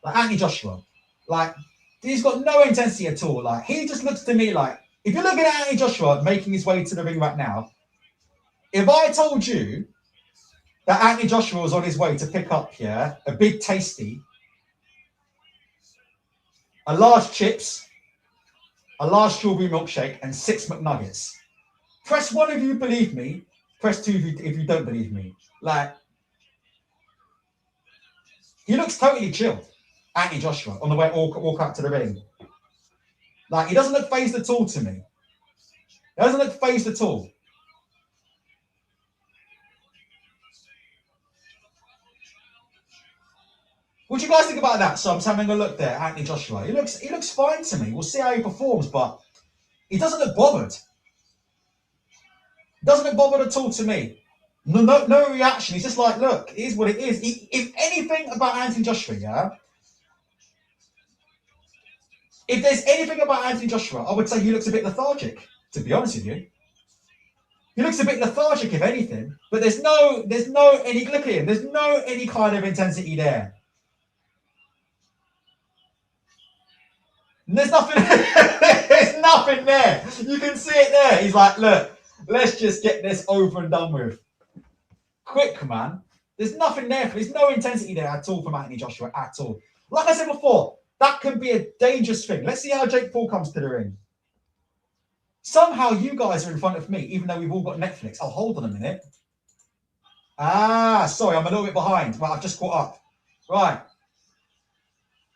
Like, Anthony Joshua, like, he's got no intensity at all. Like, he just looks to me like, if you're looking at Anthony Joshua making his way to the ring right now, if I told you that Anthony Joshua was on his way to pick up here a big tasty, a large chips, a large strawberry milkshake, and 6 McNuggets. Press 1 if you believe me. Press 2 if you don't believe me. Like, he looks totally chill, Anthony Joshua, on the way walk out to the ring. Like, he doesn't look phased at all to me. He doesn't look phased at all. What do you guys think about that? So I'm just having a look there, Anthony Joshua. He looks fine to me. We'll see how he performs, but he doesn't look bothered. Doesn't look bothered at all to me. No reaction. He's just like, look, it is what it is. If anything about Anthony Joshua, yeah. If there's anything about Anthony Joshua, I would say he looks a bit lethargic, to be honest with you. He looks a bit lethargic, if anything. But there's no any look at him. There's no any kind of intensity there. There's nothing. There's nothing there. You can see it there. He's like, look, let's just get this over and done with. Quick, man. There's nothing there. There's no intensity there at all from Anthony Joshua at all. Like I said before, that can be a dangerous thing. Let's see how Jake Paul comes to the ring. Somehow you guys are in front of me, even though we've all got Netflix. Oh, hold on a minute. Sorry, I'm a little bit behind. Well, I've just caught up. Right.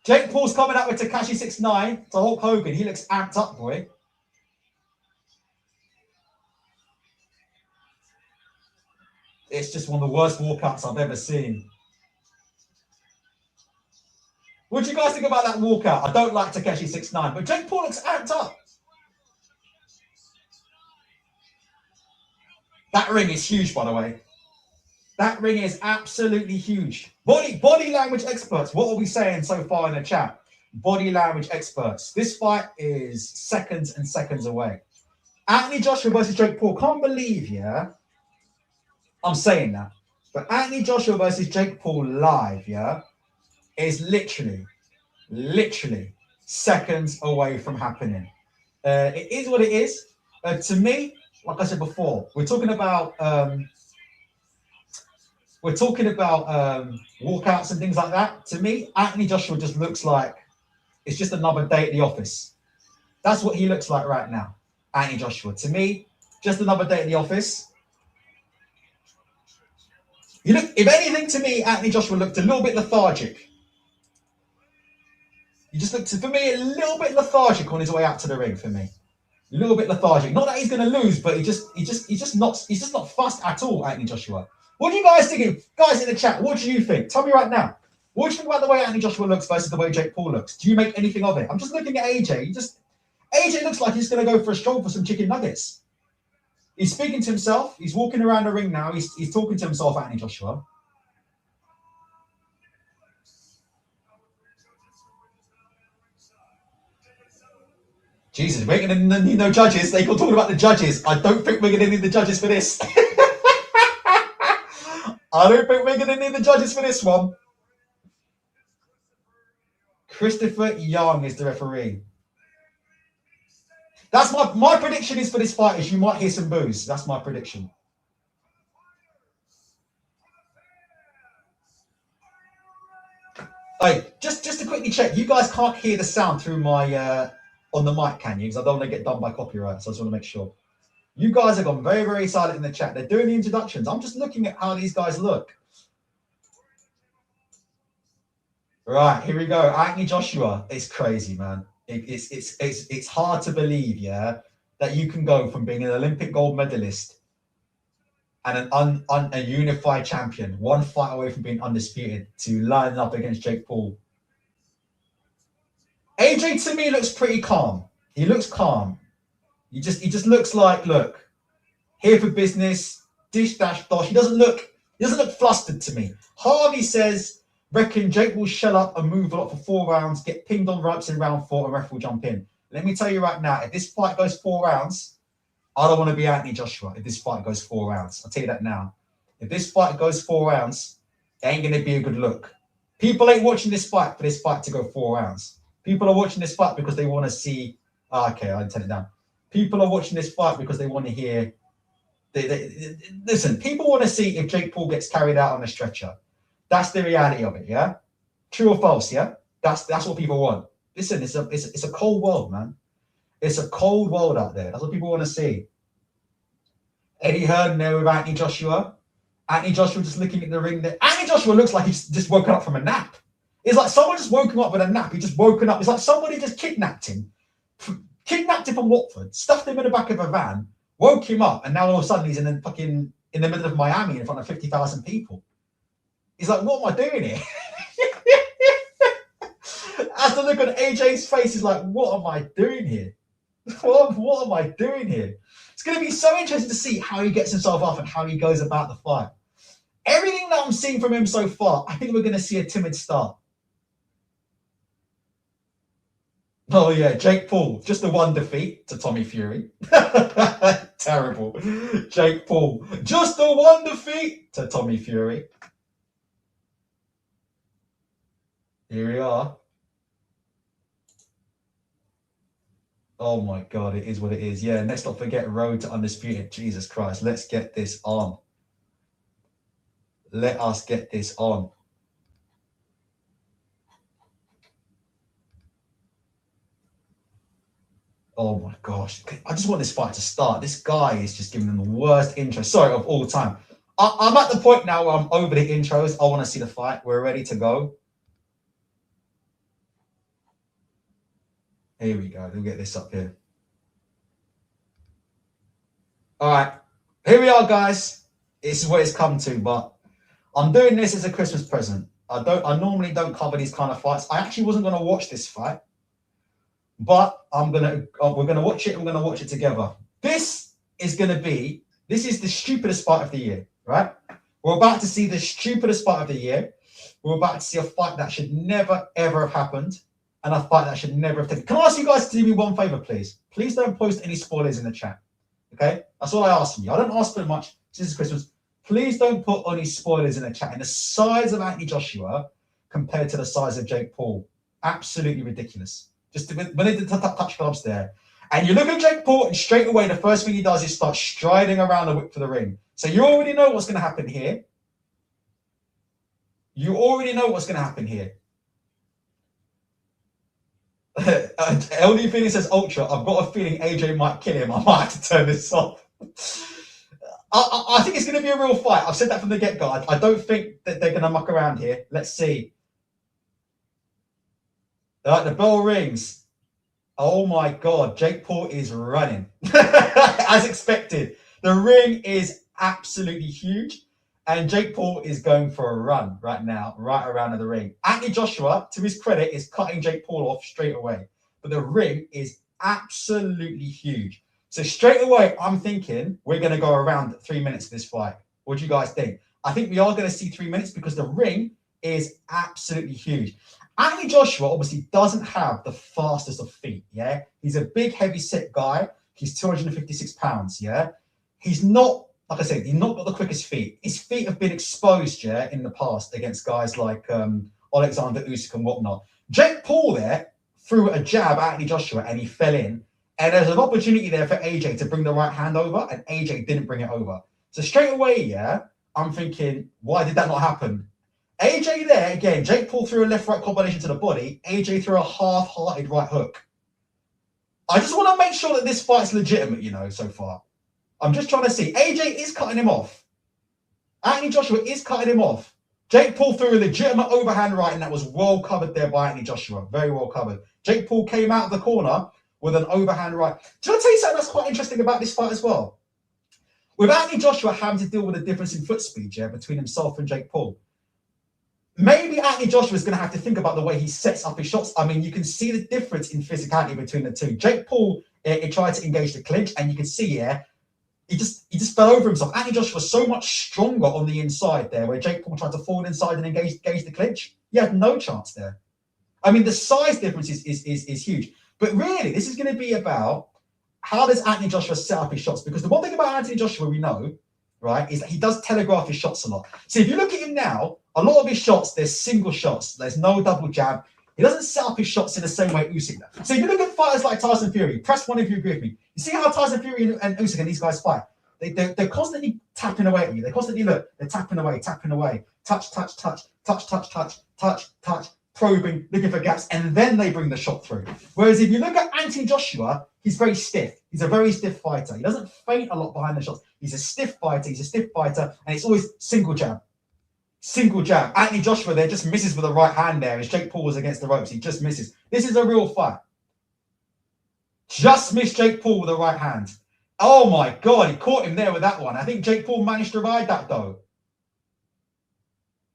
Jake Paul's coming out with Tekashi 6ix9ine to Hulk Hogan. He looks amped up, boy. It's just one of the worst walkouts I've ever seen. What do you guys think about that walkout? I don't like Tekashi 6ix9ine, but Jake Paul looks amped up. That ring is huge, by the way. That ring is absolutely huge. Body language experts, what are we saying so far in the chat? Body language experts. This fight is seconds and seconds away. Anthony Joshua versus Jake Paul. Can't believe, yeah? I'm saying that. But Anthony Joshua versus Jake Paul live, yeah, is literally seconds away from happening. It is what it is. To me, like I said before, we're talking about walkouts and things like that. To me, Anthony Joshua just looks like it's just another day at the office. That's what he looks like right now, Anthony Joshua. To me, just another day at the office. If anything, to me, Anthony Joshua looked a little bit lethargic. He just looked, for me, a little bit lethargic on his way out to the ring. For me, a little bit lethargic. Not that he's going to lose, but he's just not fussed at all, Anthony Joshua. What are you guys thinking? Guys in the chat, what do you think? Tell me right now. What do you think about the way Anthony Joshua looks versus the way Jake Paul looks? Do you make anything of it? I'm just looking at AJ. AJ looks like he's going to go for a stroll for some chicken nuggets. He's speaking to himself. He's walking around the ring now. He's talking to himself, Anthony Joshua. Jesus, we're going to need no judges. They got talking about the judges. I don't think we're going to need the judges for this. I don't think we're going to need the judges for this one. Christopher Young is the referee. That's my prediction is for this fight is you might hear some boos. That's my prediction. Hey, just to quickly check, you guys can't hear the sound through my on the mic, can you? Because I don't want to get done by copyright, so I just want to make sure. You guys have gone very, very silent in the chat. They're doing the introductions. I'm just looking at how these guys look. Right, here we go. Anthony Joshua. It's crazy, man. It's hard to believe, yeah, that you can go from being an Olympic gold medalist and a unified champion, one fight away from being undisputed, to lining up against Jake Paul. AJ to me looks pretty calm. He looks calm. He just looks like, look, here for business, dish dash dosh. He doesn't look flustered to me. Harvey says, reckon Jake will shell up and move a lot for 4 rounds, get pinged on ropes in round 4, and ref will jump in. Let me tell you right now, if this fight goes 4 rounds, I don't want to be Anthony Joshua if this fight goes 4 rounds. I'll tell you that now. If this fight goes 4 rounds, it ain't going to be a good look. People ain't watching this fight for this fight to go 4 rounds. People are watching this fight because they want to see... okay, I'll turn it down. People are watching this fight because they want to hear... Listen, people want to see if Jake Paul gets carried out on a stretcher. That's the reality of it, yeah? True or false, yeah? That's what people want. Listen, it's a cold world, man. It's a cold world out there. That's what people want to see. Eddie Hearn there with Anthony Joshua. Anthony Joshua just looking at the ring there. Anthony Joshua looks like he's just woken up from a nap. It's like someone just woken up with a nap. He just woken up. It's like somebody just kidnapped him from Watford, stuffed him in the back of a van, woke him up, and now all of a sudden he's in the middle of Miami in front of 50,000 people. He's like, what am I doing here? As the look on AJ's face is like, what am I doing here? What am I doing here? It's going to be so interesting to see how he gets himself off and how he goes about the fight. Everything that I'm seeing from him so far, I think we're going to see a timid start. Oh yeah, Jake Paul, just the one defeat to Tommy Fury. Terrible. Jake Paul, just the one defeat to Tommy Fury. Here we are. Oh my God, it is what it is. Yeah, let's not forget Road to Undisputed. Jesus Christ, let's get this on. Let us get this on. Oh my gosh, I just want this fight to start. This guy is just giving them the worst intro, sorry, of all time. I'm at the point now where I'm over the intros. I want to see the fight. We're ready to go. Here we go. We'll get this up here. All right. Here we are, guys. This is what it's come to, but I'm doing this as a Christmas present. I normally don't cover these kind of fights. I actually wasn't going to watch this fight, but we're going to watch it. We're going to watch it together. This is the stupidest fight of the year, right? We're about to see the stupidest fight of the year. We're about to see a fight that should never, ever have happened. And a fight that should never have taken. Can I ask you guys to do me one favor, please? Please don't post any spoilers in the chat. Okay? That's all I ask from you. I don't ask for much. This is Christmas. Please don't put any spoilers in the chat. And the size of Anthony Joshua compared to the size of Jake Paul, absolutely ridiculous. Just when they did touch gloves there. And you look at Jake Paul, and straight away, the first thing he does is start striding around the whip for the ring. So you already know what's going to happen here. You already know what's going to happen here. LD Feeling says Ultra. I've got a feeling AJ might kill him. I might have to turn this off. I think it's going to be a real fight. I've said that from the get-go. I don't think that they're going to muck around here. Let's see. All right, the bell rings. Oh my God, Jake Paul is running. As expected. The ring is absolutely huge. And Jake Paul is going for a run right now, right around the ring. Anthony Joshua, to his credit, is cutting Jake Paul off straight away. But the ring is absolutely huge. So straight away, I'm thinking we're going to go around 3 minutes of this fight. What do you guys think? I think we are going to see 3 minutes because the ring is absolutely huge. Anthony Joshua obviously doesn't have the fastest of feet, yeah? He's a big, heavy-set guy. He's 256 pounds, yeah? He's not, like I said, he's not got the quickest feet. His feet have been exposed, yeah, in the past against guys like Alexander Usyk and whatnot. Jake Paul there threw a jab at Anthony Joshua and he fell in. And there's an opportunity there for AJ to bring the right hand over, and AJ didn't bring it over. So straight away, yeah, I'm thinking, why did that not happen? AJ there, again, Jake Paul threw a left-right combination to the body. AJ threw a half-hearted right hook. I just want to make sure that this fight's legitimate, you know, so far. I'm just trying to see. AJ is cutting him off. Anthony Joshua is cutting him off. Jake Paul threw a legitimate overhand right, and that was well covered there by Anthony Joshua. Very well covered. Jake Paul came out of the corner with an overhand right. Do you want to tell you something that's quite interesting about this fight as well? With Anthony Joshua having to deal with a difference in foot speed, yeah, between himself and Jake Paul, maybe Anthony Joshua is going to have to think about the way he sets up his shots. I mean, you can see the difference in physicality between the two. Jake Paul, he tried to engage the clinch, and you can see, yeah, he just fell over himself. Anthony Joshua was so much stronger on the inside there, where Jake Paul tried to fall inside and engage the clinch. He had no chance there. I mean, the size difference is huge. But really, this is going to be about how does Anthony Joshua set up his shots? Because the one thing about Anthony Joshua we know, right, is that he does telegraph his shots a lot. So if you look at him now, a lot of his shots, there's single shots. There's no double jab. He doesn't set up his shots in the same way Usyk does. So if you look at fighters like Tyson Fury, press one if you agree with me. You see how Tyson Fury and Usyk and these guys fight? They're constantly tapping away at you. They're constantly, they're tapping away, touch, touch, touch, touch, touch, touch, touch, touch, probing, looking for gaps, and then they bring the shot through. Whereas if you look at Anthony Joshua, he's very stiff. He's a very stiff fighter. He doesn't feint a lot behind the shots. He's a stiff fighter. And it's always single jab. Single jab. Anthony Joshua there just misses with the right hand there. As Jake Paul was against the ropes, he just misses. This is a real fight. Just missed Jake Paul with the right hand. Oh my God, he caught him there with that one. I think Jake Paul managed to ride that though.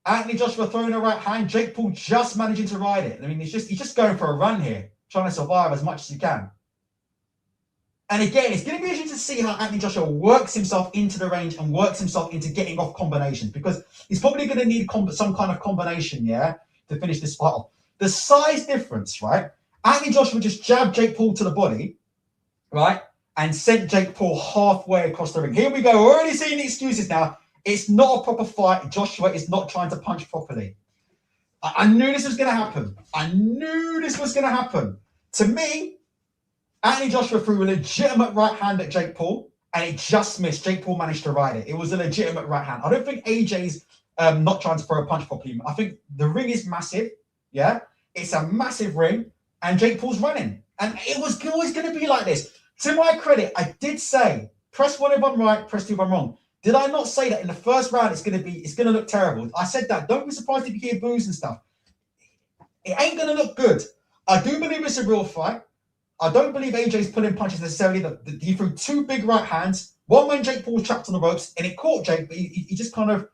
Anthony Joshua throwing a right hand, Jake Paul just managing to ride it. I mean, he's just going for a run here, trying to survive as much as he can. And again, it's going to be interesting to see how Anthony Joshua works himself into the range and works himself into getting off combinations, because he's probably going to need some kind of combination, yeah, to finish this fight off. The size difference, right? Anthony Joshua just jabbed Jake Paul to the body, right, and sent Jake Paul halfway across the ring. Here we go. We're already seeing the excuses now. It's not a proper fight. Joshua is not trying to punch properly. I knew this was going to happen. To me, Anthony Joshua threw a legitimate right hand at Jake Paul, and it just missed. Jake Paul managed to ride it. It was a legitimate right hand. I don't think AJ's not trying to throw a punch properly. I think the ring is massive. Yeah, it's a massive ring, and Jake Paul's running. And it was always going to be like this. To my credit, I did say, press 1 if I'm right, press 2 if I'm wrong. Did I not say that in the first round it's going to look terrible? I said that. Don't be surprised if you hear boos and stuff. It ain't going to look good. I do believe it's a real fight. I don't believe AJ's pulling punches necessarily. He threw 2 big right hands. One when Jake Paul was trapped on the ropes, and it caught Jake, but he just kind of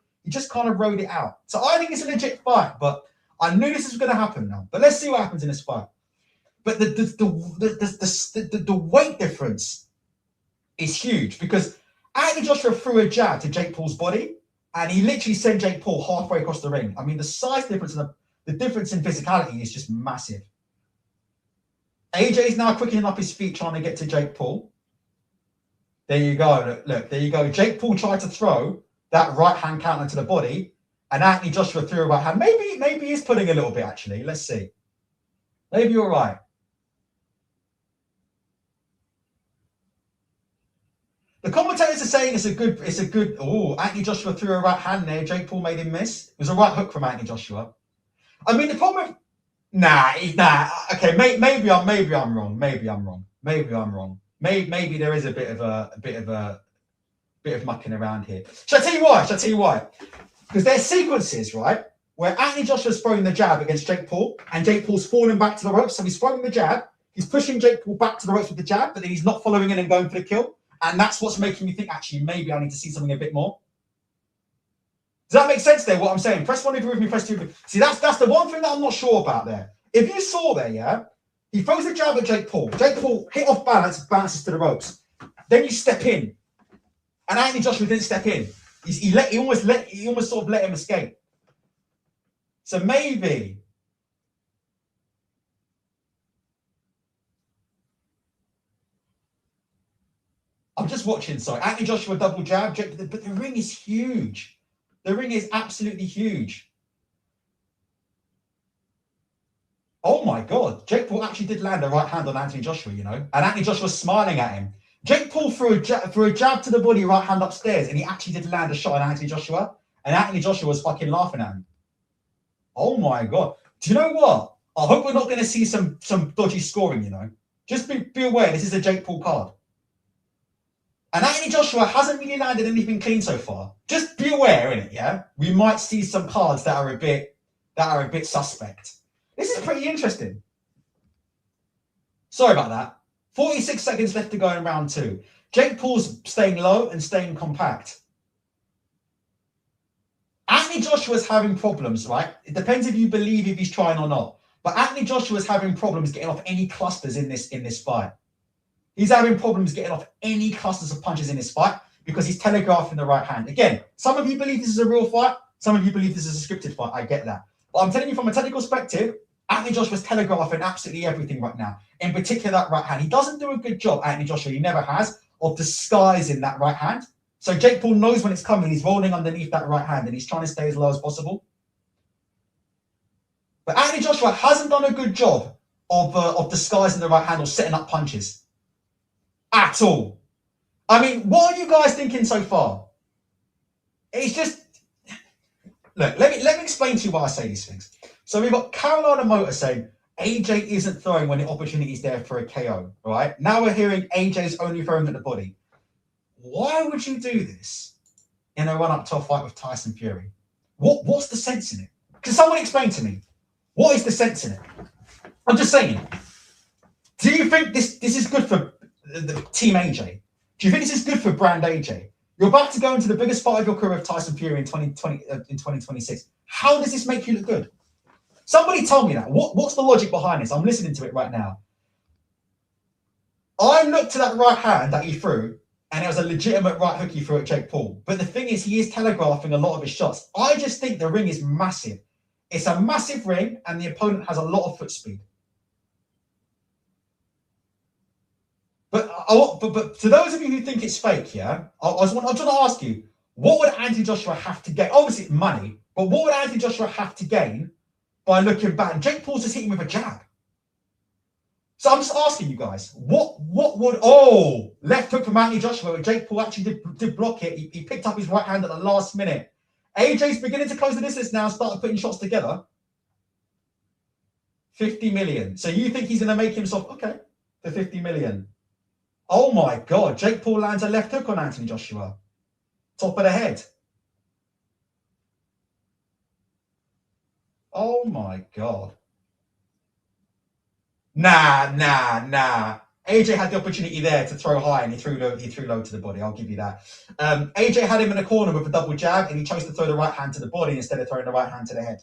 rode it out. So I think it's a legit fight, but I knew this was going to happen now. But let's see what happens in this fight. But the weight difference is huge, because Anthony Joshua threw a jab to Jake Paul's body, and he literally sent Jake Paul halfway across the ring. I mean, the size difference and the difference in physicality is just massive. AJ's now quickening up his feet trying to get to Jake Paul. There you go. Look, there you go. Jake Paul tried to throw that right hand counter to the body, and Anthony Joshua threw a right hand. Maybe he's pulling a little bit, actually. Let's see. Maybe you're right. The commentators are saying it's a good. Oh, Anthony Joshua threw a right hand there. Jake Paul made him miss. It was a right hook from Anthony Joshua. I mean, the problem. Nah. Okay, maybe I'm wrong. Maybe there is a bit of mucking around here. Shall I tell you why? Because there's sequences, right, where Anthony Joshua's throwing the jab against Jake Paul, and Jake Paul's falling back to the ropes. So he's throwing the jab. He's pushing Jake Paul back to the ropes with the jab, but then he's not following in and going for the kill. And that's what's making me think, actually, maybe I need to see something a bit more. Does that make sense there, what I'm saying? Press 1 if you're with me, press 2. See, that's the one thing that I'm not sure about there. If you saw there, yeah, he throws a jab at Jake Paul. Jake Paul hit off balance, bounces to the ropes. Then you step in. And Anthony Joshua didn't step in. He almost sort of let him escape. So maybe. I'm just watching, sorry. Anthony Joshua double jab, but the ring is huge. The ring is absolutely huge. Oh my God. Jake Paul actually did land a right hand on Anthony Joshua, you know. And Anthony Joshua's smiling at him. Jake Paul threw a jab to the body, right hand upstairs, and he actually did land a shot on Anthony Joshua. And Anthony Joshua was fucking laughing at him. Oh my God. Do you know what? I hope we're not going to see some dodgy scoring, you know. Just be aware, this is a Jake Paul card. And Anthony Joshua hasn't really landed anything clean so far. Just be aware, innit, yeah? We might see some cards that are a bit suspect. This is pretty interesting. Sorry about that. 46 seconds left to go in round 2. Jake Paul's staying low and staying compact. Anthony Joshua's having problems, right? It depends if you believe if he's trying or not. But Anthony Joshua's having problems getting off any clusters in this fight. He's having problems getting off any clusters of punches in this fight because he's telegraphing the right hand. Again, some of you believe this is a real fight. Some of you believe this is a scripted fight. I get that. But I'm telling you from a technical perspective, Anthony Joshua's telegraphing absolutely everything right now. In particular, that right hand. He doesn't do a good job, Anthony Joshua, he never has, of disguising that right hand. So Jake Paul knows when it's coming. He's rolling underneath that right hand and he's trying to stay as low as possible. But Anthony Joshua hasn't done a good job of disguising the right hand or setting up punches. At all. I mean, what are you guys thinking so far? It's just... Look, let me explain to you why I say these things. So we've got Carolina Motor saying AJ isn't throwing when the opportunity is there for a KO, right? Now we're hearing AJ's only throwing at the body. Why would you do this in a run-up to a fight with Tyson Fury? What's the sense in it? Can someone explain to me? What is the sense in it? I'm just saying. Do you think this is good for the team AJ? Do you think this is good for brand AJ? You're about to go into the biggest fight of your career with Tyson Fury in 2026. How does this make you look good? Somebody tell me that. What's the logic behind this? I'm listening to it right now. I looked to that right hand that he threw, and it was a legitimate right hook he threw at Jake Paul. But the thing is, he is telegraphing a lot of his shots. I just think the ring is massive. It's a massive ring, and the opponent has a lot of foot speed. But to those of you who think it's fake, yeah, I'm trying to ask you, what would Anthony Joshua have to gain? Obviously, money, but what would Anthony Joshua have to gain by looking back? And Jake Paul's just hitting with a jab. So I'm just asking you guys, what would left hook from Anthony Joshua? Jake Paul actually did block it. He picked up his right hand at the last minute. AJ's beginning to close the distance now and started putting shots together. 50 million. So you think he's going to make himself okay for 50 million? Oh my God, Jake Paul lands a left hook on Anthony Joshua. Top of the head. Oh my God. Nah. AJ had the opportunity there to throw high and he threw low to the body. I'll give you that. AJ had him in a corner with a double jab and he chose to throw the right hand to the body instead of throwing the right hand to the head.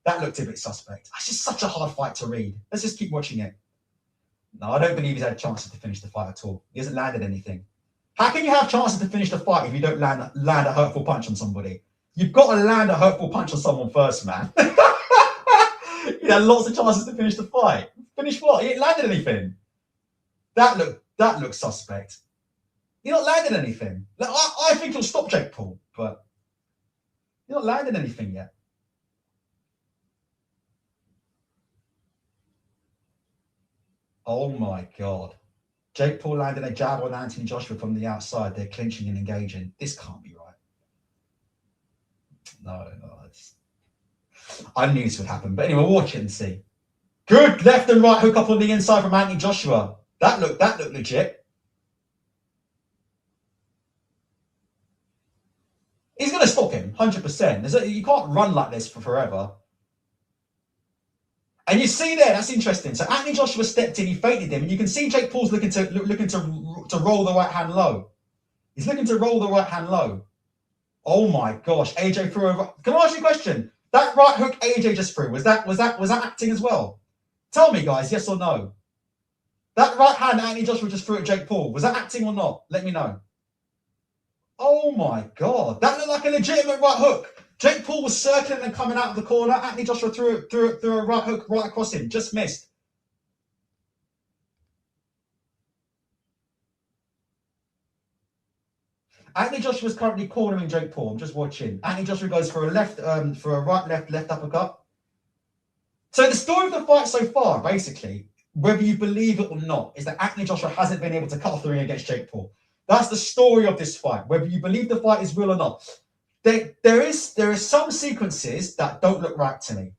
That looked a bit suspect. It's just such a hard fight to read. Let's just keep watching it. No, I don't believe he's had chances to finish the fight at all. He hasn't landed anything. How can you have chances to finish the fight if you don't land a hurtful punch on somebody? You've got to land a hurtful punch on someone first, man. You had lots of chances to finish the fight. Finish what? He ain't landed anything. That looks suspect. He not landed anything. I think he'll stop Jake Paul, but he not landed anything yet. Oh my God. Jake Paul landed a jab on Anthony Joshua from the outside. They're clinching and engaging. This can't be right. No. I knew this would happen. But anyway, watch it and see. Good left and right hook up on the inside from Anthony Joshua. That looked legit. He's going to stop him, 100%. You can't run like this for forever. And you see there, that's interesting. So Anthony Joshua stepped in, he feinted him, and you can see Jake Paul's looking to roll the right hand low. He's looking to roll the right hand low. Oh my gosh, AJ threw over. Can I ask you a question? That right hook AJ just threw, was that acting as well? Tell me, guys, yes or no? That right hand Anthony Joshua just threw at Jake Paul, was that acting or not? Let me know. Oh my God, that looked like a legitimate right hook. Jake Paul was circling and coming out of the corner. Anthony Joshua threw a right hook right across him. Just missed. Anthony Joshua is currently cornering Jake Paul. I'm just watching. Anthony Joshua goes for a right left uppercut. So the story of the fight so far, basically, whether you believe it or not, is that Anthony Joshua hasn't been able to cut off the ring against Jake Paul. That's the story of this fight, whether you believe the fight is real or not. There is some sequences that don't look right to me.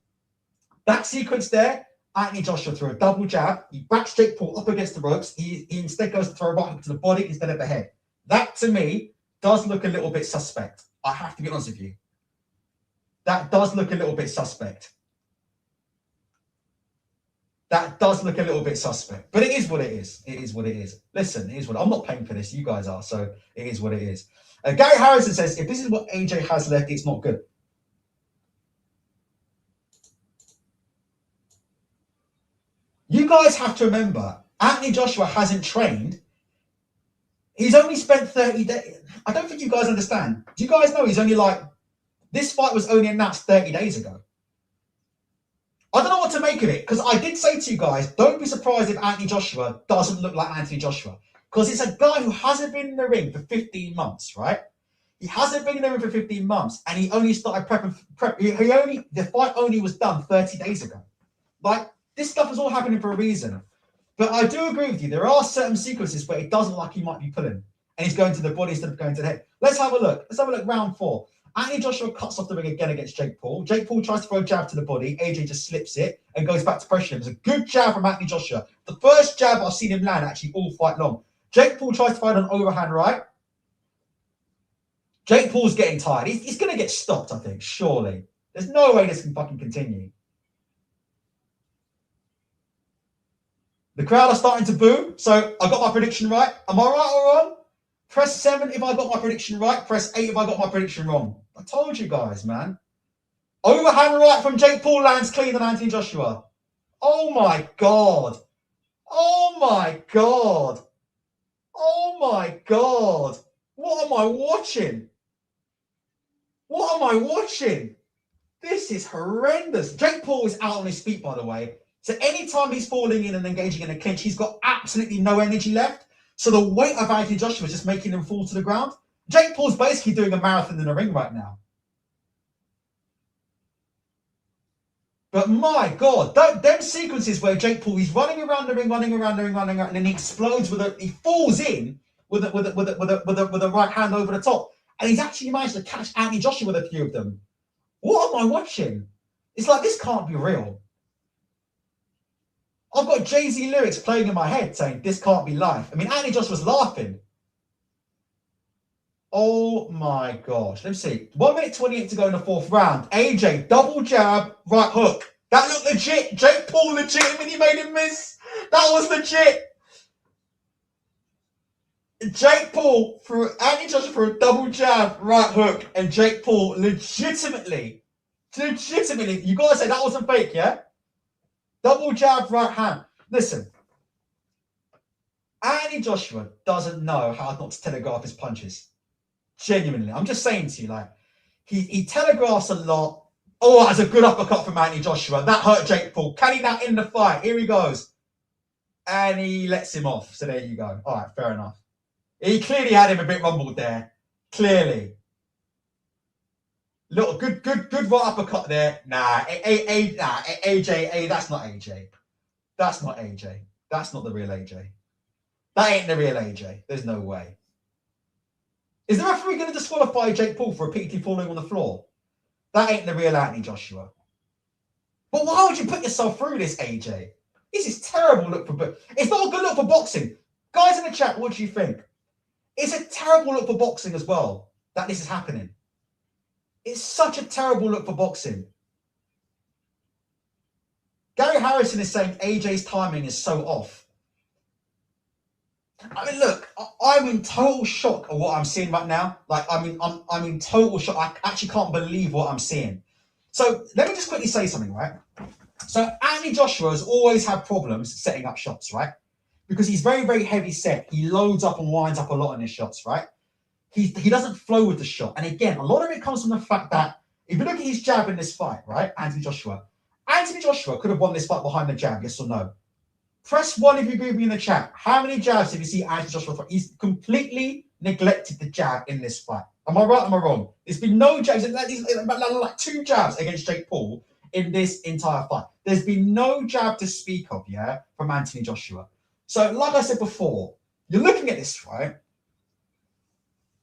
That sequence there, Anthony Joshua threw a double jab. He backs Jake Paul up against the ropes. He instead goes to throw a right hook to the body instead of the head. That, to me, does look a little bit suspect. I have to be honest with you. That does look a little bit suspect. That does look a little bit suspect. But it is what it is. It is what it is. Listen, it is what I'm not paying for this. You guys are. So it is what it is. Gary Harrison says, if this is what AJ has left, it's not good. You guys have to remember, Anthony Joshua hasn't trained. He's only spent 30 days. I don't think you guys understand. Do you guys know he's only this fight was only announced 30 days ago. I don't know what to make of it, because I did say to you guys, don't be surprised if Anthony Joshua doesn't look like Anthony Joshua. Because it's a guy who hasn't been in the ring for 15 months, right? He hasn't been in the ring for 15 months, and he only started prepping. The fight only was done 30 days ago. This stuff is all happening for a reason. But I do agree with you. There are certain sequences where it doesn't look like he might be pulling, and he's going to the body instead of going to the head. Let's have a look. Let's have a look. Round 4. Anthony Joshua cuts off the ring again against Jake Paul. Jake Paul tries to throw a jab to the body. AJ just slips it and goes back to pressure him. It's a good jab from Anthony Joshua. The first jab I've seen him land actually all fight long. Jake Paul tries to find an overhand right. Jake Paul's getting tired. He's going to get stopped, I think, surely. There's no way this can fucking continue. The crowd are starting to boo. So I got my prediction right. Am I right or wrong? Press 7 if I got my prediction right. Press 8 if I got my prediction wrong. I told you guys, man. Overhand right from Jake Paul lands clean than Anthony Joshua. Oh my God. Oh my God. Oh my God. What am I watching? What am I watching? This is horrendous. Jake Paul is out on his feet, by the way. So anytime he's falling in and engaging in a clinch, he's got absolutely no energy left. So the weight of Anthony Joshua is just making him fall to the ground. Jake Paul's basically doing a marathon in the ring right now. But my God, them sequences where Jake Paul, he's running around the ring, and then he explodes he falls in with a right hand over the top. And he's actually managed to catch Anthony Joshua with a few of them. What am I watching? It's like, this can't be real. I've got Jay-Z lyrics playing in my head saying, this can't be life. I mean, Anthony Joshua's laughing. Oh my gosh. Let me see. 1 minute 28 to go in the 4th round. AJ, double jab, right hook. That looked legit. Jake Paul legitimately made him miss. That was legit. Jake Paul threw Anthony Joshua for a double jab, right hook, and Jake Paul legitimately, you gotta say that wasn't fake, yeah? Double jab, right hand. Listen, Anthony Joshua doesn't know how not to telegraph his punches. Genuinely, I'm just saying to you, like, he telegraphs a lot. Oh, that's a good uppercut from Anthony Joshua. That hurt Jake Paul. Can he now end the fight? Here he goes. And he lets him off. So there you go. All right, fair enough. He clearly had him a bit rumbled there. Clearly. Little good right uppercut there. Nah, AJ, that's not AJ. That's not AJ. That's not the real AJ. That ain't the real AJ. There's no way. Is the referee going to disqualify Jake Paul for repeatedly falling on the floor? That ain't the real Anthony Joshua. But why would you put yourself through this, AJ? This is terrible look for... It's not a good look for boxing. Guys in the chat, what do you think? It's a terrible look for boxing as well, that this is happening. It's such a terrible look for boxing. Gary Harrison is saying AJ's timing is so off. I mean, look, I'm in total shock of what I'm seeing right now. Like, I'm in total shock. I actually can't believe what I'm seeing. So let me just quickly say something, right? So Anthony Joshua has always had problems setting up shots, right? Because he's very, very heavy set. He loads up and winds up a lot in his shots, right? He doesn't flow with the shot. And again, a lot of it comes from the fact that if you look at his jab in this fight, right, Anthony Joshua could have won this fight behind the jab, yes or no? Press 1 if you agree with me in the chat. How many jabs have you seen Anthony Joshua fight? He's completely neglected the jab in this fight. Am I right or am I wrong? There's been no jabs. Like 2 jabs against Jake Paul in this entire fight. There's been no jab to speak of, yeah, from Anthony Joshua. So, like I said before, you're looking at this, right?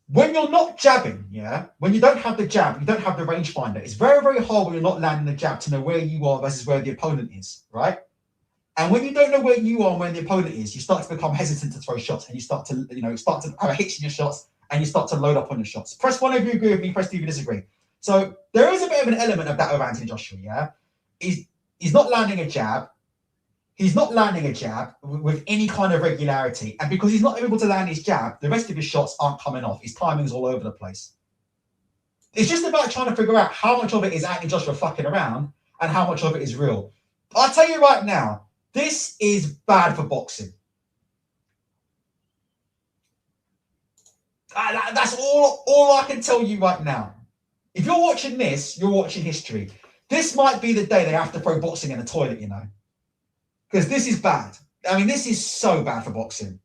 When you're not jabbing, yeah, when you don't have the jab, you don't have the rangefinder, it's very, very hard when you're not landing the jab to know where you are versus where the opponent is, right? And when you don't know where you are and where the opponent is, you start to become hesitant to throw shots and you start to have a hitch in your shots and you start to load up on your shots. Press 1 if you agree with me, press 2 if you disagree. So there is a bit of an element of that with Anthony Joshua, yeah? He's not landing a jab. He's not landing a jab with any kind of regularity. And because he's not able to land his jab, the rest of his shots aren't coming off. His timing's all over the place. It's just about trying to figure out how much of it is Anthony Joshua fucking around and how much of it is real. I'll tell you right now, this is bad for boxing. That's all I can tell you right now. If you're watching this, you're watching history. This might be the day they have to throw boxing in the toilet, you know. Because this is bad. I mean, this is so bad for boxing.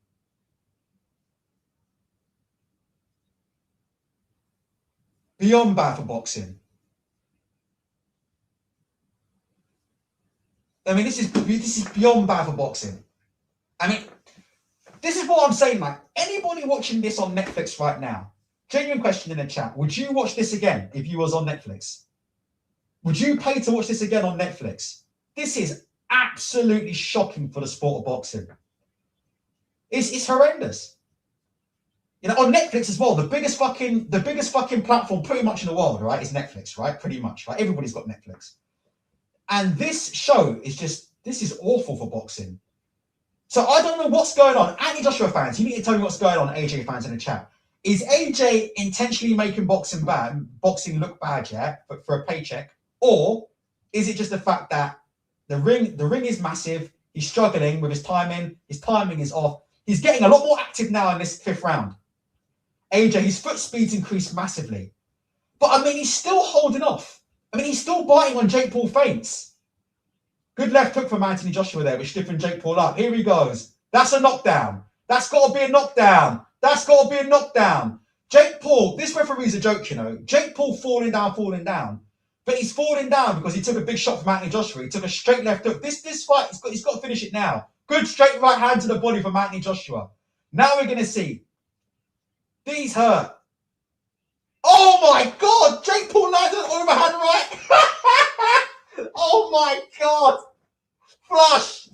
Beyond bad for boxing. I mean, this is beyond bad for boxing. I mean, this is what I'm saying, like, anybody watching this on Netflix right now, Genuine question in the chat. Would you watch this again if you was on Netflix? Would you pay to watch this again on Netflix? This is absolutely shocking for the sport of boxing. It's horrendous. You know, on Netflix as well, the biggest fucking platform pretty much in the world, right, is Netflix, right? Pretty much, right? Everybody's got Netflix. And this show is just, this is awful for boxing. So I don't know what's going on. Anthony Joshua fans, you need to tell me what's going on, AJ fans in the chat. Is AJ intentionally making boxing look bad, yeah, for a paycheck? Or is it just the fact that the ring is massive, he's struggling with his timing is off. He's getting a lot more active now in this 5th round. AJ, his foot speed's increased massively. But I mean, he's still holding off. I mean, he's still biting on Jake Paul feints. Good left hook from Anthony Joshua there, which stiffened Jake Paul up. Here he goes. That's a knockdown. That's got to be a knockdown. That's got to be a knockdown. Jake Paul, this referee's a joke, you know. Jake Paul falling down. But he's falling down because he took a big shot from Anthony Joshua. He took a straight left hook. This fight, he's got to finish it now. Good straight right hand to the body from Anthony Joshua. Now we're going to see. These hurt. Oh my God! Jake Paul landed an overhand right. Oh my God! Flush.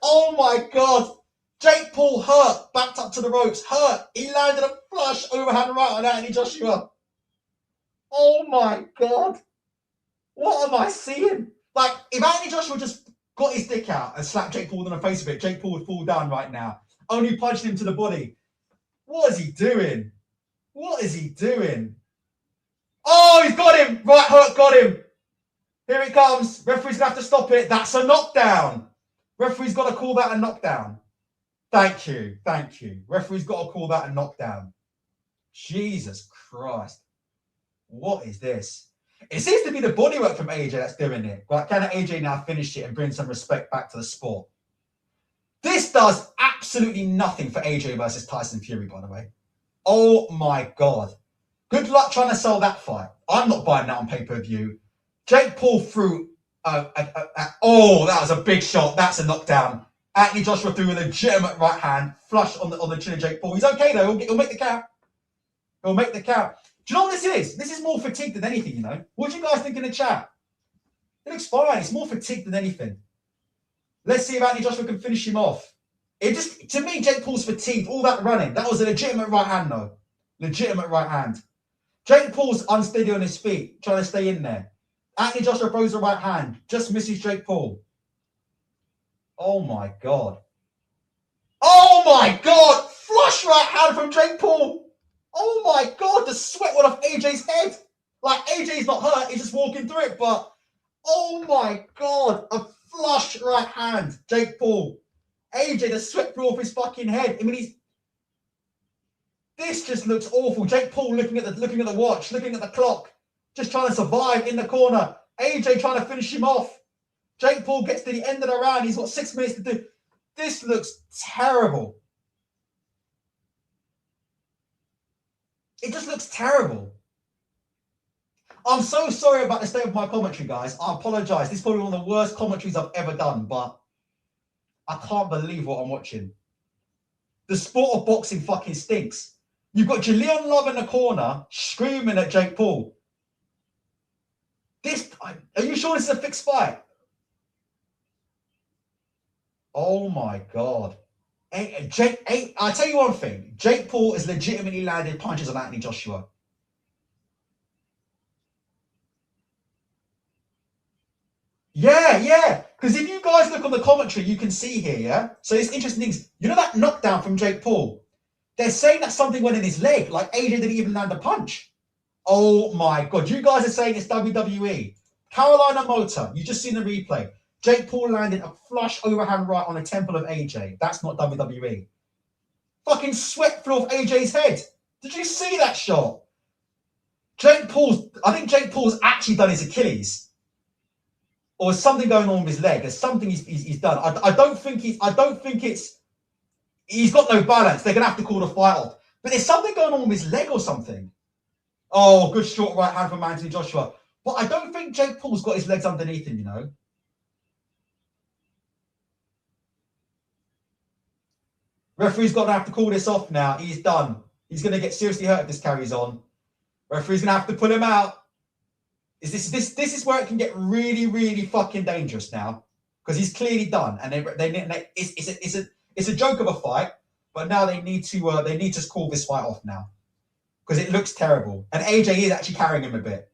Oh my God! Jake Paul hurt. Backed up to the ropes. Hurt. He landed a flush overhand right on Anthony Joshua. Oh my God! What am I seeing? Like, if Anthony Joshua just got his dick out and slapped Jake Paul in the face of it, Jake Paul would fall down right now. Only punched him to the body. What is he doing? What is he doing? Oh, he's got him. Right hook, got him. Here it comes. Referee's going to have to stop it. That's a knockdown. Referee's got to call that a knockdown. Thank you. Thank you. Referee's got to call that a knockdown. Jesus Christ. What is this? It seems to be the bodywork from AJ that's doing it. Right, can AJ now finish it and bring some respect back to the sport? This does absolutely nothing for AJ versus Tyson Fury, by the way. Oh my God. Good luck trying to sell that fight. I'm not buying that on pay-per-view. Jake Paul threw... oh, that was a big shot. That's a knockdown. Anthony Joshua threw a legitimate right hand. Flush on the chin of Jake Paul. He's okay, though. He'll make the count. He'll make the count. Do you know what this is? This is more fatigue than anything, you know? What do you guys think in the chat? It looks fine. It's more fatigue than anything. Let's see if Anthony Joshua can finish him off. It just, to me, Jake Paul's fatigued. All that running. That was a legitimate right hand, though. Legitimate right hand. Jake Paul's unsteady on his feet, trying to stay in there. Anthony Joshua throws the right hand. Just misses Jake Paul. Oh, my God. Oh, my God. Flush right hand from Jake Paul. Oh, my God. The sweat went off AJ's head. Like, AJ's not hurt. He's just walking through it. But, oh, my God. A flush right hand. Jake Paul. AJ, the sweat flew off his fucking head. I mean, this just looks awful. Jake Paul looking at the watch, looking at the clock, just trying to survive in the corner. AJ trying to finish him off. Jake Paul gets to the end of the round. He's got 6 minutes to do. This looks terrible. It just looks terrible. I'm so sorry about the state of my commentary, guys. I apologize. This is probably one of the worst commentaries I've ever done, but I can't believe what I'm watching. The sport of boxing fucking stinks. You've got Julian Love in the corner screaming at Jake Paul. Are you sure this is a fixed fight? Oh my God. I'll tell you one thing. Jake Paul has legitimately landed punches on Anthony Joshua. Yeah. Because if you guys look on the commentary, you can see here, yeah? So it's interesting things. You know that knockdown from Jake Paul? They're saying that something went in his leg, like AJ didn't even land a punch. Oh my God. You guys are saying it's WWE. Carolina Motor, you just seen the replay. Jake Paul landed a flush overhand right on the temple of AJ. That's not WWE. Fucking sweat flew off AJ's head. Did you see that shot? I think Jake Paul's actually done his Achilles. Or is something going on with his leg? There's something he's done. I don't think it's he's got no balance. They're gonna have to call the fight off. But there's something going on with his leg or something. Oh, good short right hand from Anthony Joshua. But I don't think Jake Paul's got his legs underneath him, you know. Referee's got to have to call this off now. He's done. He's going to get seriously hurt if this carries on. Referee's going to have to pull him out. This is where it can get really, really fucking dangerous now, because he's clearly done, and it's a joke of a fight, but now they need to call this fight off now, because it looks terrible, and AJ is actually carrying him a bit.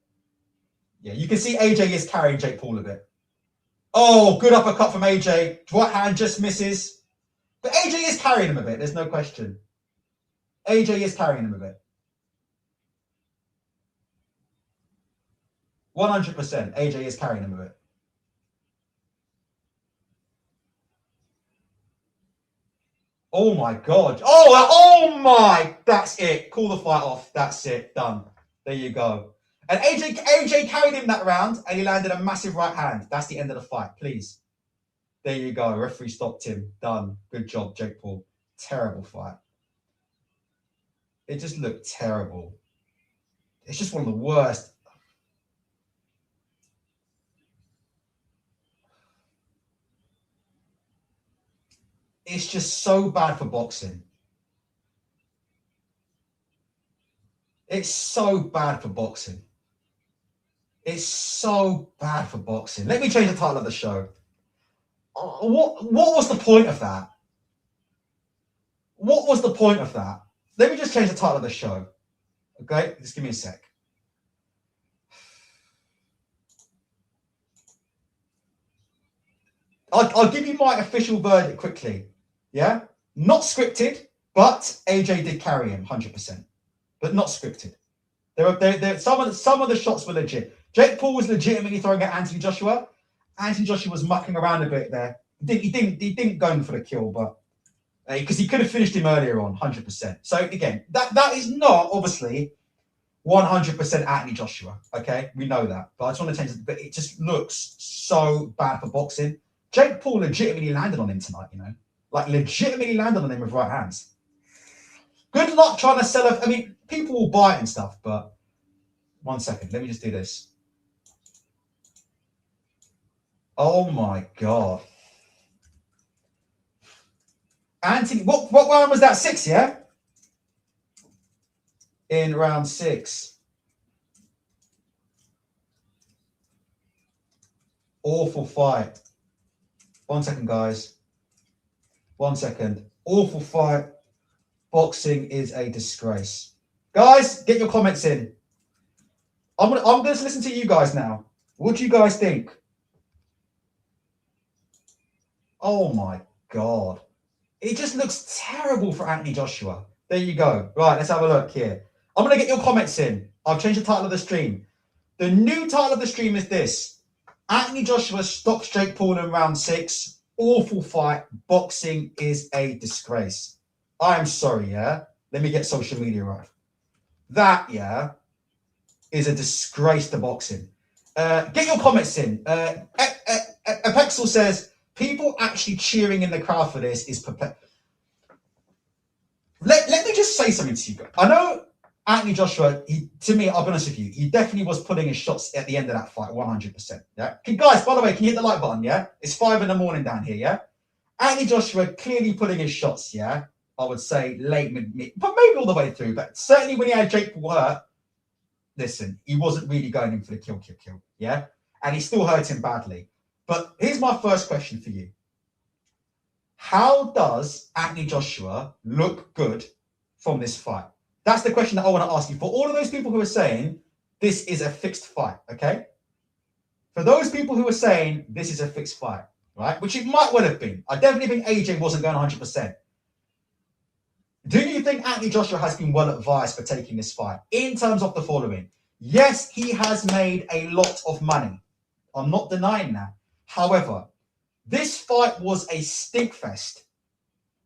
Yeah, you can see AJ is carrying Jake Paul a bit. Oh, good uppercut from AJ. Right hand just misses, but AJ is carrying him a bit. There's no question. AJ is carrying him a bit. 100%. AJ is carrying him a bit. Oh my God. Oh my. That's it. Call the fight off. That's it. Done. There you go. And AJ carried him that round, and he landed a massive right hand. That's the end of the fight. Please. There you go. Referee stopped him. Done. Good job, Jake Paul. Terrible fight. It just looked terrible. It's just one of the worst. It's just so bad for boxing. It's so bad for boxing. It's so bad for boxing. Let me change the title of the show. What was the point of that? What was the point of that? Let me just change the title of the show. Okay, just give me a sec. I'll give you my official verdict quickly. Yeah? Not scripted, but AJ did carry him 100%. But not scripted. Some of the shots were legit. Jake Paul was legitimately throwing at Anthony Joshua. Anthony Joshua was mucking around a bit there. He didn't go in for the kill, but because he could have finished him earlier on, 100%. So again, that is not obviously 100% Anthony Joshua. Okay, we know that, but I just want to change it. But it just looks so bad for boxing. Jake Paul legitimately landed on him tonight. You know, like legitimately landed on him with right hands. Good luck trying to sell it. I mean, people will buy it and stuff, but 1 second, let me just do this. Oh my God. Anthony, what round was that? 6, yeah? In round 6. Awful fight. 1 second, guys. 1 second. Awful fight. Boxing is a disgrace. Guys, get your comments in. I'm going to listen to you guys now. What do you guys think? Oh my God. It just looks terrible for Anthony Joshua. There you go. Right, let's have a look here. I'm going to get your comments in. I've changed the title of the stream. The new title of the stream is this. Anthony Joshua stops Jake Paul in round 6. Awful fight. Boxing is a disgrace. I am sorry, yeah? Let me get social media right. That, yeah, is a disgrace to boxing. Get your comments in. Apexel says, people actually cheering in the crowd for this is perplexing. Let me just say something to you guys. I know Anthony Joshua, to me, I'll be honest with you, he definitely was putting his shots at the end of that fight, 100%. Yeah. Guys, by the way, can you hit the like button? Yeah. It's 5 in the morning down here. Yeah. Anthony Joshua clearly putting his shots. Yeah. I would say late, mid, but maybe all the way through. But certainly when he had Jake Paul hurt, listen, he wasn't really going in for the kill. Yeah. And he still hurt him badly. But here's my first question for you. How does Anthony Joshua look good from this fight? That's the question that I want to ask you. For all of those people who are saying this is a fixed fight, okay? For those people who are saying this is a fixed fight, right? Which it might well have been. I definitely think AJ wasn't going 100%. Do you think Anthony Joshua has been well advised for taking this fight in terms of the following? Yes, he has made a lot of money. I'm not denying that. However, this fight was a stinkfest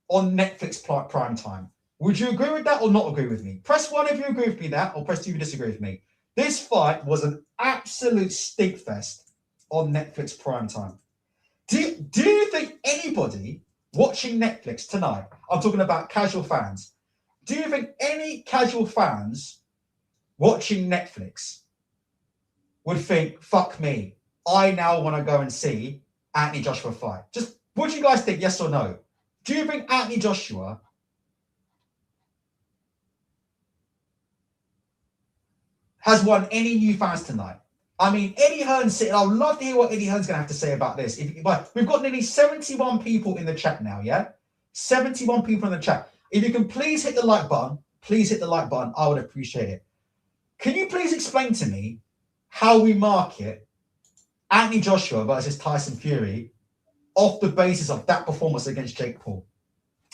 on Netflix prime time. Would you agree with that or not agree with me? Press 1 if you agree with me that, or press 2 if you disagree with me. This fight was an absolute stinkfest on Netflix prime time. Do you think anybody watching Netflix tonight, I'm talking about casual fans, do you think any casual fans watching Netflix would think, fuck me, I now want to go and see Anthony Joshua fight? Just, what do you guys think, yes or no? Do you think Anthony Joshua has won any new fans tonight. I mean, Eddie Hearn sitting. I would love to hear what Eddie Hearn's going to have to say about this. But we've got nearly 71 people in the chat now, yeah? 71 people in the chat. If you can please hit the like button, please hit the like button. I would appreciate it. Can you please explain to me how we market Anthony Joshua versus Tyson Fury off the basis of that performance against Jake Paul?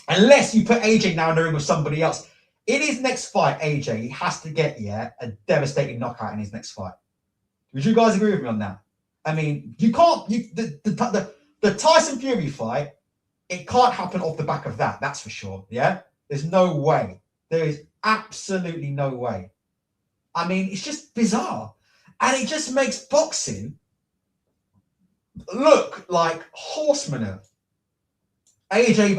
Unless you put AJ now in the ring with somebody else. In his next fight, AJ, he has to get, a devastating knockout in his next fight. Would you guys agree with me on that? I mean, you can't, the Tyson Fury fight, it can't happen off the back of that, that's for sure, yeah? There's no way. There is absolutely no way. I mean, it's just bizarre. And it just makes boxing look like horse manure. AJ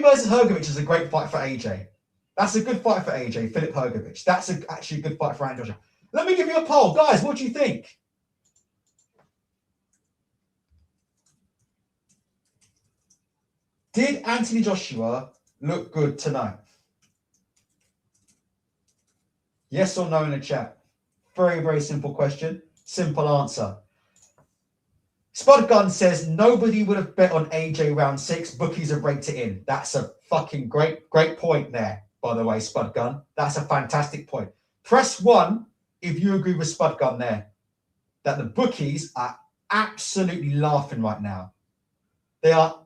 versus Hrgovic is a great fight for AJ. That's a good fight for AJ, Filip Hrgovic. That's actually a good fight for Anthony Joshua. Let me give you a poll. Guys, what do you think? Did Anthony Joshua look good tonight? Yes or no in the chat? Very, very simple question. Simple answer. Spud Gun says nobody would have bet on AJ round 6. Bookies have raked it in. That's a fucking great point there, by the way, Spud Gun. That's a fantastic point. Press 1 if you agree with Spud Gun there, that the bookies are absolutely laughing right now. They are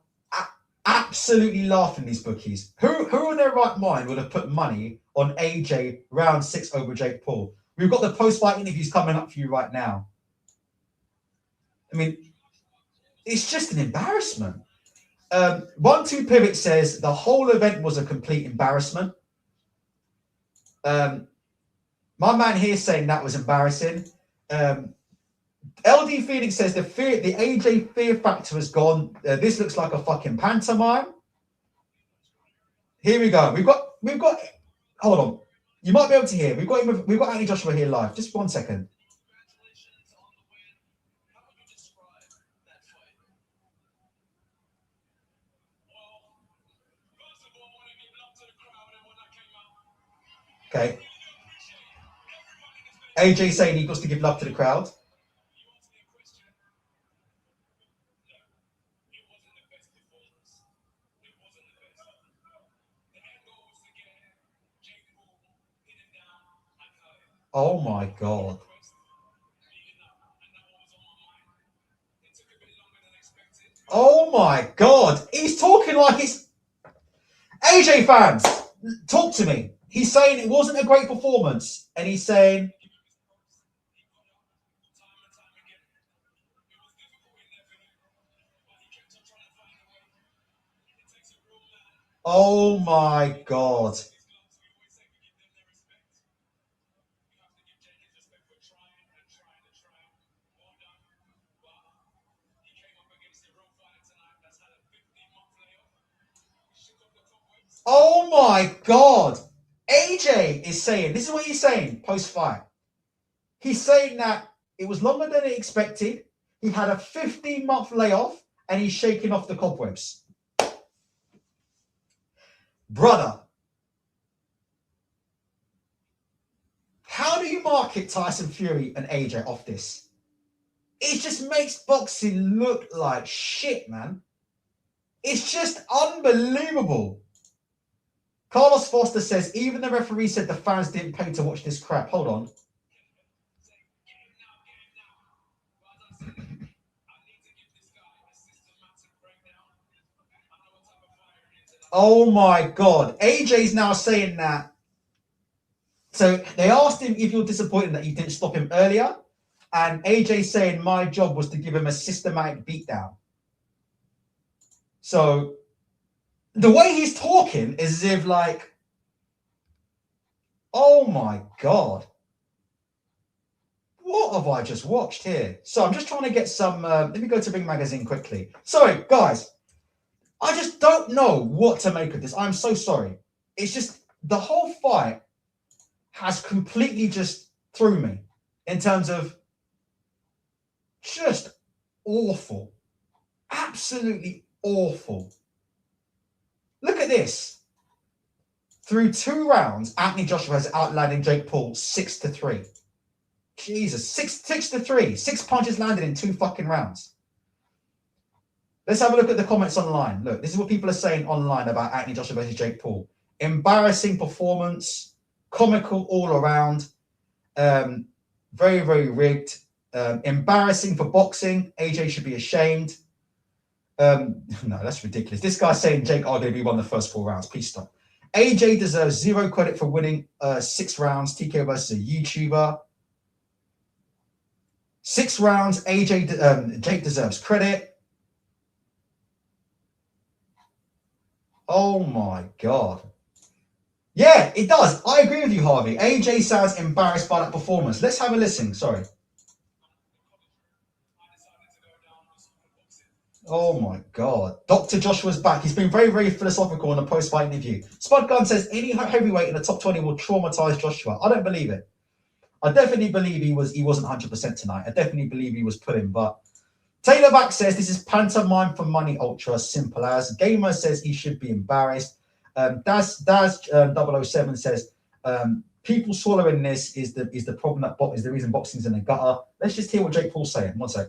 absolutely laughing, these bookies. Who in their right mind would have put money on AJ round 6 over Jake Paul? We've got the post-fight interviews coming up for you right now. I mean, it's just an embarrassment. 1-2 Pivot says the whole event was a complete embarrassment. My man here saying that was embarrassing. LD Phoenix says the AJ fear factor has gone. This looks like a fucking pantomime. Here we go. We've got. Hold on. You might be able to hear. We've got Anthony Joshua here live. Just 1 second. Okay. AJ saying he got to give love to the crowd. Oh my God. Oh my God. He's talking like it's... AJ fans, talk to me. He's saying it wasn't a great performance. And he's saying... Oh my God. Oh my God. AJ is saying, this is what he's saying post-fight. He's saying that it was longer than he expected. He had a 15-month layoff and he's shaking off the cobwebs. Brother, how do you market Tyson Fury and AJ off this? It just makes boxing look like shit, man. It's just unbelievable. Carlos Foster says, even the referee said the fans didn't pay to watch this crap. Hold on. Oh my God. AJ's now saying that. So they asked him if you're disappointed that you didn't stop him earlier. And AJ's saying my job was to give him a systematic beatdown. So the way he's talking is as if like, oh my God. What have I just watched here? So I'm just trying to get some, let me go to Ring Magazine quickly. Sorry, guys. I just don't know what to make of this. I'm so sorry. It's just the whole fight has completely just threw me in terms of just awful. Absolutely awful. Look at this. Through 2 rounds, Anthony Joshua has outlanded Jake Paul 6-3. Jesus, 6-3. 6 punches landed in 2 fucking rounds. Let's have a look at the comments online. Look, this is what people are saying online about Anthony Joshua versus Jake Paul. Embarrassing performance, comical all around, very, very rigged, embarrassing for boxing. AJ should be ashamed. No, that's ridiculous. This guy's saying Jake arguably won the first 4 rounds. Please stop. AJ deserves 0 credit for winning 6 rounds. TK versus a YouTuber. 6 rounds. Jake deserves credit. Oh my God. Yeah, it does. I agree with you, Harvey. AJ sounds embarrassed by that performance. Let's have a listen. Sorry. Oh my God. Dr. Joshua's back. He's been very, very philosophical in a post-fight interview. Spud Gunn says any heavyweight in the top 20 will traumatize Joshua. I don't believe it. I definitely believe he wasn't 100% tonight. I definitely believe he was put in, but Taylor Back says this is pantomime for money ultra, simple as. Gamer says he should be embarrassed. Daz 007 says people swallowing this is the problem that is the reason boxing's in the gutter. Let's just hear what Jake Paul's saying. One sec.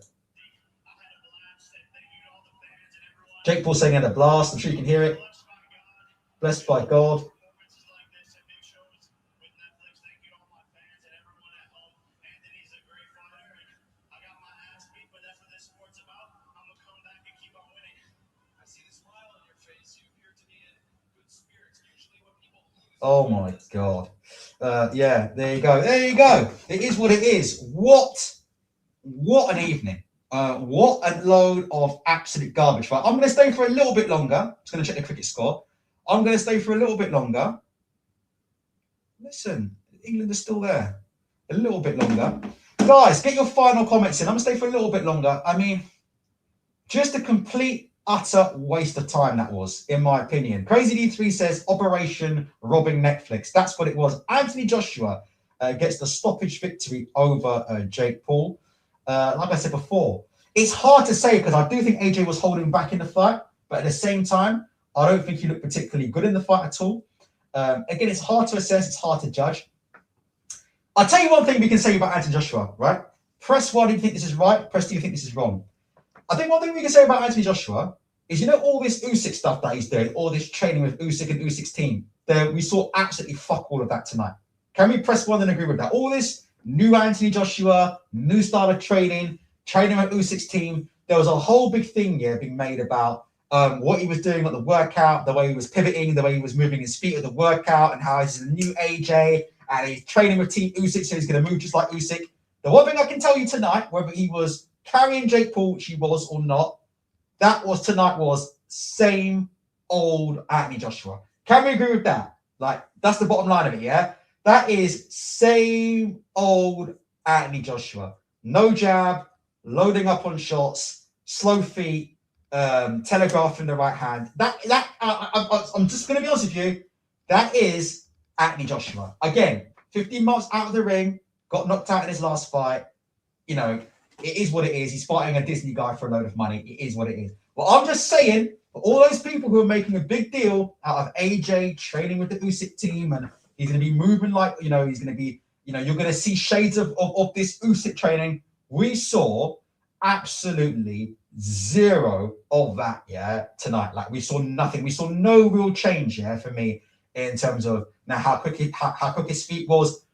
Jake Paul saying he had a blast. I'm sure you can hear it. Blessed by God. Oh my God. Yeah, there you go. There you go. It is what it is. What an evening. What a load of absolute garbage. Right, I'm going to stay for a little bit longer. I'm just going to check the cricket score. I'm going to stay for a little bit longer. Listen, England is still there. A little bit longer. Guys, get your final comments in. I'm going to stay for a little bit longer. I mean, just a complete utter waste of time that was, in my opinion. Crazy D3 says Operation Robbing Netflix. That's what it was. Anthony Joshua gets the stoppage victory over Jake Paul. Like I said before, it's hard to say because I do think AJ was holding back in the fight, but at the same time, I don't think he looked particularly good in the fight at all. Again, it's hard to assess. It's hard to judge. I'll tell you one thing we can say about Anthony Joshua, right? Press 1 if you think this is right. Press 2 if you think this is wrong. I think one thing we can say about Anthony Joshua is, all this Usyk stuff that he's doing, all this training with Usyk and Usyk's team, we saw absolutely fuck all of that tonight. Can we press 1 and agree with that? All this new Anthony Joshua, new style of training with Usyk's team, there was a whole big thing being made about what he was doing at the workout, the way he was pivoting, the way he was moving his feet at the workout, and how he's a new AJ, and he's training with Team Usyk, so he's going to move just like Usyk. The one thing I can tell you tonight, whether he was carrying Jake Paul, which he was or not, tonight was same old Anthony Joshua. Can we agree with that? Like, that's the bottom line of it, yeah? That is same old Anthony Joshua. No jab, loading up on shots, slow feet, telegraphing the right hand. I'm just going to be honest with you. That is Anthony Joshua. Again, 15 months out of the ring, got knocked out in his last fight. It is what it is. He's fighting a Disney guy for a load of money. It is what it is. But I'm just saying, for all those people who are making a big deal out of AJ training with the Usyk team, and he's going to be moving like, he's going to be, you're going to see shades of this Usyk training. We saw absolutely zero of that, tonight. Like, we saw nothing. We saw no real change, for me, in terms of now how quick his feet was.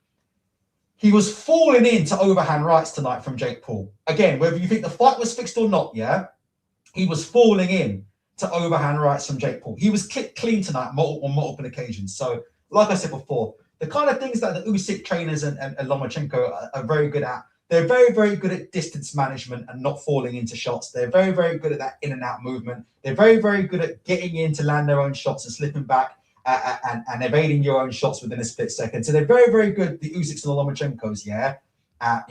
He was falling into overhand rights tonight from Jake Paul. Again, whether you think the fight was fixed or not, he was falling in to overhand rights from Jake Paul. He was kicked clean tonight on multiple occasions. So, like I said before, the kind of things that the Usyk trainers and Lomachenko are very good at, they're very, very good at distance management and not falling into shots. They're very, very good at that in and out movement. They're very, very good at getting in to land their own shots and slipping back and evading your own shots within a split second. So they're very, very good, the Usyks and the Lomachenkos, at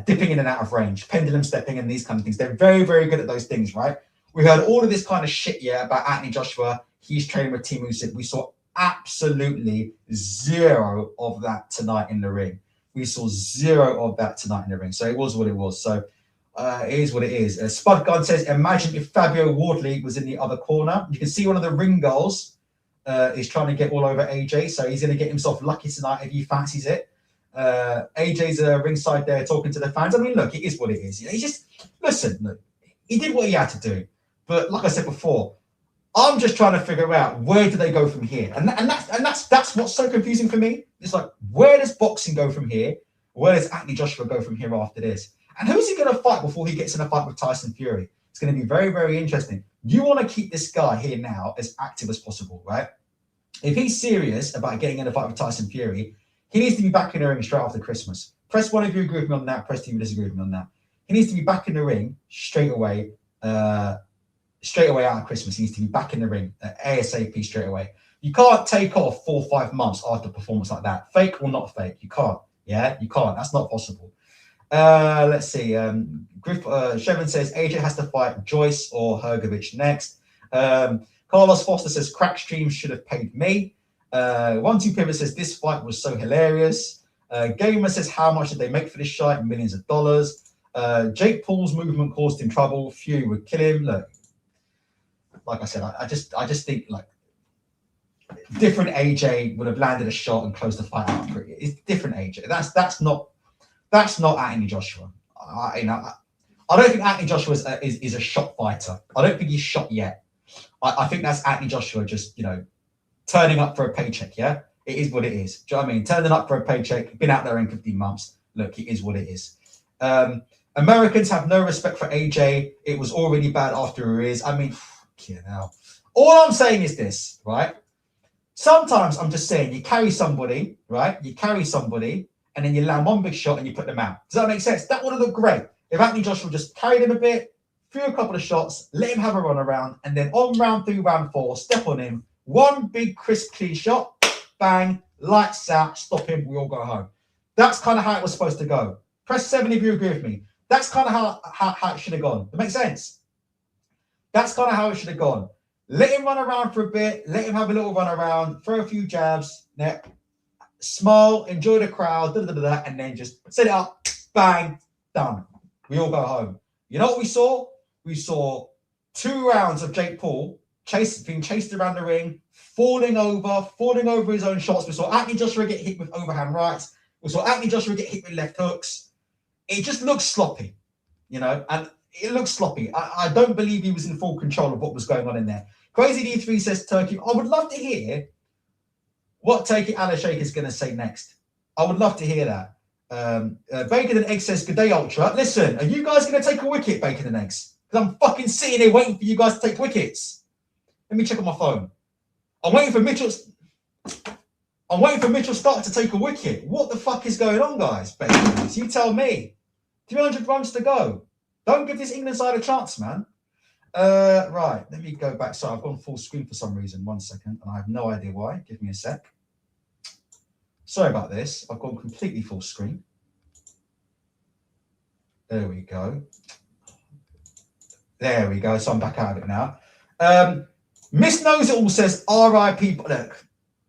dipping in and out of range, pendulum stepping and these kind of things. They're very, very good at those things, right? We heard all of this kind of shit, about Anthony Joshua. He's training with Team Usyk. We saw absolutely zero of that tonight in the ring. We saw zero of that tonight in the ring. So it was what it was. So it is what it is. Spud Gunn says, imagine if Fabio Wardley was in the other corner. You can see one of the ring girls is trying to get all over AJ. So he's going to get himself lucky tonight if he fancies it. AJ's ringside there talking to the fans. I mean, look, it is what it is. He's just, listen, look, he did what he had to do. But like I said before, I'm just trying to figure out where do they go from here, and that's what's so confusing for me. It's like, where does boxing go from here? Where does Anthony Joshua go from here after this? And who's he going to fight before he gets in a fight with Tyson Fury? It's going to be very, very interesting. You want to keep this guy here now as active as possible, right? If he's serious about getting in a fight with Tyson Fury, he needs to be back in the ring straight after Christmas. Press one if you agree with me on that. Press two if you disagree with me on that. He needs to be back in the ring straight away out of Christmas. He needs to be back in the ring ASAP straight away. You can't take off 4 or 5 months after a performance like that. Fake or not fake, you can't. Yeah, you can't. That's not possible. Let's see. Shevin says AJ has to fight Joyce or Hergovich next. Carlos Foster says crack stream should have paid me. 12 Pivot says this fight was so hilarious. Gamer says how much did they make for this shite? Millions of dollars. Jake Paul's movement caused him trouble. Fury would kill him. Look, like I said, I just think like different AJ would have landed a shot and closed the fight out. It's different AJ. That's not Anthony Joshua. I don't think Anthony Joshua is a shot fighter. I don't think he's shot yet. I think that's Anthony Joshua just, turning up for a paycheck, yeah? It is what it is. Do you know what I mean? Turning up for a paycheck, been out there in 15 months. Look, it is what it is. Americans have no respect for AJ. It was already bad after it is. I mean, now. All I'm saying is this, right? Sometimes I'm just saying you carry somebody, right? You carry somebody and then you land one big shot and you put them out. Does that make sense? That would have looked great. If Anthony Joshua just carried him a bit, threw a couple of shots, let him have a run around, and then on round 3, round 4, step on him, one big crisp clean shot, bang, lights out, stop him, we all go home. That's kind of how it was supposed to go. Press 7 if you agree with me. That's kind of how it should have gone. That makes sense? That's kind of how it should have gone. Let him run around for a bit, let him have a little run around, throw a few jabs, smile, enjoy the crowd, and then just set it up, bang, done. We all go home. You know what we saw? We saw 2 rounds of Jake Paul being chased around the ring, falling over his own shots. We saw Anthony Joshua get hit with overhand rights. We saw Anthony Joshua get hit with left hooks. It just looks sloppy, and it looks sloppy. I don't believe he was in full control of what was going on in there. Crazy D3 says Turkey. I would love to hear what Turkey Alashake is going to say next. I would love to hear that. Bacon and Egg says, good day, Ultra. Listen, are you guys going to take a wicket, Bacon and Eggs? Because I'm fucking sitting here waiting for you guys to take wickets. Let me check on my phone. I'm waiting for Mitchell Stark to take a wicket. What the fuck is going on, guys? Bacon, you tell me. 300 runs to go. Don't give this England side a chance, man. Right, let me go back. So I've gone full screen for some reason. 1 second, and I have no idea why. Give me a sec. Sorry about this. I've gone completely full screen. There we go. There we go. So I'm back out of it now. Miss Knows It All says RIP. Look,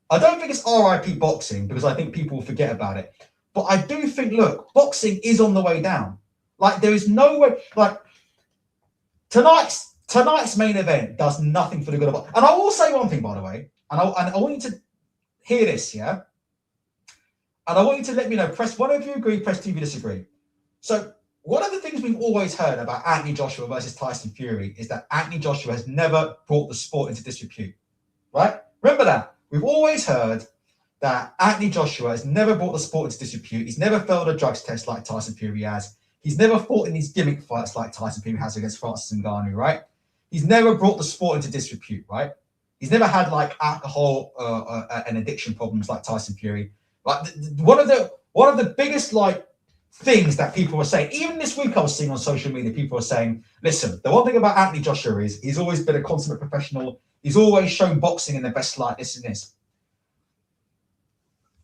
I don't think it's RIP boxing because I think people will forget about it. But I do think, look, boxing is on the way down. Like, there is no way. Like, tonight's main event does nothing for the good of boxing. And I will say one thing, by the way, and I want you to hear this, yeah? And I want you to let me know. Press 1 if you agree, press 2 if you disagree. So, one of the things we've always heard about Anthony Joshua versus Tyson Fury is that Anthony Joshua has never brought the sport into disrepute, right? Remember that. We've always heard that Anthony Joshua has never brought the sport into disrepute. He's never failed a drugs test like Tyson Fury has. He's never fought in these gimmick fights like Tyson Fury has against Francis Ngannou, right? He's never brought the sport into disrepute, right? He's never had like alcohol and addiction problems like Tyson Fury. Like one of the biggest like things that people were saying, even this week I was seeing on social media, people were saying, listen, the one thing about Anthony Joshua is he's always been a consummate professional. He's always shown boxing in the best light, this and this.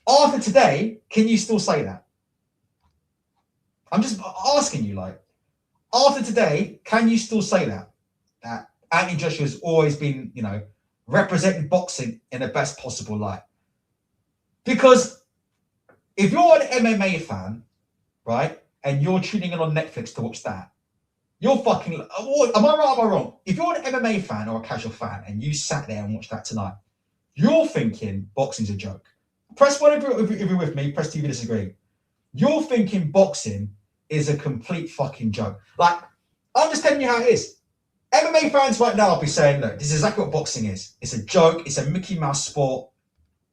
After today, can you still say that? I'm just asking you, like, after today, can you still say that? That Anthony Joshua has always been, representing boxing in the best possible light. Because if you're an MMA fan, right, and you're tuning in on Netflix to watch that, you're fucking, am I right or am I wrong? If you're an MMA fan or a casual fan and you sat there and watched that tonight, you're thinking boxing's a joke. Press 1 if you're with me, press 2 if you disagree. You're thinking boxing is a complete fucking joke. Like, I'm just telling you how it is. MMA fans right now will be saying, look, this is exactly what boxing is. It's a joke. It's a Mickey Mouse sport.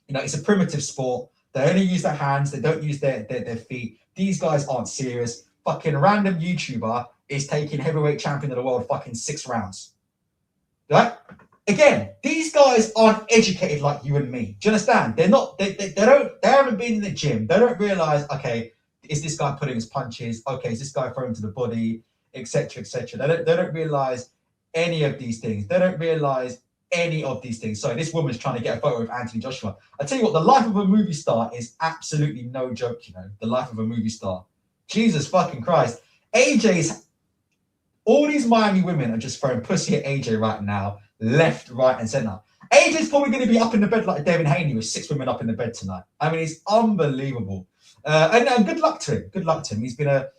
You know, it's a primitive sport. They only use their hands. They don't use their feet. These guys aren't serious. Fucking random YouTuber is taking heavyweight champion of the world fucking 6 rounds. Right? Again, these guys aren't educated like you and me. Do you understand? They're not. They haven't been in the gym. They don't realize. Okay, is this guy putting his punches? Okay, is this guy throwing to the body, etc., etc. They don't realize any of these things. They don't realize any of these things. So this woman's trying to get a photo of Anthony Joshua. I tell you what, the life of a movie star is absolutely no joke. You know, the life of a movie star. Jesus fucking Christ. All these Miami women are just throwing pussy at AJ right now, left, right, and center. AJ's probably going to be up in the bed like Devin Haney with 6 women up in the bed tonight. I mean, it's unbelievable. And good luck to him. Good luck to him. He's been a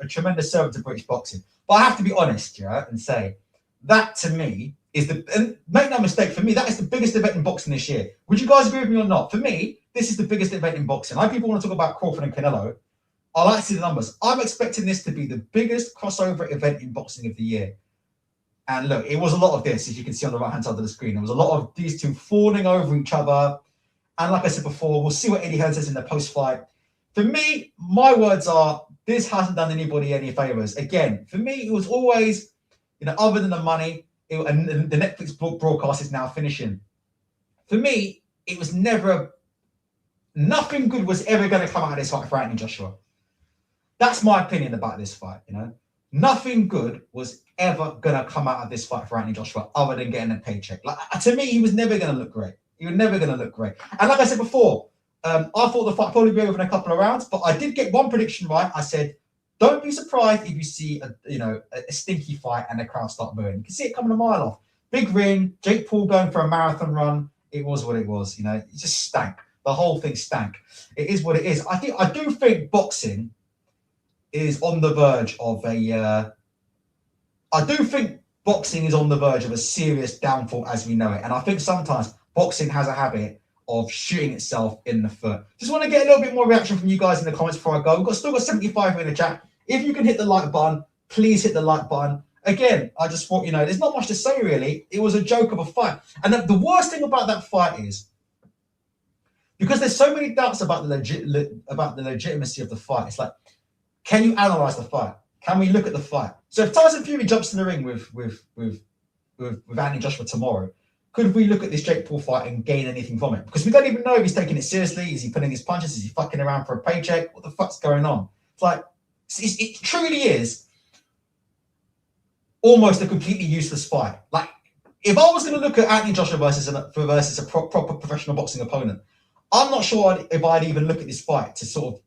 tremendous servant to British boxing. But I have to be honest, yeah, and say that to me is and make no mistake, for me, that is the biggest event in boxing this year. Would you guys agree with me or not? For me, this is the biggest event in boxing. I know people want to talk about Crawford and Canelo. I like to see the numbers. I'm expecting this to be the biggest crossover event in boxing of the year. And look, it was a lot of this, as you can see on the right-hand side of the screen. There was a lot of these two falling over each other. And like I said before, we'll see what Eddie Hearn says in the post-fight. For me, my words are, this hasn't done anybody any favors. Again, for me, it was always, you know, other than the money, and the Netflix broadcast is now finishing. For me, it was nothing good was ever going to come out of this fight for Anthony Joshua. That's my opinion about this fight, you know. Nothing good was ever going to come out of this fight for Anthony Joshua other than getting a paycheck. Like, to me, he was never going to look great. He was never going to look great. And like I said before, I thought the fight would probably be over in a couple of rounds, but I did get one prediction right. I said, don't be surprised if you see a stinky fight and the crowd start booing. You can see it coming a mile off. Big ring, Jake Paul going for a marathon run. It was what it was, you know. It just stank. The whole thing stank. It is what it is. I do think boxing is on the verge of a serious downfall as we know it. And I think sometimes boxing has a habit of shooting itself in the foot. Just want to get a little bit more reaction from you guys in the comments before I go. We've still got 75 in the chat. If you can hit the like button, please hit the like button. Again, I just thought, you know, there's not much to say really. It was a joke of a fight. And the worst thing about that fight is, because there's so many doubts about the legitimacy of the fight. It's like, can you analyze the fight? Can we look at the fight? So if Tyson Fury jumps in the ring with Anthony Joshua tomorrow, could we look at this Jake Paul fight and gain anything from it? Because we don't even know if he's taking it seriously. Is he putting his punches? Is he fucking around for a paycheck? What the fuck's going on? It's like, it truly is almost a completely useless fight. Like, if I was going to look at Anthony Joshua versus a proper professional boxing opponent, I'm not sure if I'd even look at this fight to sort of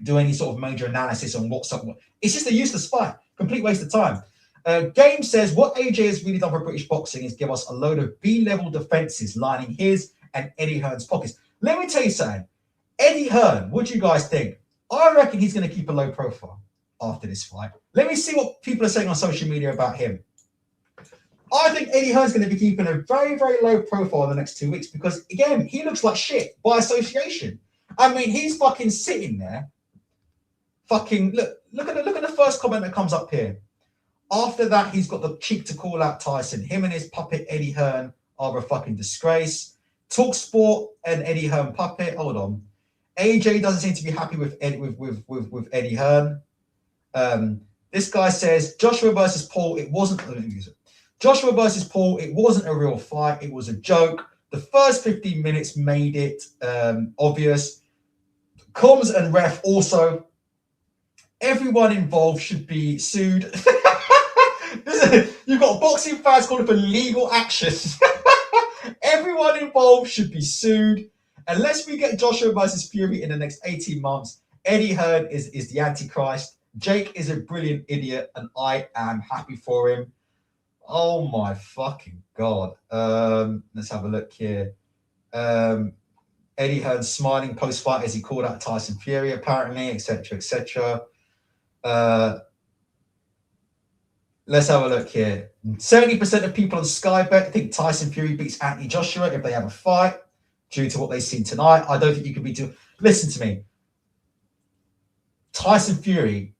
do any sort of major analysis on what's up. It's just a useless fight, complete waste of time. Game says, what AJ has really done for British boxing is give us a load of B-level defenses lining his and Eddie Hearn's pockets. Let me tell you something. Eddie Hearn, what do you guys think? I reckon he's going to keep a low profile after this fight. Let me see what people are saying on social media about him. I think Eddie Hearn's going to be keeping a very, very low profile in the next 2 weeks because, again, he looks like shit by association. I mean, he's fucking sitting there. Fucking look at the first comment that comes up here. After that, he's got the cheek to call out Tyson. Him and his puppet Eddie Hearn are a fucking disgrace. Talk Sport and Eddie Hearn puppet. Hold on. AJ doesn't seem to be happy with Eddie Hearn. This guy says Joshua versus Paul. It wasn't. Joshua versus Paul. It wasn't a real fight. It was a joke. The first 15 minutes made it obvious. Comms and ref also. Everyone involved should be sued. You've got boxing fans calling for legal action. Everyone involved should be sued. Unless we get Joshua versus Fury in the next 18 months, Eddie Hearn is the Antichrist. Jake is a brilliant idiot, and I am happy for him. Oh my fucking God. Let's have a look here. Eddie Hearn smiling post-fight as he called out Tyson Fury, apparently, etc., etc. Let's have a look here. 70% of people on Sky Bet think Tyson Fury beats Anthony Joshua if they have a fight due to what they've seen tonight. I don't think you can be too... Listen to me. Tyson Fury,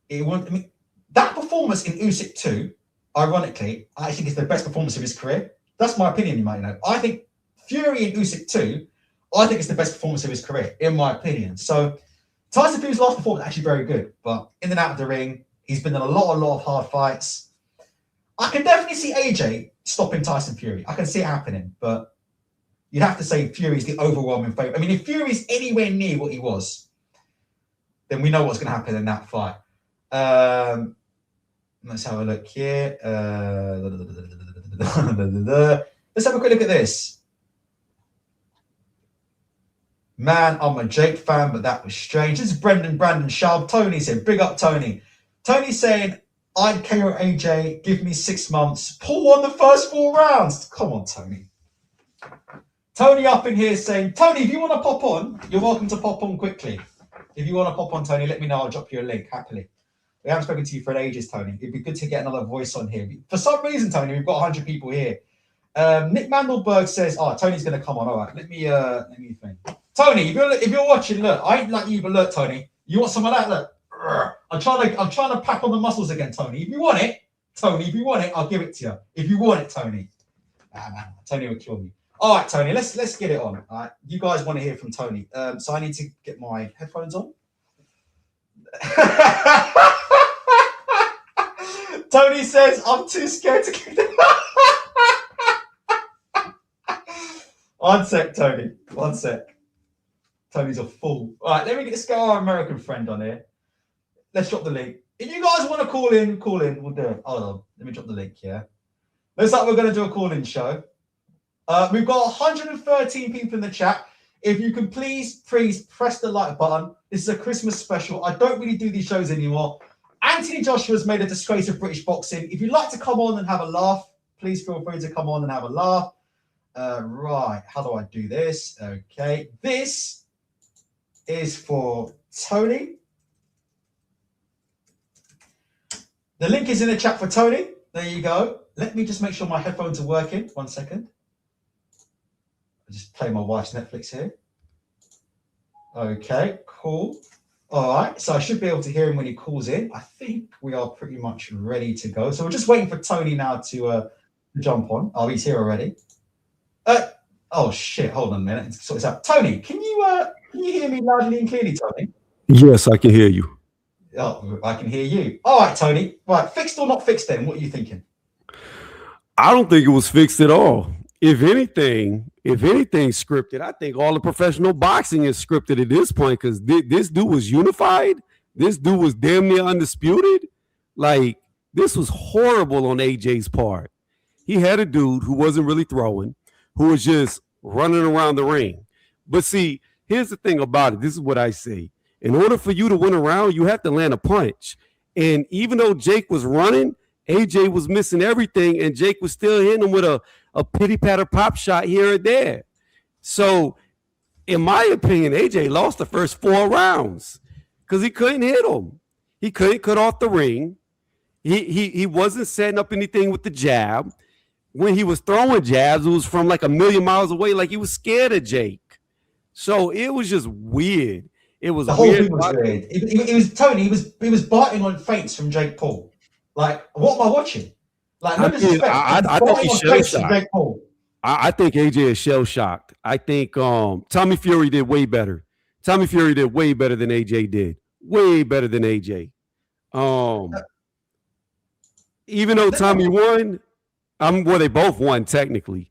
that performance in Usyk 2, ironically, I think is the best performance of his career. That's my opinion, you might know. I think Fury in Usyk 2, I think it's the best performance of his career, in my opinion. So Tyson Fury's last performance was actually very good, but in and out of the ring, he's been in a lot of hard fights. I can definitely see AJ stopping Tyson Fury. I can see it happening, but you'd have to say Fury's the overwhelming favourite. I mean, if Fury's anywhere near what he was, then we know what's going to happen in that fight. Let's have a look here. Let's have a quick look at this. Man, I'm a Jake fan, but that was strange. This is Brandon Schaub. Tony said, big up, Tony. Tony's saying, I'd KO AJ, give me 6 months. Paul won the first 4 rounds. Come on, Tony. Tony up in here saying, Tony, if you want to pop on, you're welcome to pop on quickly. If you want to pop on, Tony, let me know. I'll drop you a link, happily. We haven't spoken to you for ages, Tony. It'd be good to get another voice on here. For some reason, Tony, we've got 100 people here. Nick Mandelberg says, Tony's going to come on. All right, let me think. Tony, if you're watching, look, I ain't like you, but look, Tony, you want some of that? Look, I'm trying to pack on the muscles again, Tony. If you want it, Tony, I'll give it to you. If you want it, Tony. Man, Tony will kill me. All right, Tony, let's get it on. All right, you guys want to hear from Tony. So I need to get my headphones on. Tony says, I'm too scared to kick them. One sec, Tony. One sec. Tony's a fool. All right, let's get our American friend on here. Let's drop the link. If you guys want to call in, we'll do it. Hold on. Let me drop the link here. Looks like we're going to do a call-in show. We've got 113 people in the chat. If you can please press the like button. This is a Christmas special. I don't really do these shows anymore. Anthony Joshua's made a disgrace of British boxing. If you'd like to come on and have a laugh, please feel free to come on and have a laugh. Right, how do I do this? Okay, this is for Tony. The link is in the chat for Tony. There you go. Let me just make sure my headphones are working. 1 second. I'll just play my wife's Netflix here. Okay, cool. All right, so I should be able to hear him when he calls in. I think we are pretty much ready to go. So we're just waiting for Tony now to jump on. Oh, he's here already. Oh shit! Hold on a minute. Let's sort this out. Tony, can you hear me loudly and clearly, Tony? Yes, I can hear you. Oh, I can hear you. All right, Tony. Right, fixed or not fixed? Then what are you thinking? I don't think it was fixed at all. If anything scripted, I think all the professional boxing is scripted at this point because this dude was unified. This dude was damn near undisputed. Like, this was horrible on AJ's part. He had a dude who wasn't really throwing, who was just running around the ring. But see, here's the thing about it. This is what I say. In order for you to win a round, you have to land a punch. And even though Jake was running, AJ was missing everything, and Jake was still hitting him with a pity-patter pop shot here and there. So, in my opinion, AJ lost the first 4 rounds because he couldn't hit him. He couldn't cut off the ring. He wasn't setting up anything with the jab. When he was throwing jabs, it was from like a million miles away, like he was scared of Jake. So it was just weird. It was the whole thing was weird. It was Tony. He was biting on feints from Jake Paul. Like, what am I watching? Like, no disrespect. I think he's shell shocked. I think AJ is shell shocked. I think Tommy Fury did way better. Tommy Fury did way better than AJ did. Way better than AJ. Even though Tommy won. Well, they both won technically.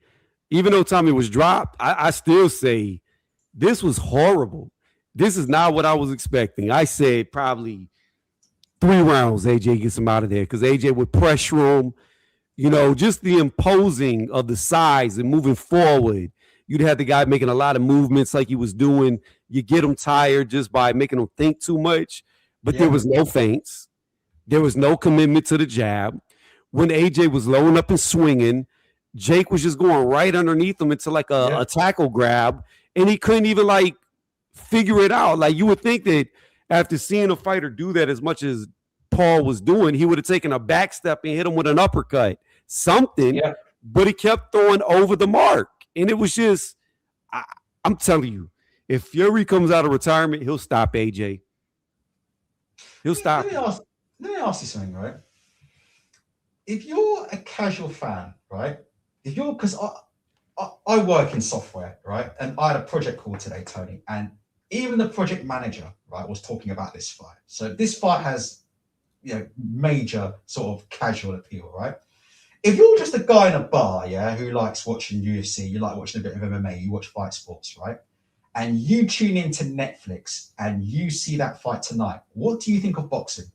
Even though Tommy was dropped, I still say this was horrible. This is not what I was expecting. I said probably 3 rounds AJ gets him out of there because AJ would pressure him. You know, just the imposing of the size and moving forward. You'd have the guy making a lot of movements like he was doing. You get him tired just by making him think too much. But there was no feints. There was no commitment to the jab. When AJ was loading up and swinging, Jake was just going right underneath him into like a tackle grab, and he couldn't even like figure it out. Like, you would think that after seeing a fighter do that as much as Paul was doing, he would have taken a back step and hit him with an uppercut, something, but he kept throwing over the mark. And it was just, I'm telling you, if Fury comes out of retirement, he'll stop AJ. He'll stop. Let me ask you something, right? If you're a casual fan, right? If you're, because I work in software, right? And I had a project call today, Tony, and even the project manager, right, was talking about this fight. So this fight has, major sort of casual appeal, right? If you're just a guy in a bar, yeah, who likes watching UFC, you like watching a bit of MMA, you watch fight sports, right? And you tune into Netflix and you see that fight tonight, what do you think of boxing?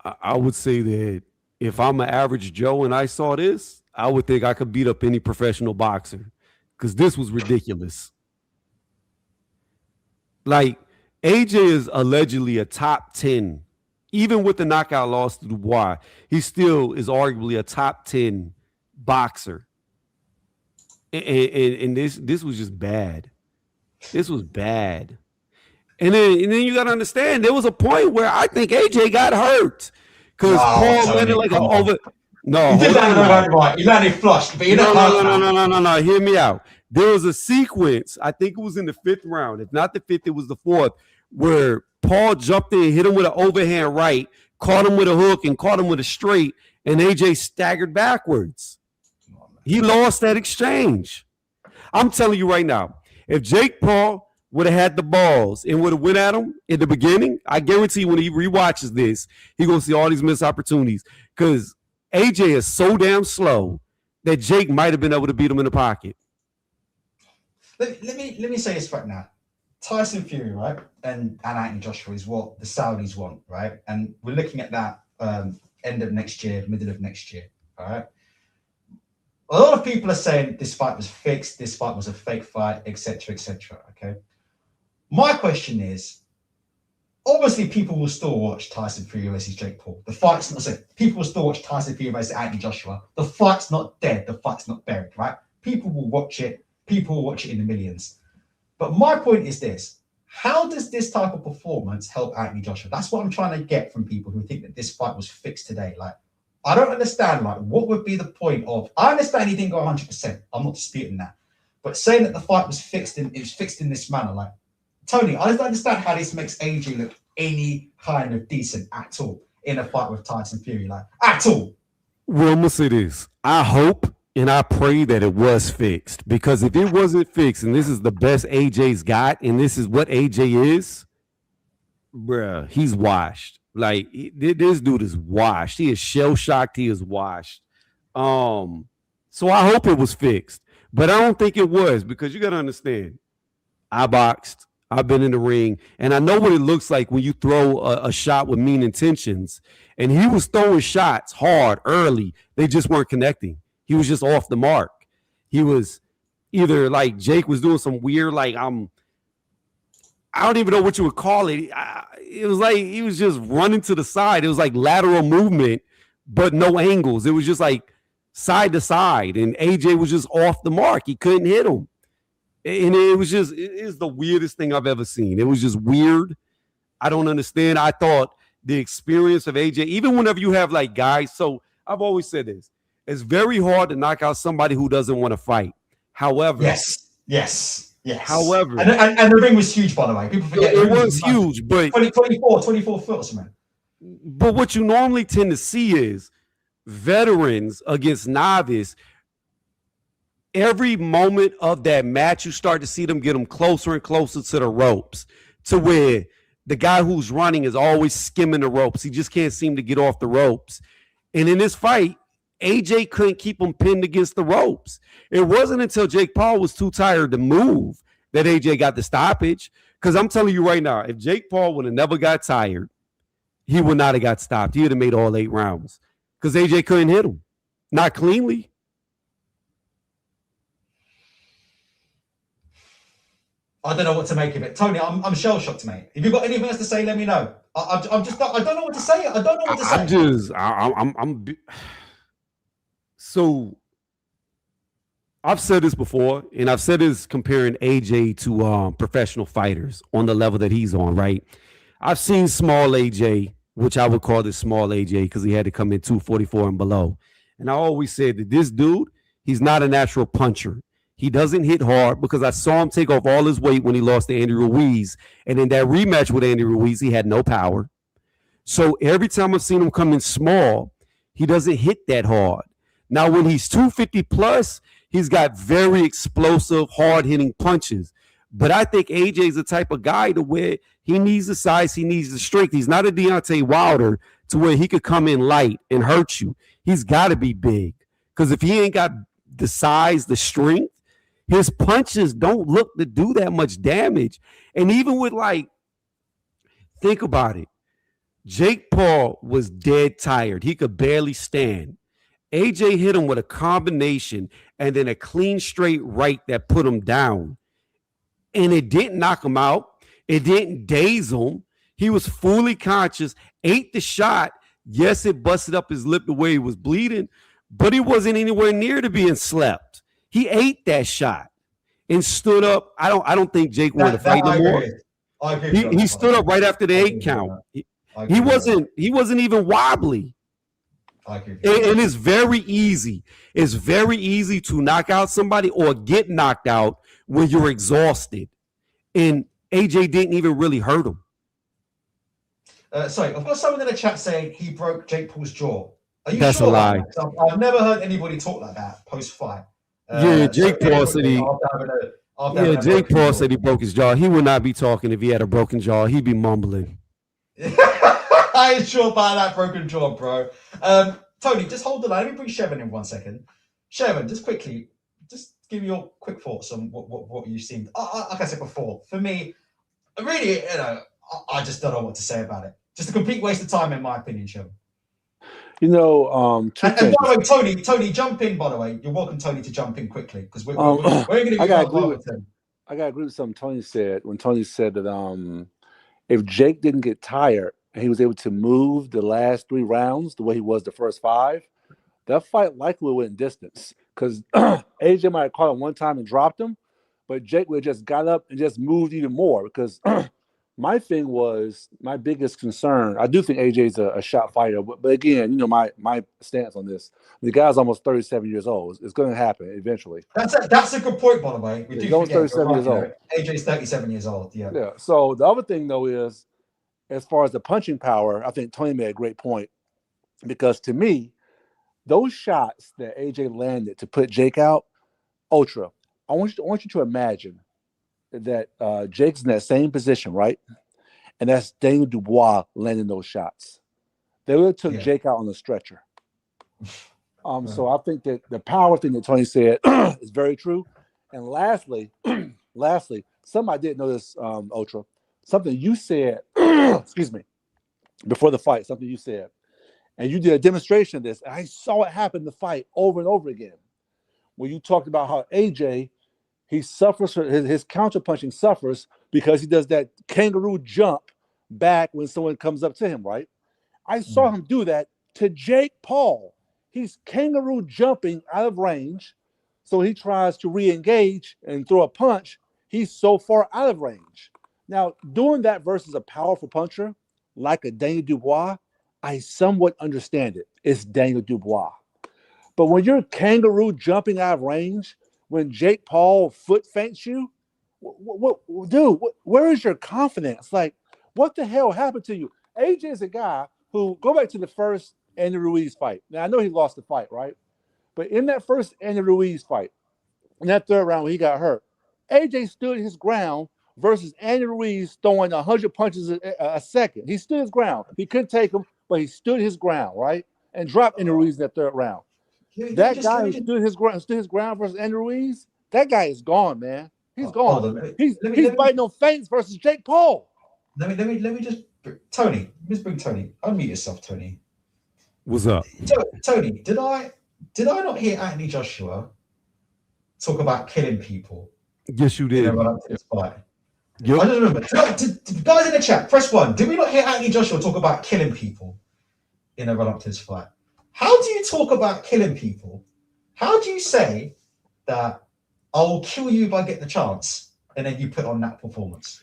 I would say that if I'm an average Joe and I saw this, I would think I could beat up any professional boxer because this was ridiculous. Like, AJ is allegedly a top 10, even with the knockout loss to Dubois, he still is arguably a top 10 boxer. And this was just bad. This was bad. And then you got to understand, there was a point where I think AJ got hurt because Paul landed like an over. No, you did that right. You landed flush, but you no. Hear me out. There was a sequence, I think it was in the 5th round. If not the 5th, it was the 4th, where Paul jumped in, hit him with an overhand right, caught him with a hook, and caught him with a straight, and AJ staggered backwards. He lost that exchange. I'm telling you right now, if Jake Paul would have had the balls and would have went at him in the beginning, I guarantee you when he rewatches this, he's going to see all these missed opportunities because AJ is so damn slow that Jake might have been able to beat him in the pocket. Let me say this right now. Tyson Fury, right, and Anthony Joshua is what the Saudis want, right? And we're looking at that end of next year, middle of next year, all right? A lot of people are saying this fight was fixed, this fight was a fake fight, etc., okay? My question is, obviously people will still watch Tyson Fury versus Jake Paul. The fight's not said. People will still watch Tyson Fury versus Anthony Joshua. The fight's not dead, the fight's not buried, right? People will watch it. People will watch it in the millions. But my point is this: how does this type of performance help Anthony Joshua? That's what I'm trying to get from people who think that this fight was fixed today. Like, I don't understand, like, what would be the point of... I understand he didn't go 100%. I'm not disputing that. But saying that the fight was fixed and it was fixed in this manner, like, Tony, I don't understand how this makes AJ look any kind of decent at all in a fight with Tyson Fury, like, at all. Well, I'm going to say this. I hope and I pray that it was fixed, because if it wasn't fixed and this is the best AJ's got and this is what AJ is, bruh, he's washed. Like, this dude is washed. He is shell-shocked. He is washed. So I hope it was fixed, but I don't think it was, because you got to understand, I boxed. I've been in the ring, and I know what it looks like when you throw a shot with mean intentions. And he was throwing shots hard early. They just weren't connecting. He was just off the mark. He was either like Jake was doing some weird, like, I don't even know what you would call it. It was like he was just running to the side. It was like lateral movement, but no angles. It was just like side to side, and AJ was just off the mark. He couldn't hit him. And it was just, it is the weirdest thing I've ever seen. It was just weird. I don't understand. I thought the experience of AJ, even whenever you have like guys, so I've always said this, it's very hard to knock out somebody who doesn't want to fight. However, yes. However, and the ring was huge, by the way. People forget it was huge, but 24 foot, man. But what you normally tend to see is veterans against novice. Every moment of that match, you start to see them get them closer and closer to the ropes, to where the guy who's running is always skimming the ropes. He just can't seem to get off the ropes. And in this fight, AJ couldn't keep him pinned against the ropes. It wasn't until Jake Paul was too tired to move that AJ got the stoppage. Because I'm telling you right now, if Jake Paul would have never got tired, he would not have got stopped. He would have made all 8 rounds, because AJ couldn't hit him. Not cleanly. I don't know what to make of it. Tony, I'm shell-shocked, mate. If you've got anything else to say, let me know. I'm just not, I don't know what to say. I don't know what to say. So I've said this before, and I've said this comparing AJ to professional fighters on the level that he's on, right? I've seen small AJ, which I would call this small AJ because he had to come in 244 and below. And I always said that this dude, he's not a natural puncher. He doesn't hit hard because I saw him take off all his weight when he lost to Andy Ruiz. And in that rematch with Andy Ruiz, he had no power. So every time I've seen him come in small, he doesn't hit that hard. Now, when he's 250 plus, he's got very explosive, hard-hitting punches. But I think AJ's the type of guy to where he needs the size, he needs the strength. He's not a Deontay Wilder to where he could come in light and hurt you. He's got to be big. Because if he ain't got the size, the strength, his punches don't look to do that much damage. And even with think about it. Jake Paul was dead tired. He could barely stand. AJ hit him with a combination and then a clean straight right that put him down. And it didn't knock him out. It didn't daze him. He was fully conscious, ate the shot. Yes, it busted up his lip the way he was bleeding, but he wasn't anywhere near to being slept. He ate that shot and stood up. I don't think Jake wanted to fight no more. He stood up right after the 8 count. He wasn't even wobbly. And it's very easy. It's very easy to knock out somebody or get knocked out when you're exhausted. And AJ didn't even really hurt him. Sorry, I've got someone in the chat saying he broke Jake Paul's jaw. Are you That's sure? a lie. I've never heard anybody talk like that post-fight. Jake Paul said Jake Paul said he broke his jaw. He would not be talking if he had a broken jaw. He'd be mumbling. I ain't sure about that broken jaw, bro. Tony, just hold the line. Let me bring Shevin in 1 second. Shevin, just quickly, just give me your quick thoughts on what you've seen. Like I said before, for me, really, I just don't know what to say about it. Just a complete waste of time, in my opinion, Shevin. And by the way, Tony, jump in. By the way, you're welcome, Tony, to jump in quickly because we're going to be. I gotta agree with something Tony said when Tony said that if Jake didn't get tired and he was able to move the last 3 rounds the way he was the first 5, that fight likely would win distance because AJ might have caught him one time and dropped him, but Jake would have just got up and just moved even more because my thing was my biggest concern. I do think AJ's a shot fighter, but again, my stance on this: the guy's almost 37 years old. It's going to happen eventually. That's a good point, by the way. He's almost 37 years old. AJ's 37 years old. Yeah. Yeah. So the other thing though is, as far as the punching power, I think Tony made a great point because to me, those shots that AJ landed to put Jake out, Ultra. I want you to imagine that Jake's in that same position, right? And that's Daniel Dubois landing those shots. They would have took Jake out on the stretcher. So I think that the power thing that Tony said is very true. And lastly, something I didn't know this, Ultra, something you said, excuse me, before the fight, something you said. And you did a demonstration of this. And I saw it happen in the fight over and over again. When you talked about how AJ, he suffers, his counterpunching suffers because he does that kangaroo jump back when someone comes up to him, right? I saw him do that to Jake Paul. He's kangaroo jumping out of range. So he tries to re-engage and throw a punch. He's so far out of range. Now, doing that versus a powerful puncher like a Daniel Dubois, I somewhat understand it. It's Daniel Dubois. But when you're kangaroo jumping out of range, when Jake Paul foot feints you, where is your confidence? Like, what the hell happened to you? AJ is a guy who, go back to the first Andy Ruiz fight. Now, I know he lost the fight, right? But in that first Andy Ruiz fight, in that 3rd round when he got hurt, AJ stood his ground versus Andy Ruiz throwing 100 punches a second. He stood his ground. He couldn't take him, but he stood his ground, right? And dropped Andy Ruiz in that 3rd round. That guy who stood his ground versus Andy Ruiz, that guy is gone, man. He's gone. He's fighting on feints versus Jake Paul. Let me just Tony. Let's bring Tony. Unmute yourself, Tony. What's up, Tony? Did I not hear Anthony Joshua talk about killing people? Yes, you did. Yep. I don't remember. Did guys in the chat, press 1. Did we not hear Anthony Joshua talk about killing people in a run-up to this fight? How do you talk about killing people? How do you say that I'll kill you if I get the chance, and then you put on that performance?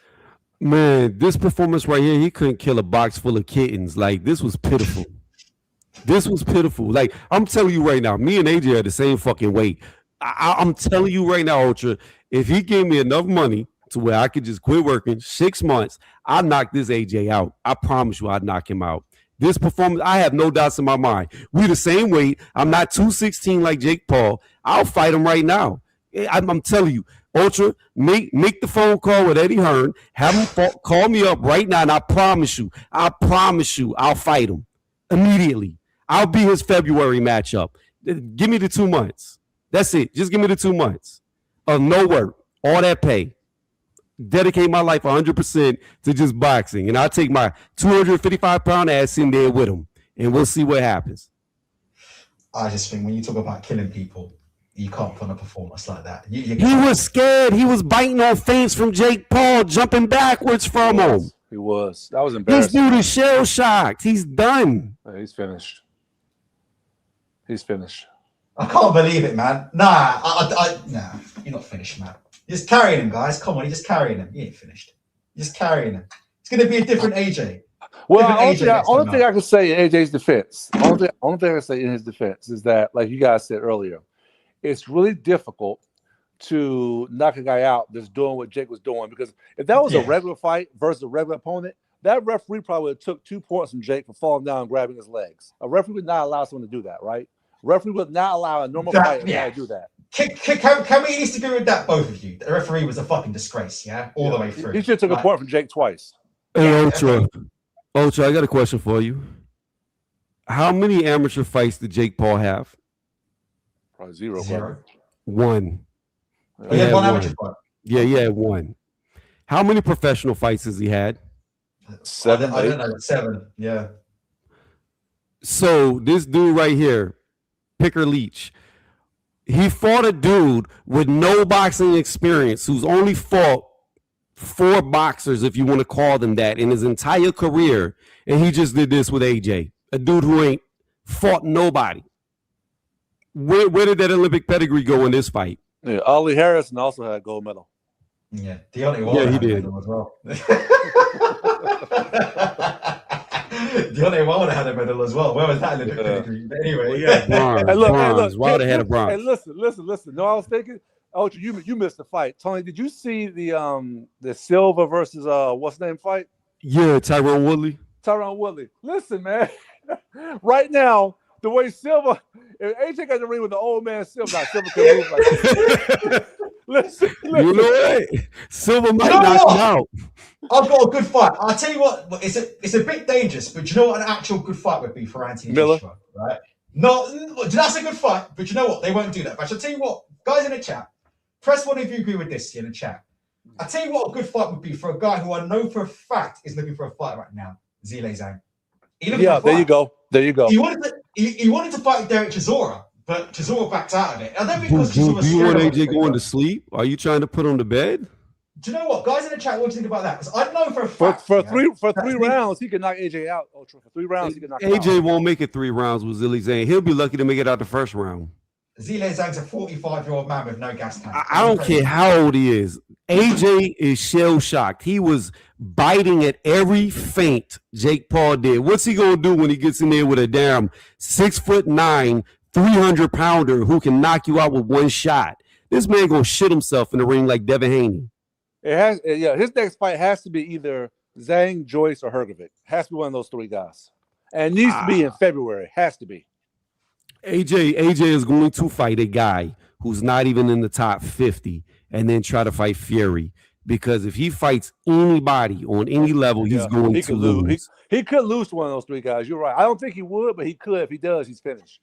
Man, this performance right here, he couldn't kill a box full of kittens. Like, this was pitiful. This was pitiful. Like, I'm telling you right now, me and AJ are the same fucking weight. I'm telling you right now, Ultra, if he gave me enough money to where I could just quit working 6 months, I'd knock this AJ out. I promise you I'd knock him out. This performance, I have no doubts in my mind. We the same weight. I'm not 216 like Jake Paul. I'll fight him right now. I'm telling you, Ultra, make the phone call with Eddie Hearn. Have him call me up right now, and I promise you, I'll fight him immediately. I'll be his February matchup. Give me the 2 months. That's it. Just give me the 2 months of no work, all that pay. Dedicate my life 100% to just boxing, and I'll take my 255-pound ass in there with him, and we'll see what happens. I just think when you talk about killing people, you can't put on a performance like that. He was scared. He was biting on feints from Jake Paul, jumping backwards from him. He was. That was This embarrassing. dude is shell shocked. He's done. Yeah, he's finished. He's finished. I can't believe it, man. Nah, nah, you're not finished, man. You're just carrying him, guys. Come on, you're just carrying him. You ain't finished. You're just carrying him. It's going to be a different AJ. Well, only thing I can say in AJ's defense, only thing I can say in his defense is that, like you guys said earlier, it's really difficult to knock a guy out that's doing what Jake was doing, because if that was a regular fight versus a regular opponent, that referee probably would have took 2 points from Jake for falling down and grabbing his legs. A referee would not allow someone to do that, right? A referee would not allow a normal fighter to do that. Can we disagree with that, both of you? The referee was a fucking disgrace, all the way through. He should have took a point from Jake twice. Hey, Ultra, I got a question for you. How many amateur fights did Jake Paul have? Probably zero. One. He had one amateur fight. Yeah, he had one. How many professional fights has he had? 7. I don't know. 7. Yeah. So this dude right here, Picker Leach, he fought a dude with no boxing experience who's only fought 4 boxers, if you want to call them that, in his entire career. And he just did this with AJ, a dude who ain't fought nobody. Where did that Olympic pedigree go in this fight? Yeah, Ollie Harrison also had a gold medal. Yeah, Deontay Wilder. Yeah, he did as well. Deontay Wilder had a medal as well. Where was that Olympic pedigree? But anyway, bronze. Wilder had a bronze. Hey, listen. No, I was thinking, Ultra, you missed the fight. Tony, did you see the Silva versus what's the name fight? Yeah, Tyron Woodley. Listen, man. Right now, the way Silva, if AJ got in the ring with the old man Silva can move like that. Listen. You know what? Silva might knock him out. I've got a good fight. I'll tell you what, it's a bit dangerous, but you know what an actual good fight would be for Anthony Miller, Joshua, right? No, that's a good fight, but you know what? They won't do that. But I'll tell you what, guys in the chat, press one if you agree with this in the chat. I'll tell you what a good fight would be for a guy who I know for a fact is looking for a fight right now, Zhilei Zhang. Yeah, there you go. He wanted to fight Derek Chisora, but Chisora backed out of it. I don't think because do you want AJ going to sleep? Are you trying to put him to bed? Do you know what, guys in the chat? What do you think about that? Because I know for a fact for three rounds he can knock AJ out. Ultra for 3 rounds he can knock AJ won't make it 3 rounds with Zhilei Zhang. He'll be lucky to make it out the first round. Zhilei Zhang's a 45-year-old man with no gas tank. I don't care how old he is. AJ is shell shocked. He was biting at every feint Jake Paul did. What's he gonna do when he gets in there with a damn 6'9", 300-pounder who can knock you out with one shot? This man gonna shit himself in the ring like Devin Haney. His next fight has to be either Zhang, Joyce, or Hrgovic. Has to be one of those 3 guys. And it needs to be in February. Has to be. AJ is going to fight a guy who's not even in the top 50 and then try to fight Fury. Because if he fights anybody on any level, he's going to lose. He could lose to one of those 3 guys. You're right. I don't think he would, but he could. If he does, he's finished.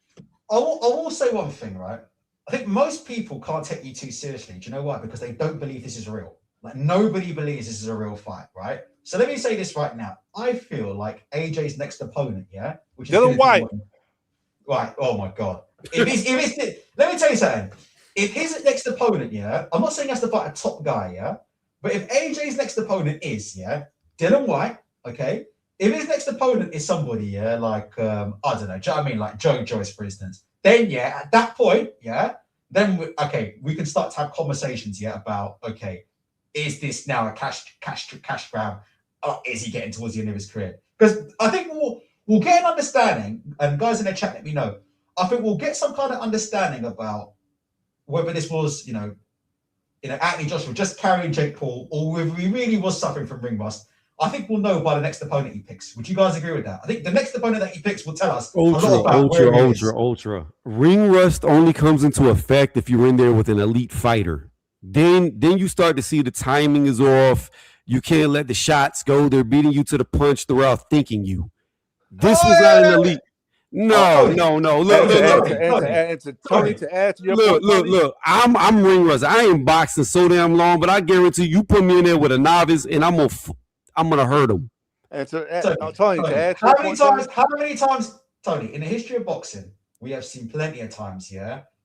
I will say one thing, right? I think most people can't take you too seriously. Do you know why? Because they don't believe this is real. Like, nobody believes this is a real fight, right? So let me say this right now. I feel like AJ's next opponent, which is Dylan White. Right. Oh my God. Let me tell you something. If his next opponent, I'm not saying he has to fight a top guy, but if AJ's next opponent is, Dylan White, okay. If his next opponent is somebody, like I don't know, do you know what I mean, like Joe Joyce, for instance, then at that point, then we can start to have conversations, about is this now a cash grab? Is he getting towards the end of his career? Because I think we'll get an understanding, and guys in the chat, let me know. I think we'll get some kind of understanding about whether this was, Anthony Joshua just carrying Jake Paul, or whether he really was suffering from ring rust, I think we'll know by the next opponent he picks. Would you guys agree with that? I think the next opponent that he picks will tell us a lot about where he is. Ultra. Ring rust only comes into effect if you're in there with an elite fighter. Then you start to see the timing is off. You can't let the shots go. They're beating you to the punch. They're out thinking you. This was not an elite. No. Look. I'm ring rust. I ain't boxing so damn long, but I guarantee you put me in there with a novice, and I'm gonna hurt him. Tony, how many times, Tony, in the history of boxing, we have seen plenty of times,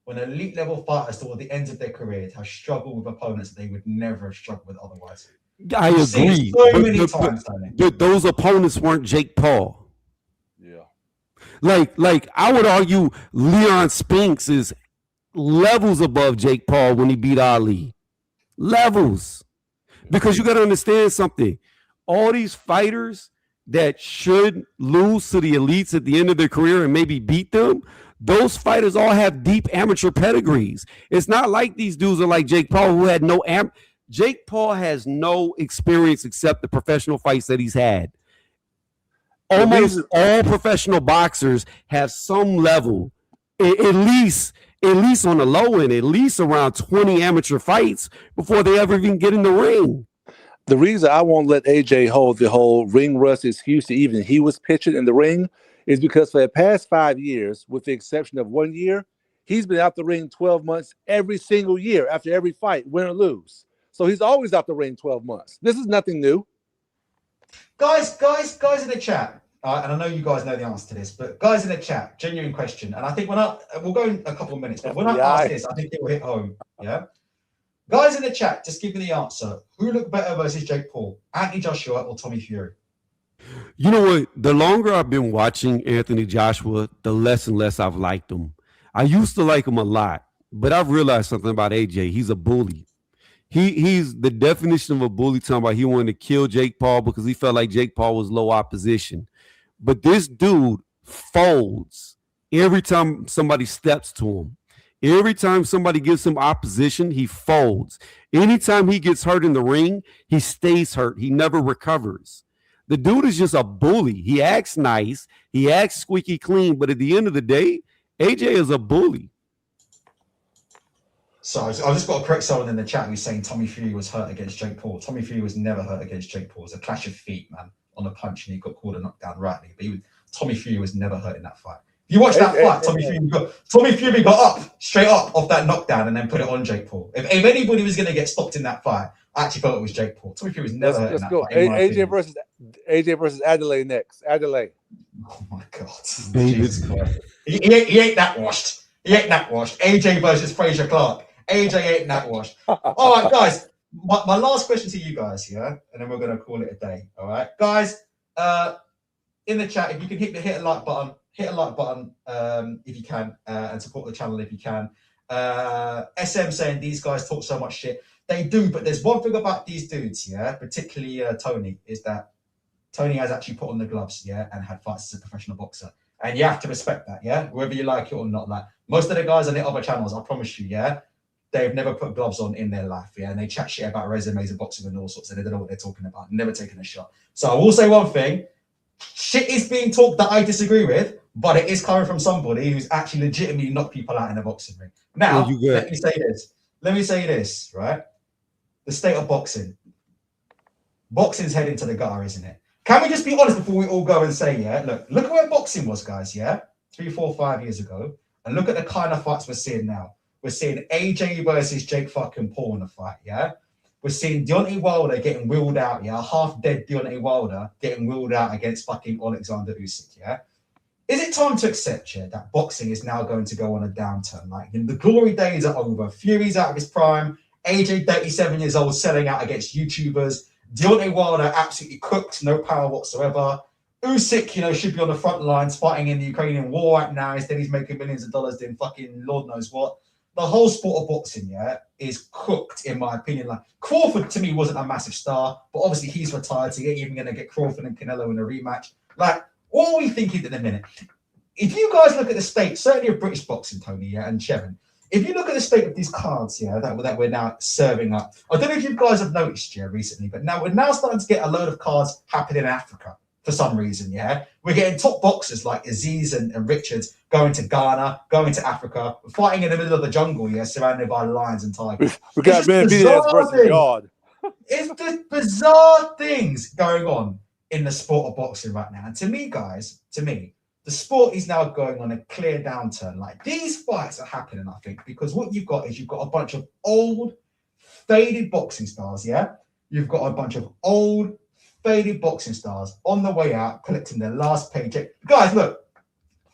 when elite level fighters toward the end of their careers have struggled with opponents that they would never have struggled with otherwise. I agree. So many times, Tony. But those opponents weren't Jake Paul. Yeah. Like I would argue Leon Spinks is levels above Jake Paul when he beat Ali. Levels. Because you got to understand something. All these fighters that should lose to the elites at the end of their career and maybe beat them, those fighters all have deep amateur pedigrees. It's not like these dudes are like Jake Paul, who had no Jake Paul has no experience except the professional fights that he's had. Almost all professional boxers have some level, at least on the low end, at least around 20 amateur fights before they ever even get in the ring. The reason I won't let AJ hold the whole ring rust excuse that even he was pitching in the ring is because for the past 5 years, with the exception of 1 year, he's been out the ring 12 months every single year after every fight, win or lose. So he's always out the ring 12 months. This is nothing new. Guys in the chat, and I know you guys know the answer to this, but guys in the chat, genuine question, and I think we'll go in a couple of minutes, but when I ask this, I think it will hit home, yeah? Guys in the chat, just give me the answer. Who looked better versus Jake Paul, Anthony Joshua or Tommy Fury? You know what? The longer I've been watching Anthony Joshua, the less and less I've liked him. I used to like him a lot, but I've realized something about AJ. He's a bully. He's the definition of a bully, talking about he wanted to kill Jake Paul because he felt like Jake Paul was low opposition. But this dude folds every time somebody steps to him. Every time somebody gives him opposition, he folds. Anytime he gets hurt in the ring, he stays hurt. He never recovers. The dude is just a bully. He acts nice. He acts squeaky clean. But at the end of the day, AJ is a bully. So I've just got to correct someone in the chat who's saying Tommy Fury was hurt against Jake Paul. Tommy Fury was never hurt against Jake Paul. It was a clash of feet, man, on a punch, and he got called a knockdown rightly. But Tommy Fury was never hurt in that fight. If you watch that fight, Tommy Fury got up, straight up off that knockdown and then put it on Jake Paul. If anybody was going to get stopped in that fight, I actually thought it was Jake Paul. Tommy Fury was never hurt in that fight. AJ versus Adelaide next. Adelaide. Oh, my God. Jesus Christ. He ain't that washed. AJ versus Fraser Clark. AJ ain't that washed. All right, guys. My last question to you guys, yeah? And then we're going to call it a day. All right? Guys, in the chat, if you can hit a like button if you can, and support the channel if you can. SM saying these guys talk so much shit. They do, but there's one thing about these dudes, yeah, particularly Tony, is that Tony has actually put on the gloves, yeah, and had fights as a professional boxer. And you have to respect that, yeah, whether you like it or not. Like most of the guys on the other channels, I promise you, yeah, they've never put gloves on in their life, yeah, and they chat shit about resumes of boxing and all sorts, and they don't know what they're talking about, never taken a shot. So I will say one thing, shit is being talked that I disagree with, but it is coming from somebody who's actually legitimately knocked people out in a boxing ring. Now, let me say this, right? The state of boxing. Boxing's heading to the gutter, isn't it? Can we just be honest before we all go and say, yeah, look at where boxing was, guys, yeah? 3, 4, 5 years ago. And look at the kind of fights we're seeing now. We're seeing AJ versus Jake fucking Paul in a fight, yeah? We're seeing Deontay Wilder getting wheeled out, yeah? Half-dead Deontay Wilder getting wheeled out against fucking Alexander Usyk, yeah? Is it time to accept, yeah, that boxing is now going to go on a downturn? Like, the glory days are over. Fury's out of his prime. AJ, 37 years old, selling out against YouTubers. Deontay Wilder absolutely cooked, no power whatsoever. Usyk, should be on the front lines fighting in the Ukrainian war right now. Instead, he's making millions of dollars doing fucking Lord knows what. The whole sport of boxing, yeah, is cooked, in my opinion. Like, Crawford, to me, wasn't a massive star, but obviously he's retired, so you're even going to get Crawford and Canelo in a rematch. Like, what are we thinking at the minute? If you guys look at the state, certainly of British boxing, Tony, yeah, and Chevin, if you look at the state of these cards, yeah, that we're now serving up, I don't know if you guys have noticed, yeah, recently, but now we're now starting to get a load of cards happening in Africa for some reason, yeah. We're getting top boxers like Aziz and Richards going to Ghana, going to Africa, fighting in the middle of the jungle, yeah, surrounded by lions and tigers. We got Benavidez versus Yard. It's just bizarre things going on in the sport of boxing right now. And to me, guys, the sport is now going on a clear downturn. Like, these fights are happening, I think, because what you've got is you've got a bunch of old, faded boxing stars, yeah? You've got a bunch of old, faded boxing stars on the way out, collecting their last paycheck. Guys, look,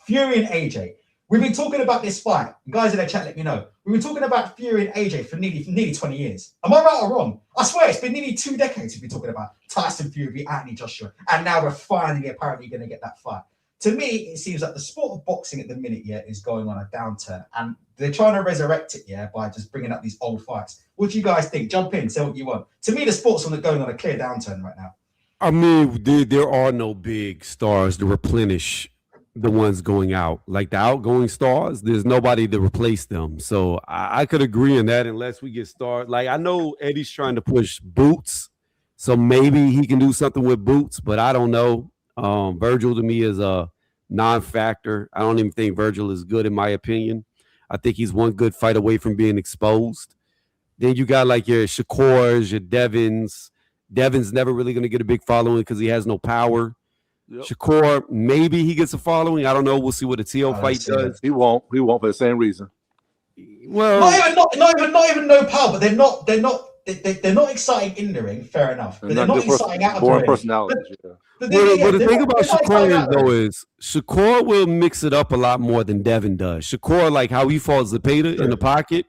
Fury and AJ. We've been talking about this fight. Guys in the chat, let me know. We've been talking about Fury and AJ for nearly 20 years. Am I right or wrong? I swear, it's been nearly 2 decades we've been talking about Tyson Fury, Anthony Joshua, and now we're finally apparently going to get that fight. To me, it seems like the sport of boxing at the minute, yeah, is going on a downturn, and they're trying to resurrect it, yeah, by just bringing up these old fights. What do you guys think? Jump in, say what you want. To me, the sport's going on a clear downturn right now. I mean, there are no big stars to replenish the ones going out. Like the outgoing stars, there's nobody to replace them. So I could agree in that unless we get started. Like, I know Eddie's trying to push Boots, so maybe he can do something with Boots, but I don't know. Virgil to me is a non-factor. I don't even think Virgil is good in my opinion. I think he's one good fight away from being exposed. Then you got like your Shakors, your Devins. Devin's never really going to get a big following because he has no power. Yep. Shakur, maybe he gets a following. I don't know. We'll see what the T.O. fight does. He won't for the same reason. Well, not even no power, but they're not exciting in the ring. Fair enough, but they're not exciting out of the ring. Personalities. But the thing about Shakur though is Shakur will mix it up a lot more than Devin does. Shakur, like how he falls the Zapata in the pocket,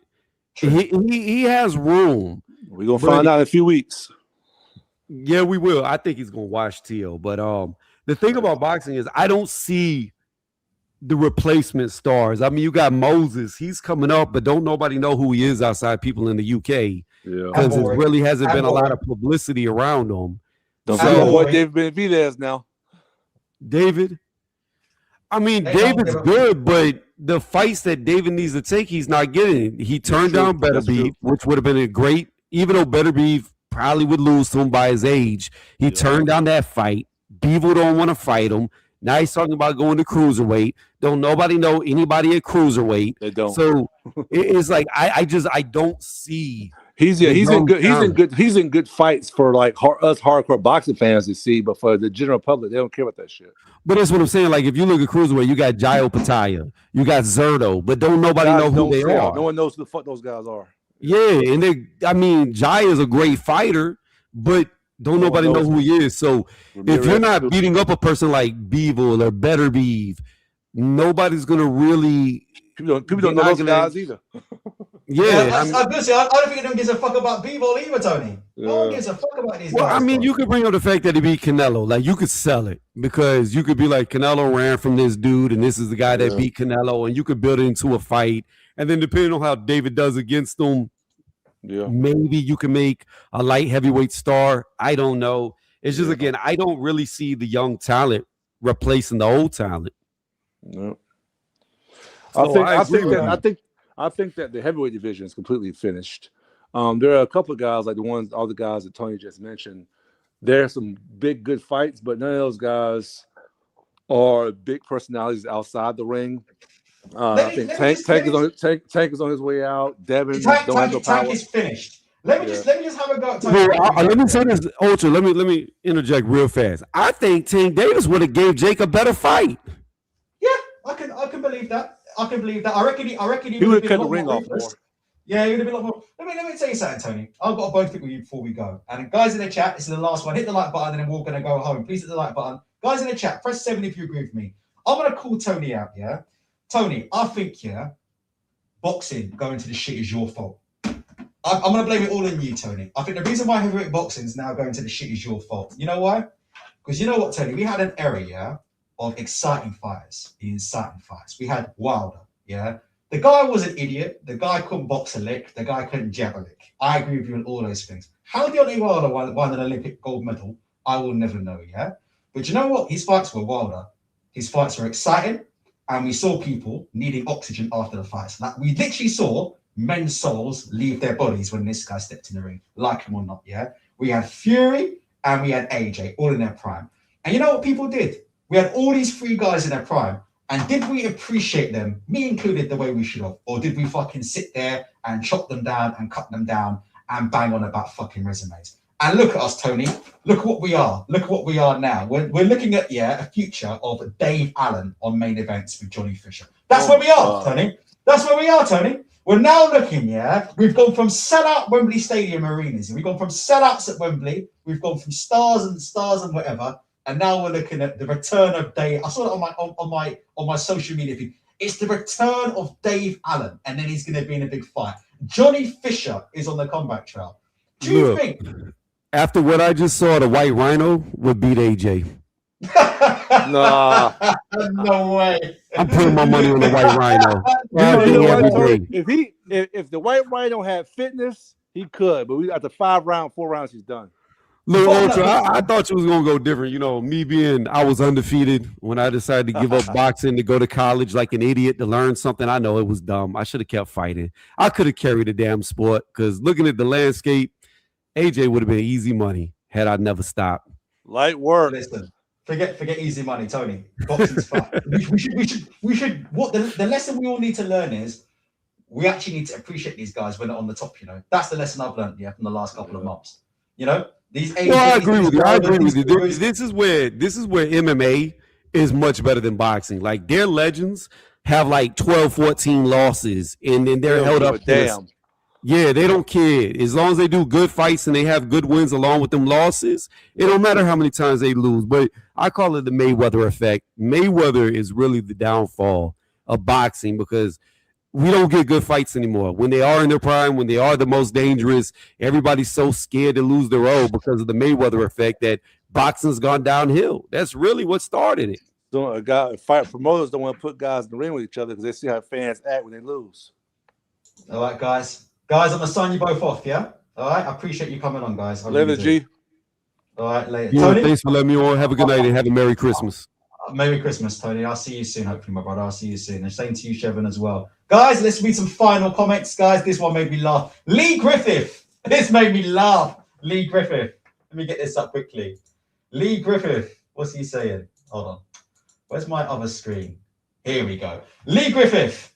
he has room. We're gonna find out in a few weeks. Yeah, we will. I think he's gonna watch T.O. But the thing about boxing is I don't see the replacement stars. I mean, you got Moses. He's coming up, but don't nobody know who he is outside people in the UK. Yeah, because there really hasn't been a lot of publicity around him. Don't see my boy David Benavidez now. David. I mean, David's good, but the fights that David needs to take, he's not getting. He turned down Beterbiev, which would have been a great, even though Beterbiev probably would lose to him by his age. He turned down that fight. Beaver don't want to fight him. Now he's talking about going to cruiserweight. Don't nobody know anybody at cruiserweight. They don't. So it's like I don't see. He's in good fights for like us hardcore boxing fans to see, but for the general public, they don't care about that shit. But that's what I'm saying. Like if you look at cruiserweight, you got Jayo Pataya, you got Zerto, but don't nobody know who they are. No one knows who the fuck those guys are. Yeah, and Jai is a great fighter, but don't nobody know who he is. So if you're not beating up a person like Beevil or Beterbiev, nobody's gonna really. People don't know those guys either. Yeah, I don't think anyone gives a fuck about Beevil either, Tony. No one gives a fuck about these guys. I mean, you could bring up the fact that he beat Canelo. Like, you could sell it because you could be like, Canelo ran from this dude, and this is the guy that beat Canelo, and you could build it into a fight. And then depending on how David does against him, maybe you can make a light heavyweight star. I don't know. It's just, again, I don't really see the young talent replacing the old talent. No. I think that the heavyweight division is completely finished. There are a couple of guys like all the guys that Tony just mentioned. There are some big, good fights, but none of those guys are big personalities outside the ring. I think Tank is on his way out. Devin don't have no power. Tank is finished. Let me just have a go. Let me say this, Ultra. Let me interject real fast. I think Tank Davis would have gave Jake a better fight. Yeah, I can believe that. I reckon he would have cut the ring off more. Yeah, he would have been a lot more. Let me tell you something, Tony. I've got a both pick with you before we go. And guys in the chat, this is the last one. Hit the like button, and then we're going to go home. Please hit the like button. Guys in the chat, press 7 if you agree with me. I'm going to call Tony out, yeah? Tony, I think, boxing going to the shit is your fault. I'm going to blame it all on you, Tony. I think the reason why heavyweight boxing is now going to the shit is your fault. You know why? Because you know what, Tony? We had an era, of exciting fighters. We had Wilder, The guy was an idiot. The guy couldn't box a lick. The guy couldn't jab a lick. I agree with you on all those things. How Deontay Wilder won an Olympic gold medal, I will never know, But you know what? His fights were Wilder. His fights were exciting. and we saw people needing oxygen after the fights. Like we literally saw men's souls leave their bodies when this guy stepped in the ring, like him or not. Yeah, we had Fury and we had AJ all in their prime. And you know what people did? We had all these three guys in their prime. And did we appreciate them, me included, the way we should have? Or did we fucking sit there and chop them down and cut them down and bang on about fucking resumes? And look at us, Tony. Look at what we are. Look at what we are now. We're looking at, a future of Dave Allen on main events with Johnny Fisher. That's where we are, Tony. That's where we are, Tony. We're now looking, we've gone from sellout Wembley Stadium arenas. We've gone from sellouts at Wembley. We've gone from stars and whatever. And now we're looking at the return of Dave. I saw it on my social media feed. It's the return of Dave Allen, and then he's going to be in a big fight. Johnny Fisher is on the comeback trail. Do you think? After what I just saw, the White Rhino would beat AJ. Nah, No way. I'm putting my money on the White Rhino. If the White Rhino had fitness, he could. But we after 4 rounds, he's done. Look, Ultra, I thought you was gonna go different. You know, I was undefeated when I decided to give up boxing to go to college like an idiot to learn something. I know it was dumb. I should have kept fighting. I could have carried the damn sport because looking at the landscape, AJ would have been easy money had I never stopped. Light work. Listen, forget easy money, Tony. Boxing's fun. We should. What the lesson we all need to learn is we actually need to appreciate these guys when they're on the top. You know, that's the lesson I've learned. From the last couple of months. You know. I agree with you. This is where MMA is much better than boxing. Like their legends have like 12, 14 losses, and then they're held up. Damn. Yeah, they don't care. As long as they do good fights and they have good wins along with them losses, it don't matter how many times they lose. But I call it the Mayweather effect. Mayweather is really the downfall of boxing because we don't get good fights anymore. When they are in their prime, when they are the most dangerous, everybody's so scared to lose their own because of the Mayweather effect that boxing's gone downhill. That's really what started it. So fight promoters don't want to put guys in the ring with each other because they see how fans act when they lose. All right, guys. Guys, I'm going to sign you both off, yeah? All right? I appreciate you coming on, guys. Later, G. All right, later. Yeah, Tony? thanks for letting me on. Have a good night and have a Merry Christmas. Merry Christmas, Tony. I'll see you soon, hopefully, my brother. I'll see you soon. And same to you, Shevin, as well. Guys, let's read some final comments. Guys, this one made me laugh. Lee Griffith. This made me laugh. Lee Griffith. Let me get this up quickly. Lee Griffith. What's he saying? Hold on. Where's my other screen? Here we go. Lee Griffith.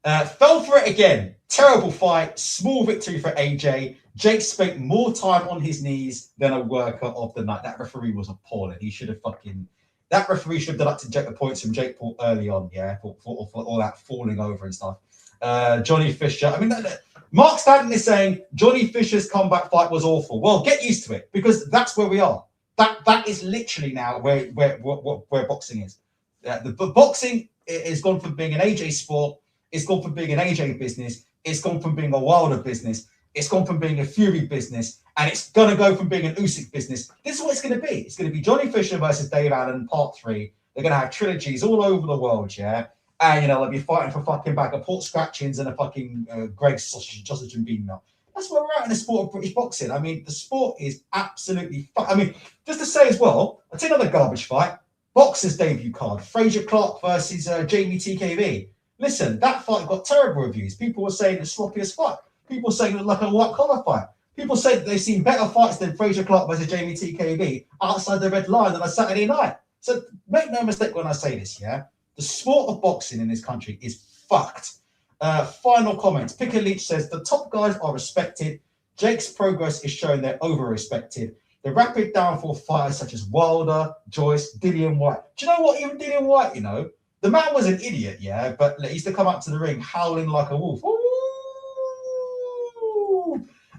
Fell for it again. Terrible fight. Small victory for AJ. Jake spent more time on his knees than a worker of the night. That referee was appalling. He should have that referee should have deducted the points from Jake Paul early on, for all that falling over and stuff. Johnny Fisher. I mean, Mark Stanton is saying Johnny Fisher's comeback fight was awful. Well, get used to it because that's where we are. That is literally now where boxing is. The boxing has gone from being an AJ sport. It's gone from being an AJ business. It's gone from being a Wilder business. It's gone from being a Fury business, and it's going to go from being an Usyk business. This is what it's going to be. It's going to be Johnny Fisher versus Dave Allen, part 3. They're going to have trilogies all over the world, yeah? And, they'll be fighting for fucking bag of pork scratchings and a fucking Greg's sausage and bean milk. That's where we're at in the sport of British boxing. I mean, the sport is absolutely... I mean, just to say as well, I'll tell you another garbage fight. Boxer's debut card, Fraser Clark versus Jamie TKV. Listen, that fight got terrible reviews. People were saying the sloppiest fight. People saying it was like a white-collar fight. People say that they've seen better fights than Fraser Clark versus Jamie TKV outside the red line on a Saturday night. So make no mistake when I say this, yeah? The sport of boxing in this country is fucked. Final comments. Picker Leach says, the top guys are respected. Jake's progress is showing they're over-respected. The rapid downfall fighters such as Wilder, Joyce, Dillian White. Do you know what? Even Dillian White, the man was an idiot, yeah? But he used to come up to the ring howling like a wolf. Ooh.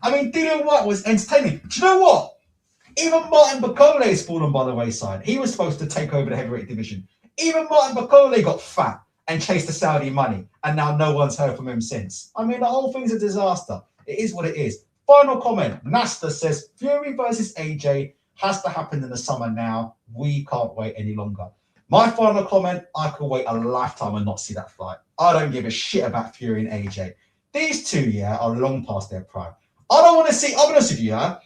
I mean, Dillian White was entertaining. Do you know what? Even Martin Bakole has fallen by the wayside. He was supposed to take over the heavyweight division. Even Martin Bakole got fat and chased the Saudi money, and now no one's heard from him since. I mean, the whole thing's a disaster. It is what it is. Final comment. Nasta says, Fury versus AJ has to happen in the summer now. We can't wait any longer. My final comment, I could wait a lifetime and not see that fight. I don't give a shit about Fury and AJ. These two, are long past their prime. I don't want to see, I'll be honest with you, I'm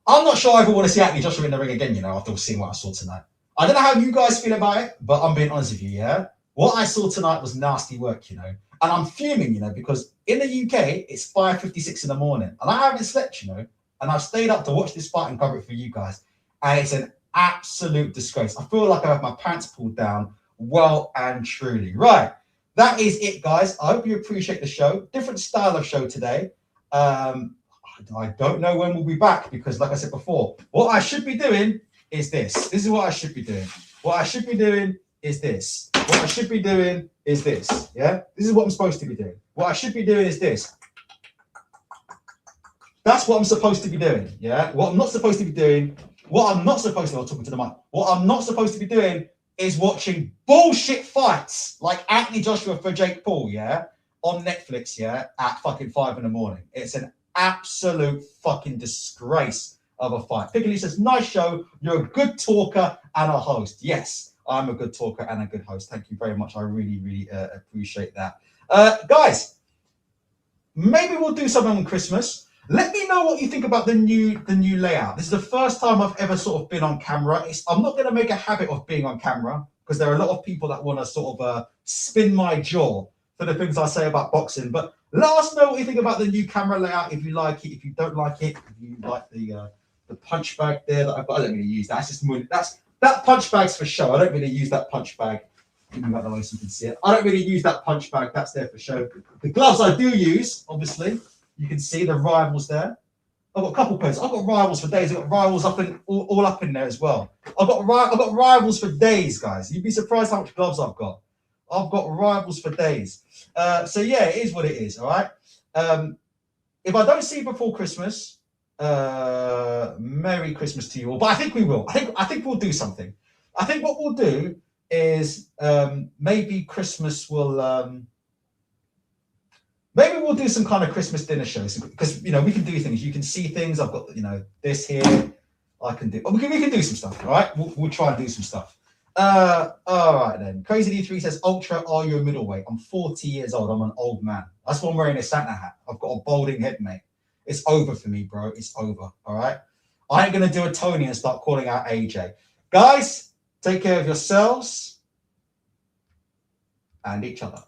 not sure I ever want to see Anthony Joshua in the ring again, after seeing what I saw tonight. I don't know how you guys feel about it, but I'm being honest with you, yeah? What I saw tonight was nasty work, you know? And I'm fuming, you know, because in the UK, it's 5:56 in the morning. And I haven't slept, you know? And I've stayed up to watch this fight and cover it for you guys. And it's an absolute disgrace. I feel like I have my pants pulled down well and truly. Right. That is it, guys. I hope you appreciate the show. Different style of show today. I don't know when we'll be back because, like I said before, what I should be doing is this. This is what I should be doing. What I should be doing is this. What I should be doing is this. Yeah? This is what I'm supposed to be doing. What I should be doing is this. That's what I'm supposed to be doing. Yeah? What I'm not supposed to be doing, I'm talking to the mic. What I'm not supposed to be doing is watching bullshit fights like Anthony Joshua for Jake Paul, yeah? On Netflix, yeah? At fucking 5 a.m. It's an absolute fucking disgrace of a fight. Piccoli says, nice show. You're a good talker and a host. Yes, I'm a good talker and a good host. Thank you very much. I really, really appreciate that. Guys, maybe we'll do something on Christmas. Let me know what you think about the new layout. This is the first time I've ever sort of been on camera. I'm not going to make a habit of being on camera because there are a lot of people that want to sort of spin my jaw for the things I say about boxing. But let us know what you think about the new camera layout. If you like it, if you don't like it, if you like the punch bag there that I've got, I don't really use that. That's just more, that punch bag's for show. I don't really use that punch bag. Give me that the way so you can see it. I don't really use that punch bag. That's there for show. The gloves I do use, obviously. You can see the rivals there. I've got a couple pairs. I've got rivals for days. I've got rivals up in all up in there as well. I've got rivals for days, guys. You'd be surprised how much gloves I've got. I've got rivals for days. So yeah, it is what it is. All right. If I don't see you before Christmas, Merry Christmas to you all. But I think we will. I think we'll do something. I think what we'll do is maybe Christmas will. Maybe we'll do some kind of Christmas dinner shows because you know we can do things. You can see things. I've got this here. I can do. We can do some stuff. All right. We'll try and do some stuff. All right then. Crazy D3 says, Ultra, are you a middleweight? I'm 40 years old. I'm an old man. That's why I'm wearing a Santa hat. I've got a balding head, mate. It's over for me, bro. It's over. All right. I ain't gonna do a Tony and start calling out AJ. Guys, take care of yourselves and each other.